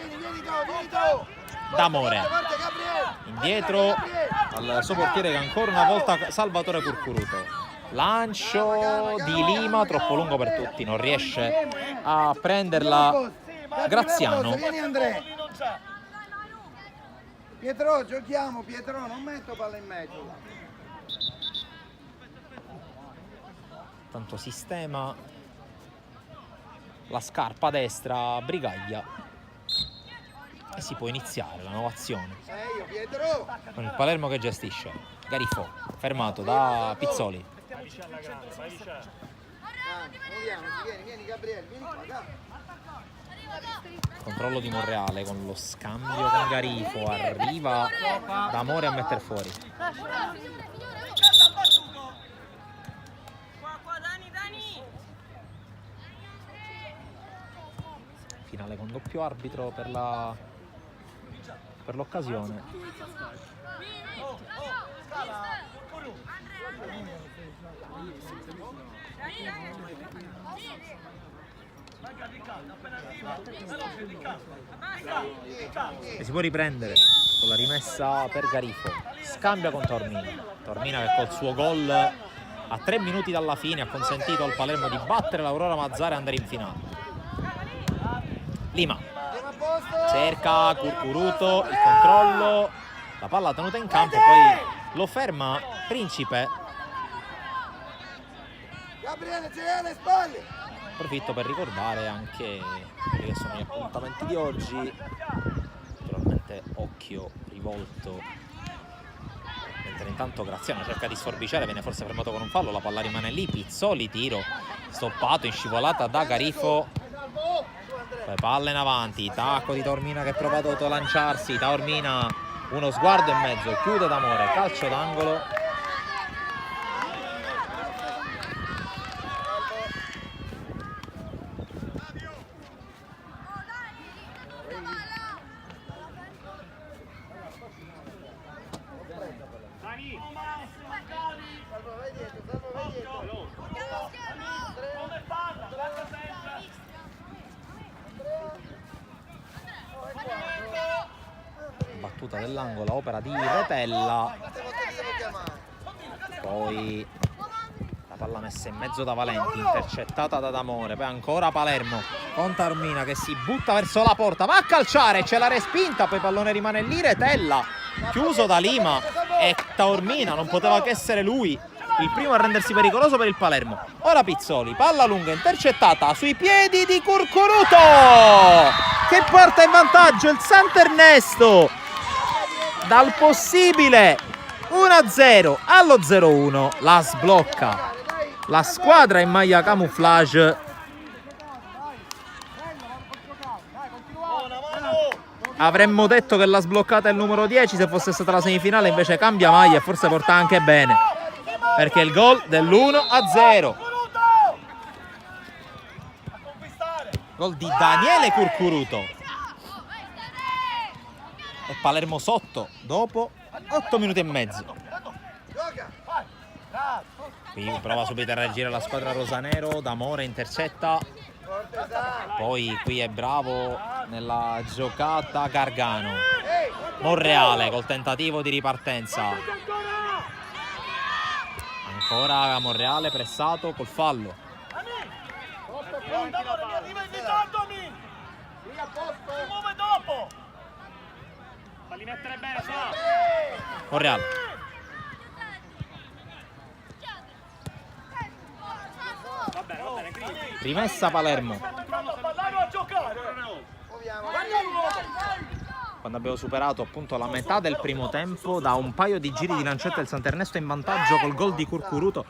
D'Amore indietro al suo portiere, che ancora una volta Salvatore Curcuruto. Lancio di Lima, troppo lungo per tutti, non riesce a prenderla Graziano. Vieni Andrea! Pietro, giochiamo, Pietro, non metto palla in mezzo. Tanto sistema la scarpa destra Brigaglia e si può iniziare la nuova azione con il Palermo che gestisce. Garifo fermato da Pizzoli. Vieni Gabriele, vieni qua. Controllo di Monreale con lo scambio con Garifo, arriva D'Amore a mettere fuori. Finale con doppio arbitro per l'occasione. E si può riprendere con la rimessa per Garifo. Scambia con Taormina. Taormina che col suo gol a 3 minuti dalla fine ha consentito al Palermo di battere l'Aurora Mazzara e andare in finale. Lima cerca Curcuruto, il controllo, la palla tenuta in campo, poi lo ferma Principe. Gabriele, c'è alle spalle! Approfitto per ricordare anche quelli che sono gli appuntamenti di oggi. Naturalmente occhio rivolto, mentre intanto Graziano cerca di sforbiciare, viene forse fermato con un fallo, la palla rimane lì. Pizzoli, tiro stoppato in scivolata da Garifo. Poi palla in avanti, tacco di Taormina che prova a lanciarsi. Taormina, uno sguardo e mezzo, chiude d'amore, calcio d'angolo. Battuta dell'angolo, opera di Retella. Poi la palla messa in mezzo da Valenti, intercettata da D'Amore. Poi ancora Palermo con Taormina che si butta verso la porta, va a calciare, c'è la respinta, poi pallone rimane lì. Retella chiuso da Lima e Taormina, non poteva che essere lui il primo a rendersi pericoloso per il Palermo. Ora Pizzoli, palla lunga intercettata sui piedi di Curcuruto che porta in vantaggio il Sant'Ernesto dal possibile 1-0 allo 0-1. La sblocca la squadra in maglia camouflage. Avremmo detto che la sbloccata è il numero 10 se fosse stata la semifinale, invece cambia maglia e forse porta anche bene, perché il gol dell'1-0, gol di Daniele Curcuruto, e Palermo sotto dopo 8 minuti e mezzo. Qui prova subito a reagire la squadra rosanero, D'Amore intercetta, poi qui è bravo nella giocata Gargano. Monreale col tentativo di ripartenza, ancora Monreale pressato col fallo. Falli mettere bene, Monreale. Rimessa Palermo. Quando abbiamo superato appunto la metà del primo tempo, da un paio di giri di lancetta il Sant'Ernesto in vantaggio col gol di Curcuruto.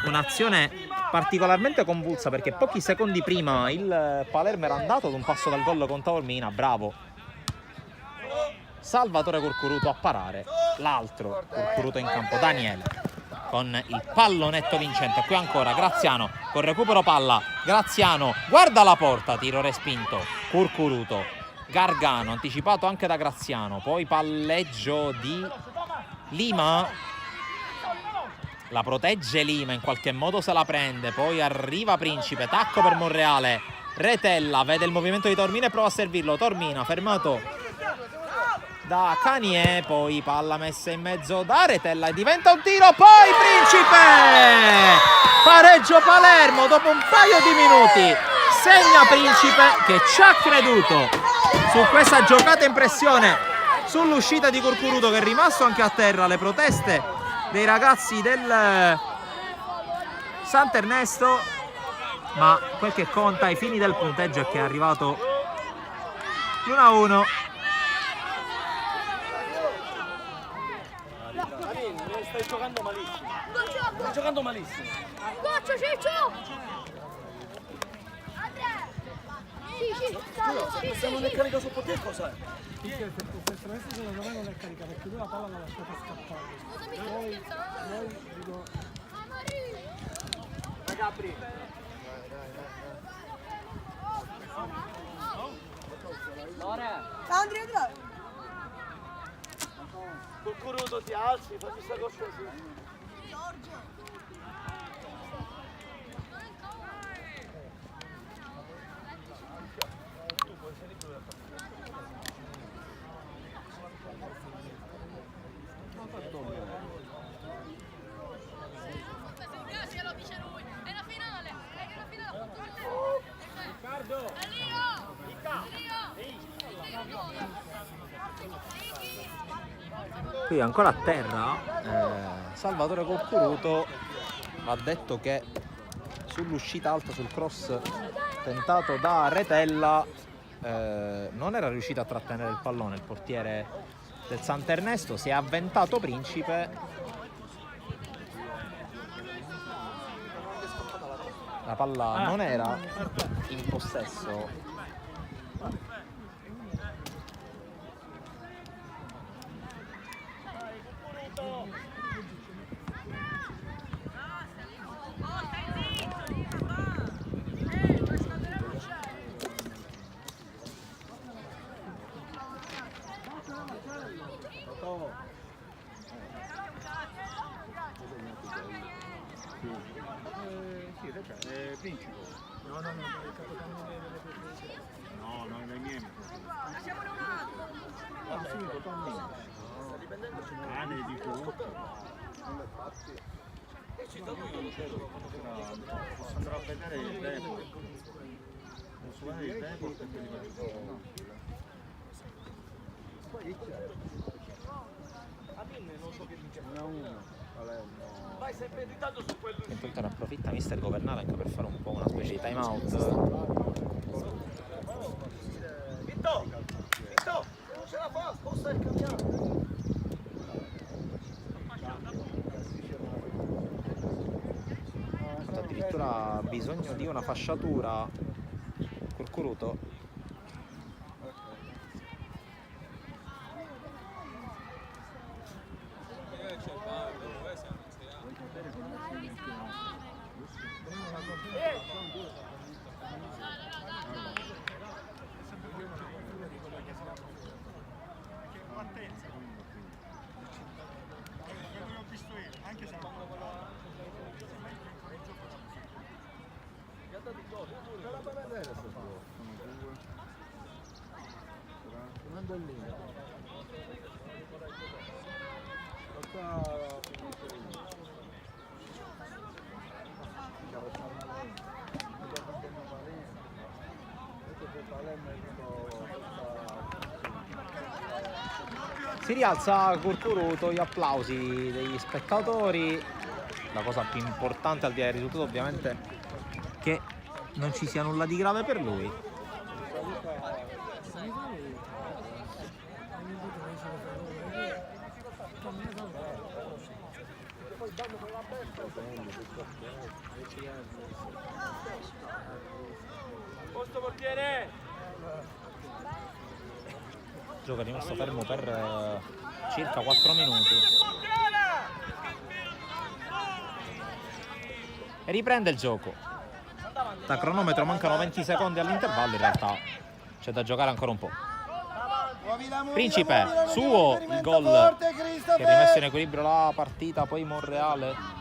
Un'azione particolarmente convulsa, perché pochi secondi prima il Palermo era andato ad un passo dal gol con Taormina. Bravo Salvatore Curcuruto a parare, l'altro Curcuruto in campo, Daniele, con il pallonetto vincente. Qui ancora Graziano con recupero palla, Graziano guarda la porta, tiro respinto, Curcuruto, Gargano anticipato anche da Graziano, poi palleggio di Lima, la protegge Lima, in qualche modo se la prende, poi arriva Principe, tacco per Monreale, Retella vede il movimento di Taormina e prova a servirlo, Taormina fermato da Canier, poi palla messa in mezzo da Retella e diventa un tiro, poi Principe, pareggio Palermo dopo un paio di minuti, segna Principe che ci ha creduto su questa giocata in pressione sull'uscita di Curcuruto, che è rimasto anche a terra. Le proteste dei ragazzi del Sant'Ernesto, ma quel che conta ai fini del punteggio è che è arrivato l'1-1. Stai giocando malissimo. Stai giocando malissimo. Goccio, Ciccio! Sì, Se non è carica su te, cos'è? Il centro-destra secondo me non è carica, perché lui la palla l'ha lasciata scappare. Poi dico... Gabri. Andrea, dai! Curcuruto, ti alzi, fai questa cosa così. Qui ancora a terra, Salvatore Curcuruto ha detto che sull'uscita alta, sul cross tentato da Retella, non era riuscito a trattenere il pallone il portiere del Sant'Ernesto, si è avventato Principe. La palla non era in possesso Principe. No, non è niente. Ne dico tutto. Posso andare a vedere il tempo. Posso vedere il tempo e quindi intanto ne approfitta mister Governale anche per fare un po' una specie di time out. Vitto, non ce la fa, sposta il cambiato. Addirittura ha bisogno di una fasciatura Curcuruto. Si rialza Curcuruto, gli applausi degli spettatori. La cosa più importante al di là del risultato ovviamente è che non ci sia nulla di grave per lui. Posto portiere! Il gioco è rimasto fermo per circa 4 minuti. E riprende il gioco. Da cronometro mancano 20 secondi all'intervallo, in realtà c'è da giocare ancora un po'. Principe, suo il gol che ha rimesso in equilibrio la partita, poi Monreale.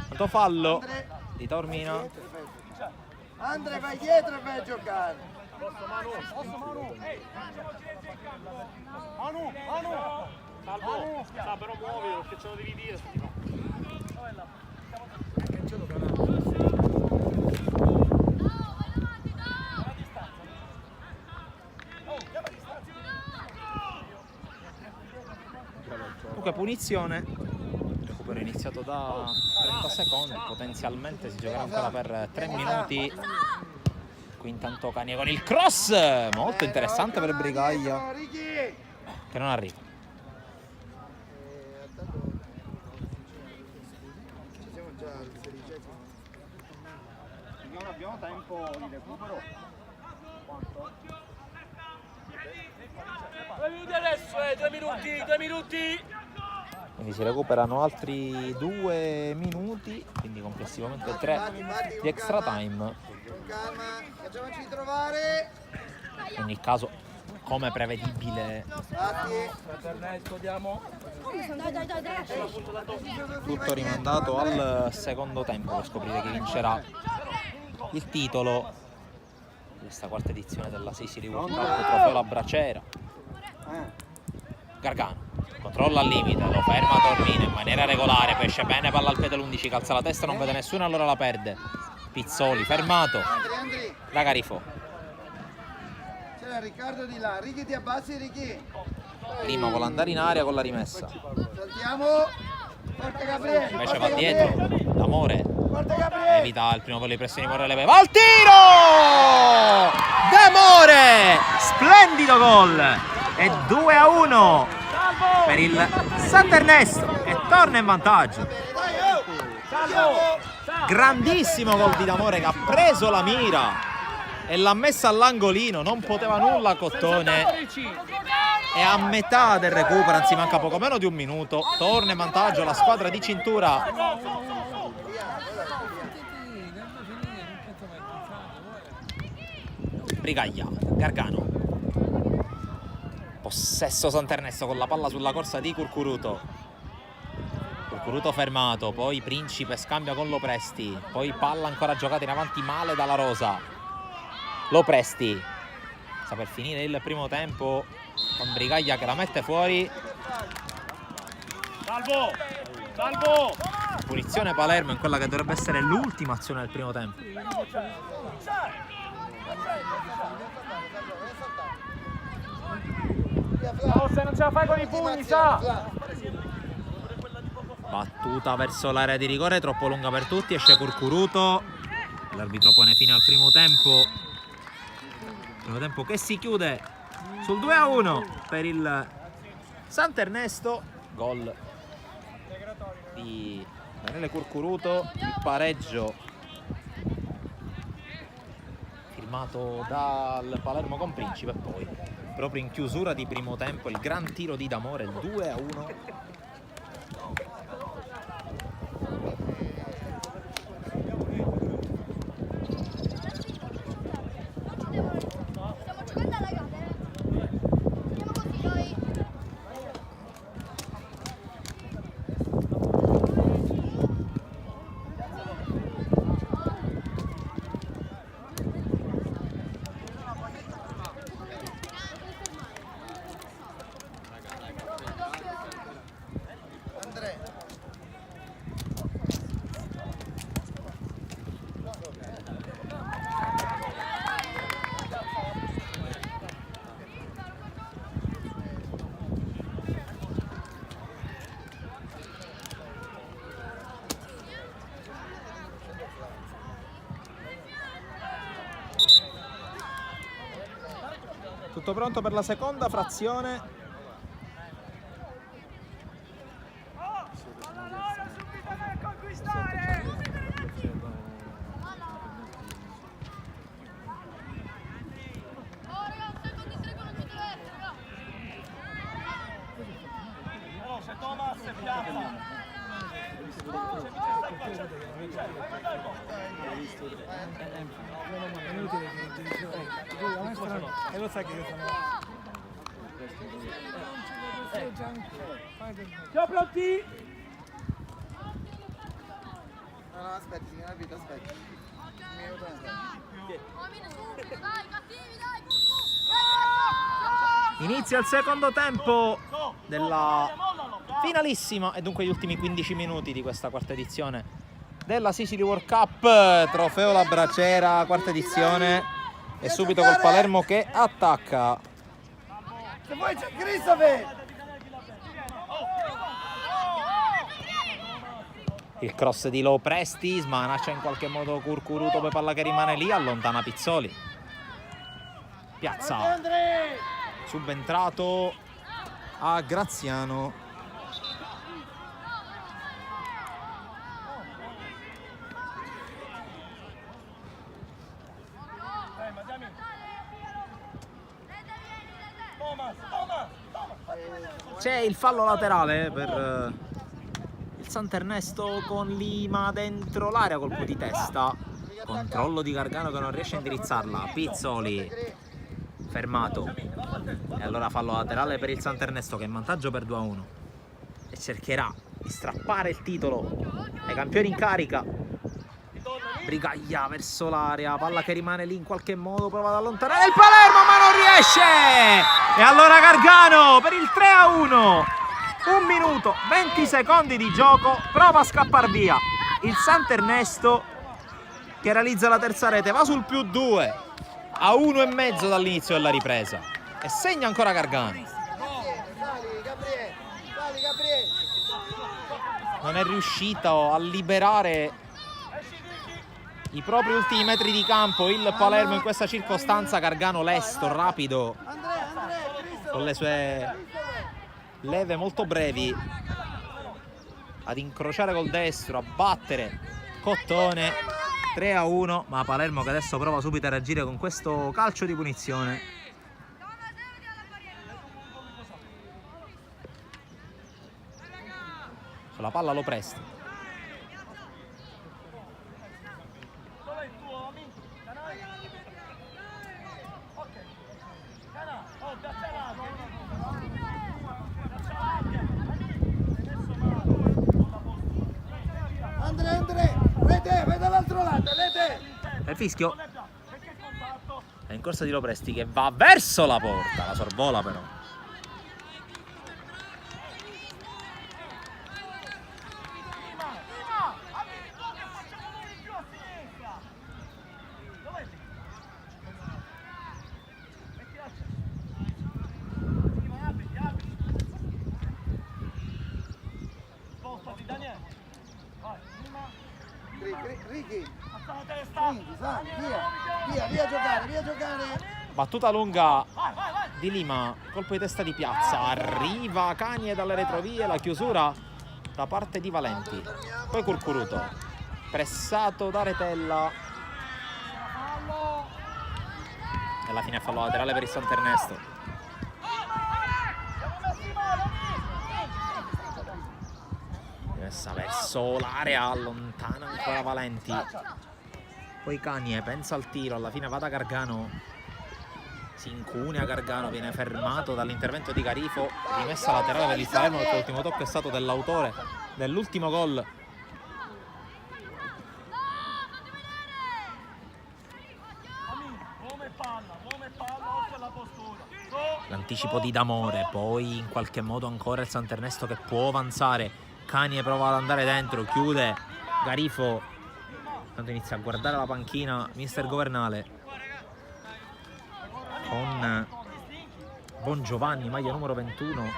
Tanto fallo di Taormina. Andre, vai dietro e vai a giocare. Manu! Salvo! Sa, però muovi perché ce lo devi dire. Comunque punizione. Recupero iniziato da 30 secondi. Potenzialmente si giocherà ancora per 3 minuti. Qui intanto Canie con il cross. Molto interessante per Brigaglia, che non arriva. Non abbiamo tempo di recupero. Quanto? 2 minuti adesso, 2 minuti! Quindi si recuperano altri 2 minuti, quindi complessivamente 3 di extra time. Calma, facciamoci trovare. In ogni caso, come prevedibile, tutto rimandato al secondo tempo per scoprire chi vincerà il titolo di questa quarta edizione della Sicily World Cup, trofeo La Bracera. Gargano controlla al limite, lo ferma Taormina in maniera regolare, pesce bene, palla al piede l'11, calza la testa, non vede nessuno, allora la perde. Pizzoli fermato Andri, da Carifò. c'era Riccardo di là, Ricky ti abbassi, Ricky. Prima vuole andare in aria con la rimessa, Saltiamo. Forte Gabriele. invece forte va dietro Gabriele, D'Amore, Forte Gabriele. evita il primo palo di pressione di Morelli, va al tiro! D'Amore, splendido gol, è 2-1 per il Sant'Ernesto che torna in vantaggio. Grandissimo gol di D'Amore che ha preso la mira e l'ha messa all'angolino, non poteva nulla Cottone. E a metà del recupero, anzi manca poco meno di un minuto, torna in vantaggio la squadra di cintura. Brigaglia, Gargano, possesso Sant'Ernesto con la palla sulla corsa di Curcuruto. Curcuruto fermato, poi Principe scambia con Lopresti, poi palla ancora giocata in avanti male dalla Rosa. Lopresti sta per finire il primo tempo con Brigaglia che la mette fuori. Salvo! Punizione Palermo in quella che dovrebbe essere l'ultima azione del primo tempo. Se non ce la fai con i pugni, sa! Battuta verso l'area di rigore, troppo lunga per tutti, esce Curcuruto. L'arbitro pone fine al primo tempo. Primo tempo che si chiude sul 2-1 per il Sant'Ernesto. Gol di Daniele Curcuruto, il pareggio firmato dal Palermo con Principe, e poi proprio in chiusura di primo tempo il gran tiro di D'Amore, il 2-1. Tutto pronto per la seconda frazione. E lo sai che io sono... Siamo pronti? No, aspetti, signora Vito, aspetti. Inizia il secondo tempo della finalissima e dunque gli ultimi 15 minuti di questa quarta edizione della Sicily World Cup, trofeo La Bracera, quarta edizione, e subito col Palermo che attacca. Se vuoi c'è Christopher! Il cross di Lopresti, smanaccia in qualche modo Curcuruto, poi palla che rimane lì, allontana Pizzoli. Piazza, subentrato a Graziano. C'è il fallo laterale per il Sant'Ernesto con Lima dentro l'area, colpo di testa, controllo di Gargano che non riesce a indirizzarla. Pizzoli fermato, e allora fallo laterale per il Sant'Ernesto che è in vantaggio per 2-1 e cercherà di strappare il titolo ai campioni in carica. Brigaglia verso l'area, palla che rimane lì in qualche modo, prova ad allontanare il Palermo ma non riesce, e allora Gargano per il 3-1. 1 minuto 20 secondi di gioco, prova a scappare via il Sant'Ernesto che realizza la terza rete, va sul +2 a 1,5 dall'inizio della ripresa e segna ancora Gargano. Sali, Gabriele. Sali, Gabriele. Non è riuscito a liberare i propri ultimi metri di campo il Palermo in questa circostanza. Gargano lesto, rapido, con le sue leve molto brevi, ad incrociare col destro, a battere Cottone. 3-1, ma Palermo che adesso prova subito a reagire con questo calcio di punizione. La palla lo presti. Andre, vede dall'altro lato, vede. Il fischio è in corsa di Lopresti che va verso la porta, la sorvola però. Ricky, sali, via a giocare. Battuta lunga di Lima, colpo di testa di Piazza, arriva Canie dalle retrovie, la chiusura da parte di Valenti, poi Curcuruto, pressato da Retella e alla fine fallo laterale per il Sant'Ernesto. Messa verso l'area, allontana ancora Valenti, poi Canie pensa al tiro, alla fine va da Gargano, si incunea Gargano, viene fermato dall'intervento di Garifo, rimessa laterale per il Palermo perché l'ultimo tocco è stato dell'autore dell'ultimo gol. L'anticipo di D'Amore, poi in qualche modo ancora il Sant'Ernesto che può avanzare. Canie prova ad andare dentro, chiude Garifo, quando inizia a guardare la panchina mister Governale con Bongiovanni, maglia numero 21.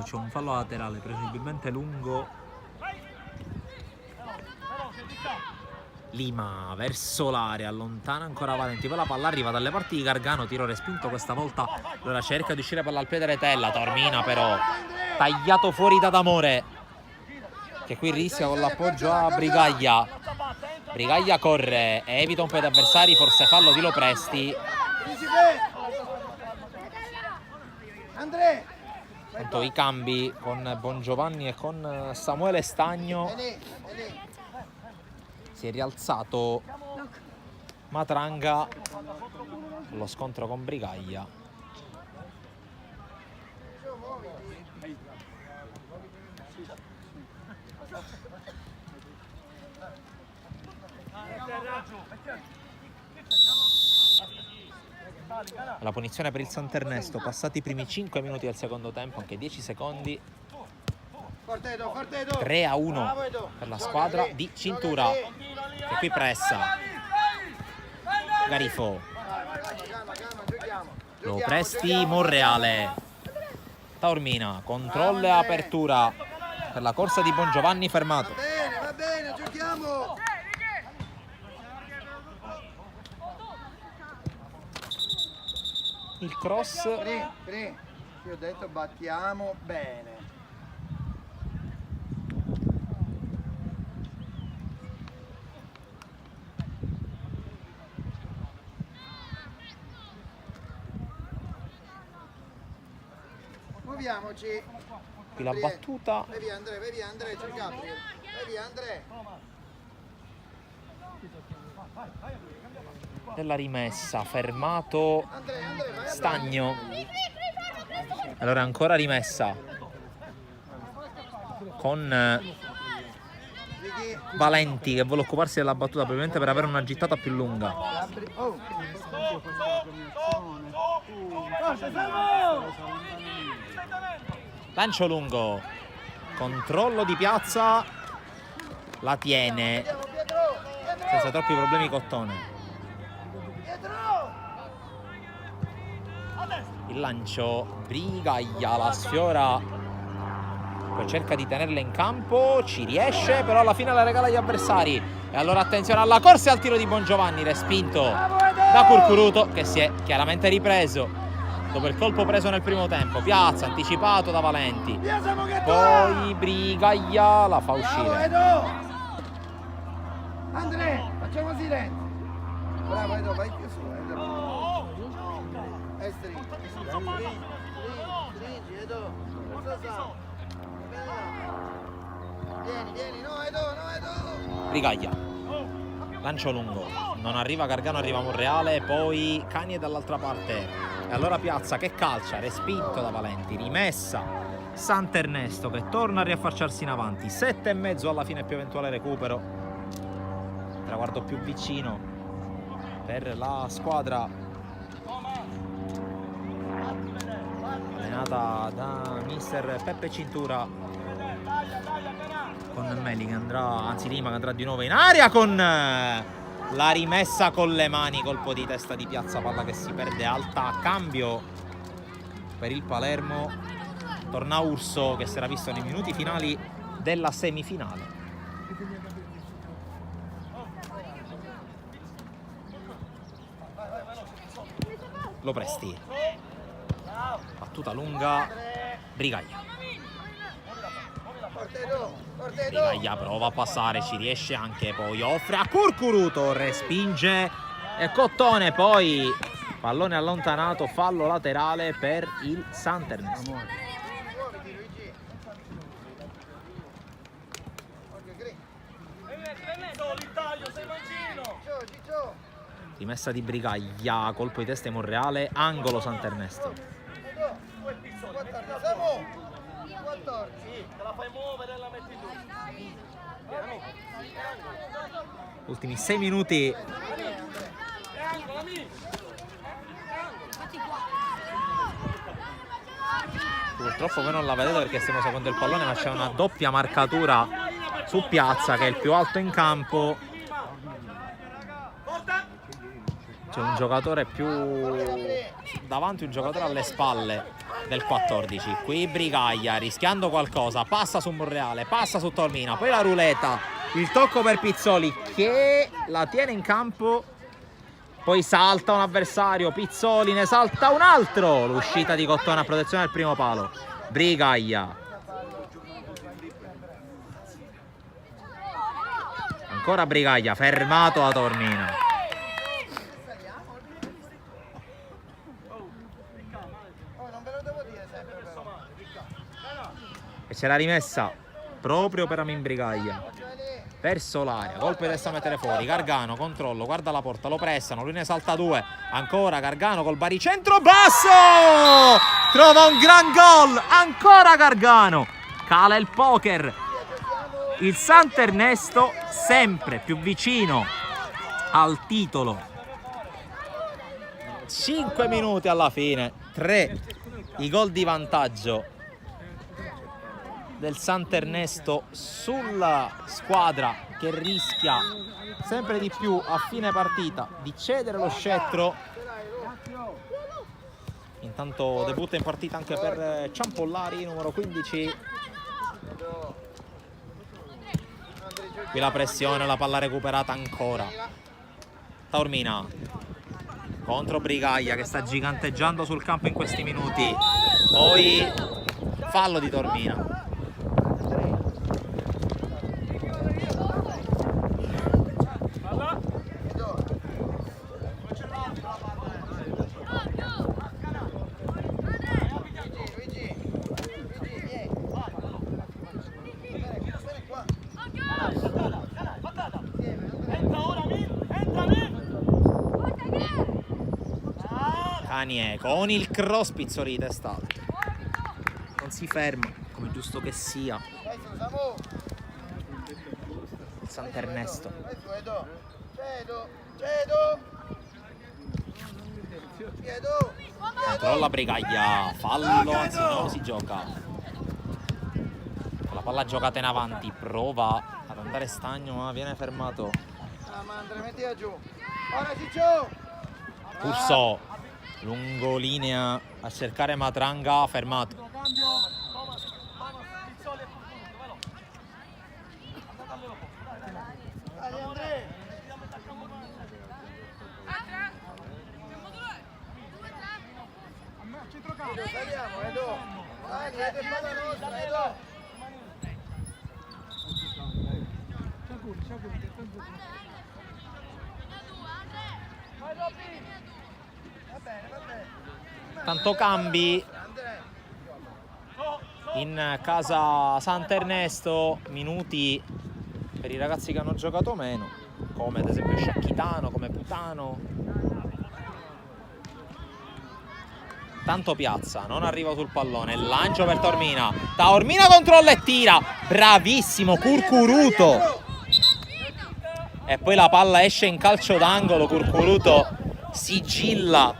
C'è un fallo laterale, presumibilmente lungo. Lima verso l'area, allontana ancora Valenti, poi la palla arriva dalle parti di Gargano, tiro respinto questa volta, allora cerca di uscire palla al piede Retella, Taormina però tagliato fuori da D'Amore, che qui rischia con l'appoggio a Brigaglia. Brigaglia corre, evita un paio di avversari, forse fallo di Lopresti. Tanto i cambi con Bongiovanni e con Samuele Stagno. Si è rialzato Matranga con lo scontro con Brigaglia. La punizione per il Sant'Ernesto, passati i primi 5 minuti del secondo tempo, anche 10 secondi. 3-1 per la squadra di Cintura, che qui pressa. Garifo, Lopresti, Monreale, Taormina, controllo e apertura per la corsa di Bongiovanni, fermato. Va bene, giochiamo. Il cross. Io ho detto battiamo bene. Muoviamoci. Qui la battuta. Vai via Andrea, c'è Gabriel. Vai via Andrea. Della rimessa, fermato Stagno. Allora ancora rimessa con Valenti che vuole occuparsi della battuta, probabilmente per avere una gittata più lunga. Lancio lungo, controllo di Piazza, la tiene senza troppi problemi Cottone. Il lancio, Brigaglia la sfiora, poi cerca di tenerla in campo, ci riesce, però alla fine la regala agli avversari. E allora attenzione alla corsa e al tiro di Bongiovanni, respinto da Curcuruto, che si è chiaramente ripreso dopo il colpo preso nel primo tempo. Piazza anticipato da Valenti, poi Brigaglia la fa uscire. Andrea, facciamo silenzio. Bravo Edo, vai più su. Stringi, Edo. Cosa sa? Vieni, no Edo. Brigaglia, lancio lungo, non arriva Gargano, arriva Monreale, poi Cani è dall'altra parte. E allora Piazza che calcia, respinto da Valenti, rimessa Sant'Ernesto che torna a riaffacciarsi in avanti. 7,5 alla fine più eventuale recupero. Traguardo più vicino per la squadra allenata da mister Peppe Cintura, con Meli che andrà, anzi Lima che andrà di nuovo in aria con la rimessa con le mani, colpo di testa di Piazza, palla che si perde alta, a cambio per il Palermo torna Urso che si era visto nei minuti finali della semifinale. Lo Presti, battuta lunga, Brigaglia. Brigaglia prova a passare, ci riesce anche, poi offre a Curcuruto, respinge e Cottone, poi pallone allontanato, fallo laterale per il Sant'Ernesto. Rimessa di Brigaglia, colpo di testa di Monreale, angolo Sant'Ernesto. Ultimi 6 minuti. Purtroppo voi non la vedete perché stiamo seguendo il pallone, ma c'è una doppia marcatura su Piazza che è il più alto in campo. C'è un giocatore più davanti, un giocatore alle spalle del 14. Qui Brigaglia rischiando qualcosa, passa su Monreale, passa su Tormina, poi la ruleta, il tocco per Pizzoli che la tiene in campo, poi salta un avversario, Pizzoli ne salta un altro, l'uscita di Cottone a protezione del primo palo. Brigaglia, ancora Brigaglia, fermato da Tormina. E c'è la rimessa proprio per Amin Brigaglia verso l'area, colpo di testa a mettere fuori, Gargano, controllo, guarda la porta, lo pressano, lui ne salta 2, ancora Gargano col baricentro basso, trova un gran gol, ancora Gargano, cala il poker, il Sant'Ernesto sempre più vicino al titolo. 5 minuti alla fine, 3 i gol di vantaggio del Sant'Ernesto sulla squadra che rischia sempre di più a fine partita di cedere lo scettro. Intanto debutta in partita anche per Ciampollari, numero 15. Qui la pressione, la palla recuperata ancora. Taormina contro Brigaglia che sta giganteggiando sul campo in questi minuti. Poi fallo di Taormina. Canie con il cross, Pizzoli di testa alta, non si ferma come giusto che sia il Sant'Ernesto. Controlla Brigaglia, fallo, anzi no, si gioca. palla giocata in avanti, prova ad andare Stagno ma viene fermato. Ma Andrea, mettila giù. Ora Ciccio! Pulso, lungo linea a cercare Matranga, fermato. Dai Andrea! Saliamo, Edo! Dai, Edo è palla nostra, Edo! Va bene, va bene. Tanto cambi in casa Sant'Ernesto, minuti per i ragazzi che hanno giocato meno, come ad esempio Sciacchitano, come Putano. Tanto Piazza non arriva sul pallone, lancio per Taormina, Taormina controlla e tira, bravissimo Curcuruto, e poi la palla esce in calcio d'angolo. Curcuruto sigilla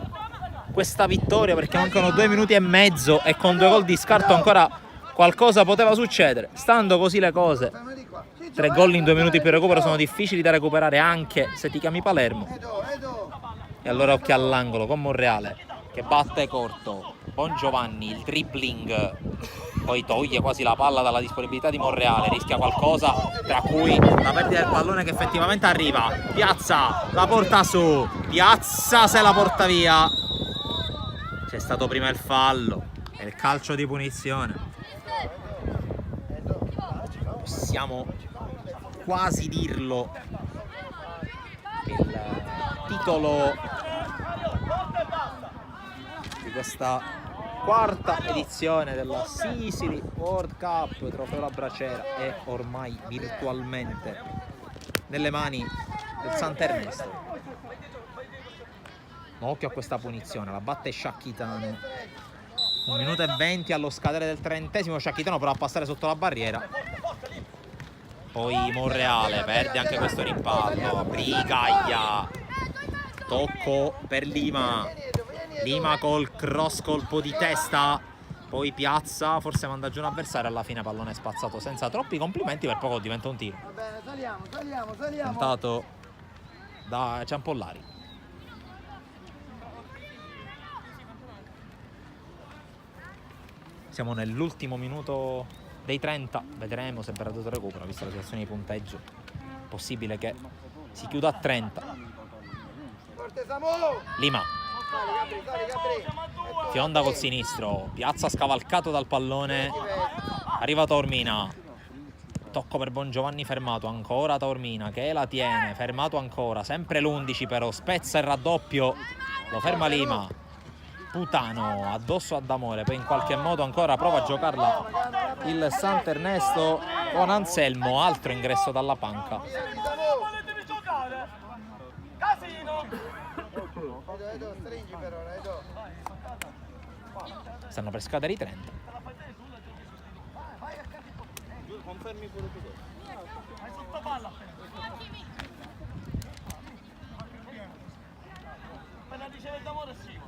questa vittoria perché mancano 2 minuti e mezzo e con 2 gol di scarto ancora qualcosa poteva succedere. Stando così le cose, 3 gol in 2 minuti più recupero sono difficili da recuperare anche se ti chiami Palermo. E allora occhio all'angolo con Monreale che batte corto, Bongiovanni, il dribbling, poi toglie quasi la palla dalla disponibilità di Monreale, rischia qualcosa, tra cui la perdita del pallone che effettivamente arriva. Piazza la porta su, Piazza se la porta via. C'è stato prima il fallo e il calcio di punizione. Possiamo quasi dirlo, il titolo di questa quarta edizione della Sicily World Cup Trofeo La Bracera è ormai virtualmente nelle mani del Sant'Ernesto. Ma occhio a questa punizione, la batte Sciacchitano. 1 minuto e 20 allo scadere del 30esimo, Sciacchitano prova a passare sotto la barriera. Poi Monreale perde anche questo rimpallo, Brigaglia, tocco per Lima, Lima col cross, colpo di testa, poi Piazza forse manda giù un avversario, alla fine pallone spazzato senza troppi complimenti, per poco diventa un tiro. Va bene, saliamo. Tentato da Ciampollari. Siamo nell'ultimo minuto dei 30, vedremo se verrà dato recupero, visto la situazione di punteggio. Possibile che si chiuda a 30. Lima. Fionda col sinistro, Piazza scavalcato dal pallone, arriva Taormina, tocco per Bongiovanni, fermato ancora Taormina che la tiene, fermato ancora, sempre l'11 però, spezza il raddoppio, lo ferma Lima, Putano addosso a D'Amore, poi in qualche modo ancora prova a giocarla il Sant'Ernesto con Anselmo, altro ingresso dalla panca. Stringi per ora, Edo. Stanno per scadere i 30. Confermi pure tu. Vai sotto palla. Appena dice D'Amore sì.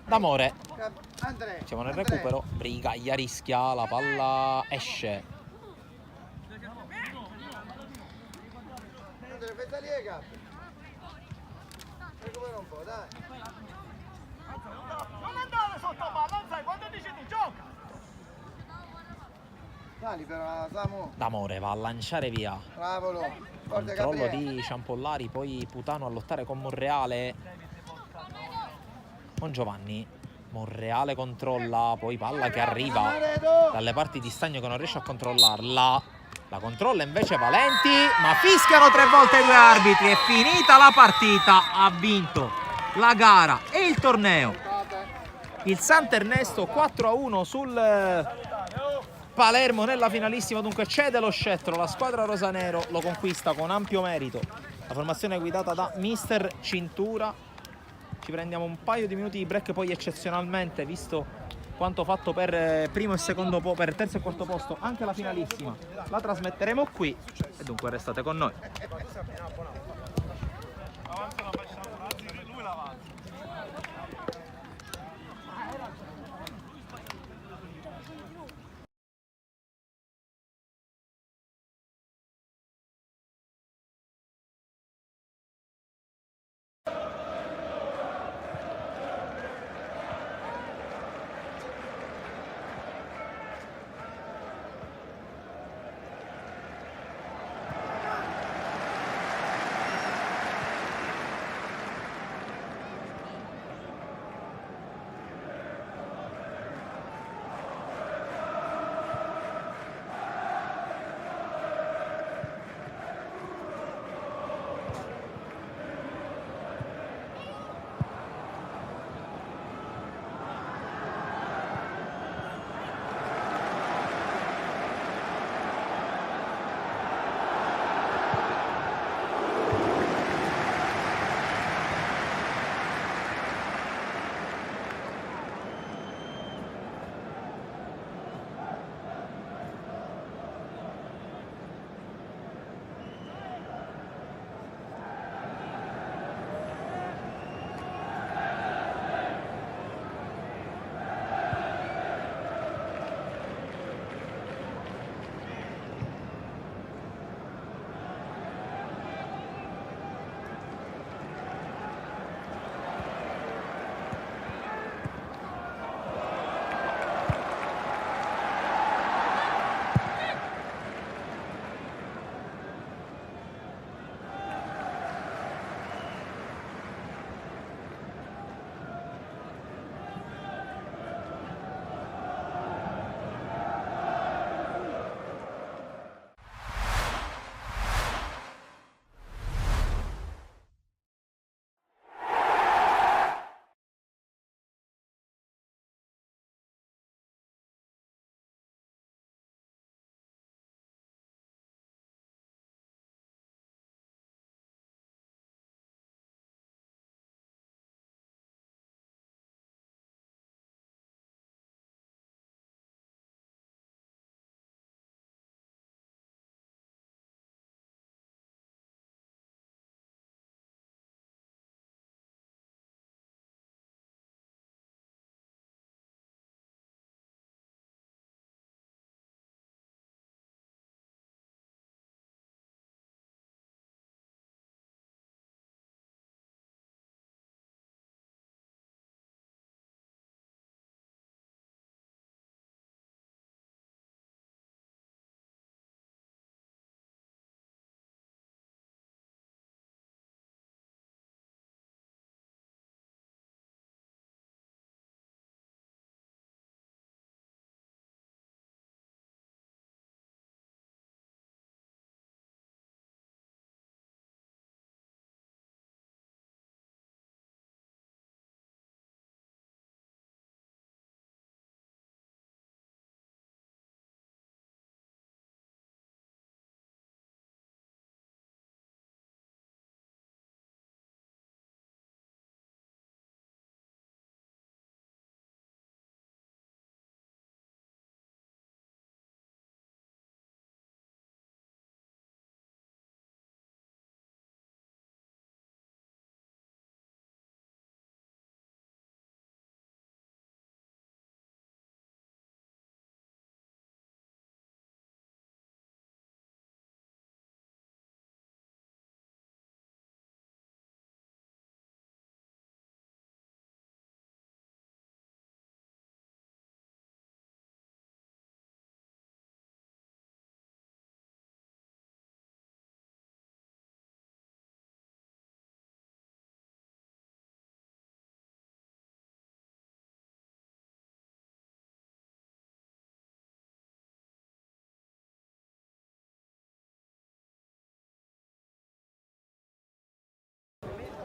D'Amore. Andrea. Siamo nel recupero. Brigaglia rischia, la palla esce. Andrea, fai salire Gap. Recupera un po', dai. Non andare sotto palla, non sai quando dici tu gioca. Sali però, Samu. D'Amore va a lanciare via. Bravolo. Forte Controllo Gabriele. di Ciampollari, poi Putano a lottare con Monreale. Bongiovanni. Monreale controlla, poi palla che arriva dalle parti di Stagno che non riesce a controllarla. La controlla invece Valenti, ma fischiano 3 volte i 2 arbitri. È finita la partita, ha vinto la gara e il torneo il Sant'Ernesto 4-1 sul Palermo nella finalissima. Dunque cede lo scettro, la squadra rosanero lo conquista con ampio merito. La formazione è guidata da mister Cintura. Ci prendiamo un paio di minuti di break, poi eccezionalmente, visto quanto fatto per primo e secondo per terzo e quarto posto, anche la finalissima la trasmetteremo qui e dunque restate con noi.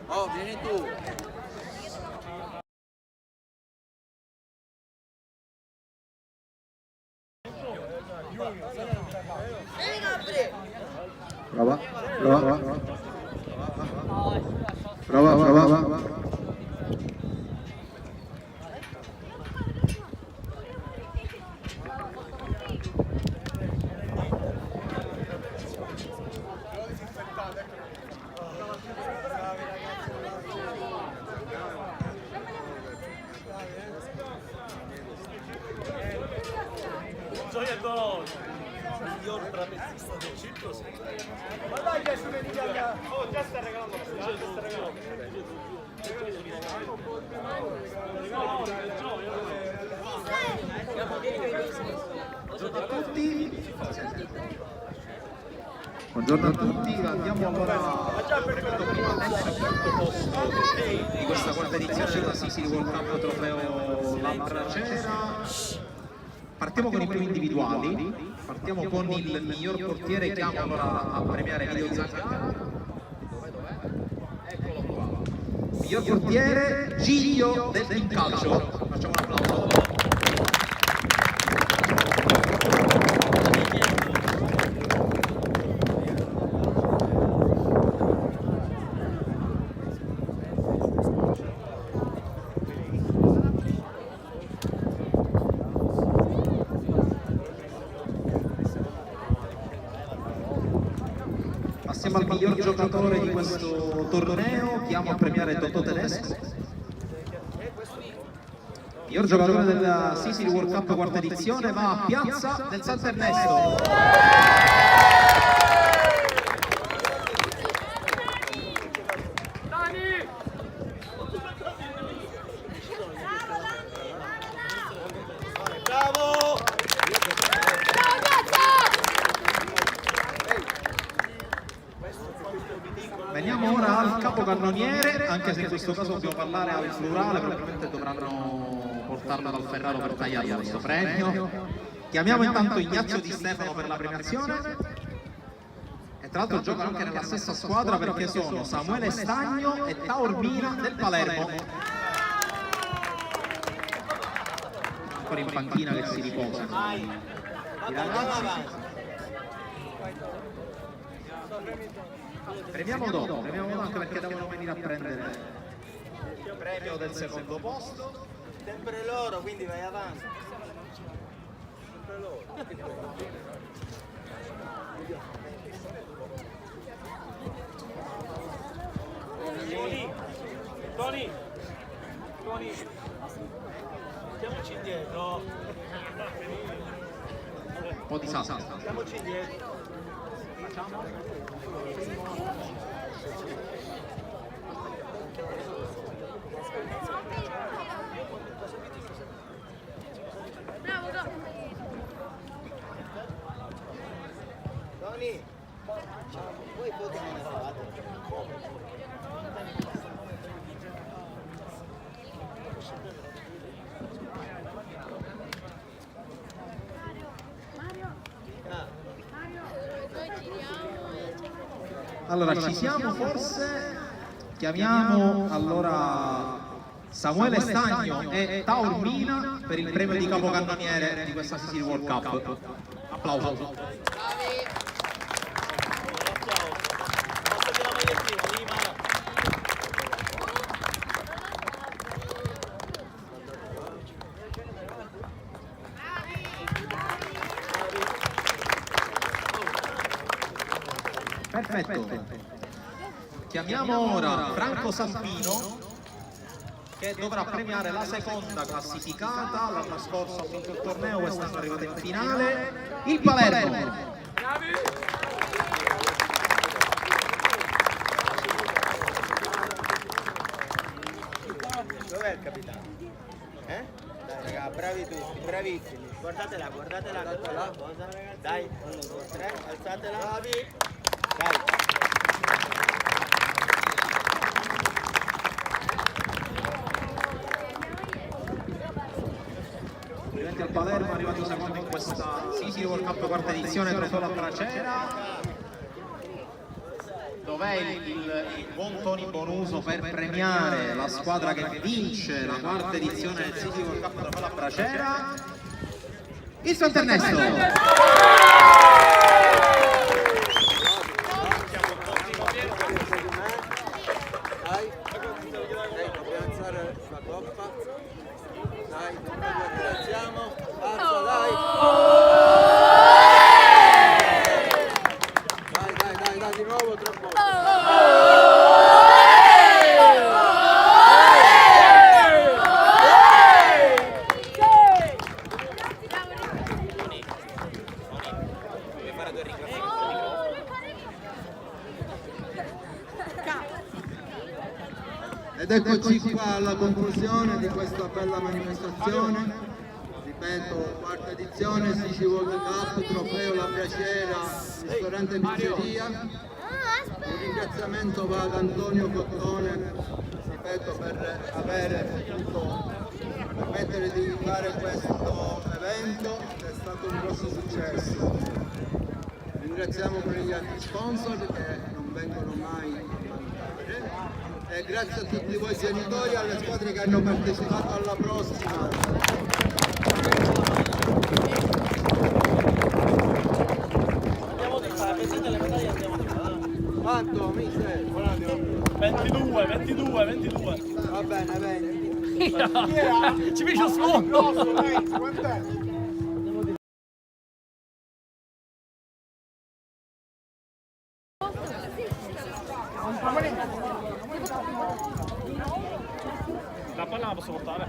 Oh, vieni tu. Prova, prova, prova, prova. Miglior trapezista del circo, sì. Ma dai che sono in Italia! Oh, già sta regalando, già sta regalando. Buongiorno a tutti. Buongiorno a tutti, andiamo allora di questa quarta edizione della Sicily World Cup trofeo Lambracera. Partiamo con i primi individuali, partiamo con il miglior portiere, chiamo allora a premiare Emilio Zangara. Eccolo qua. Miglior portiere Giglio del Team Calcio. Facciamo un applauso. Passiamo al miglior giocatore di questo torneo, chiamo a premiare Totò Tedesco. Miglior giocatore della Sicily World Cup quarta edizione va a Piazza del Sant'Ernesto. Veniamo ora al capocannoniere, anche se in questo caso dobbiamo parlare al plurale, probabilmente dovranno portarlo dal Ferraro per tagliarlo questo premio. Chiamiamo intanto Ignazio Di Stefano per la premiazione. E tra l'altro giocano anche nella stessa squadra perché sono Samuele Stagno e Taormina del Palermo. Ancora in panchina che si riposano i ragazzi. Premiamo dopo anche perché devono venire a prendere il premio del secondo posto. Sempre loro, quindi vai avanti. Sempre loro. Tony, stiamoci indietro. Un po' di salsa. Stiamoci indietro. Bravo, go. Tony, voi foto non ne fate. Allora ci siamo forse? Chiamiamo allora Samuele Stagno e Taormina per il premio di capocannoniere di questa Sicily World Cup. Applauso. Perfetto. Chiamiamo ora Franco Salpino che dovrà premiare la seconda classificata. L'anno scorso ha vinto il torneo, quest'anno è arrivato in finale, il Palermo. Dov'è il capitano? Dai raga, bravi tutti, bravissimi. Guardatela, guardatela. Cosa? Dai, 1, 2, 3, alzatela. Bravi. Dai. Complimenti al Palermo, è arrivato secondo in questa Sicily World Cup quarta edizione, trofeo Lambracera. dov'è il buon Tony Bonuso per premiare la squadra che vince la quarta edizione del City World Cup Trofeo La Bracera? Il suo internesto! Ed eccoci qua alla conclusione di questa bella manifestazione, ripeto, quarta edizione, Sicily World Cup, trofeo La Bracera, ristorante pizzeria. Un ringraziamento va ad Antonio Cottone, ripeto, per aver potuto permettere di fare questo evento, che è stato un grosso successo. Ringraziamo per gli altri sponsor che non vengono mai a mancare. E grazie a tutti voi genitori e alle squadre che hanno partecipato. Alla prossima! Andiamo di fare, prendete le medaglie e andiamo di fare. Quanto, mister? 22. Va bene, bene. Ci fece un sfondo! Quant'è? La palla la posso portare?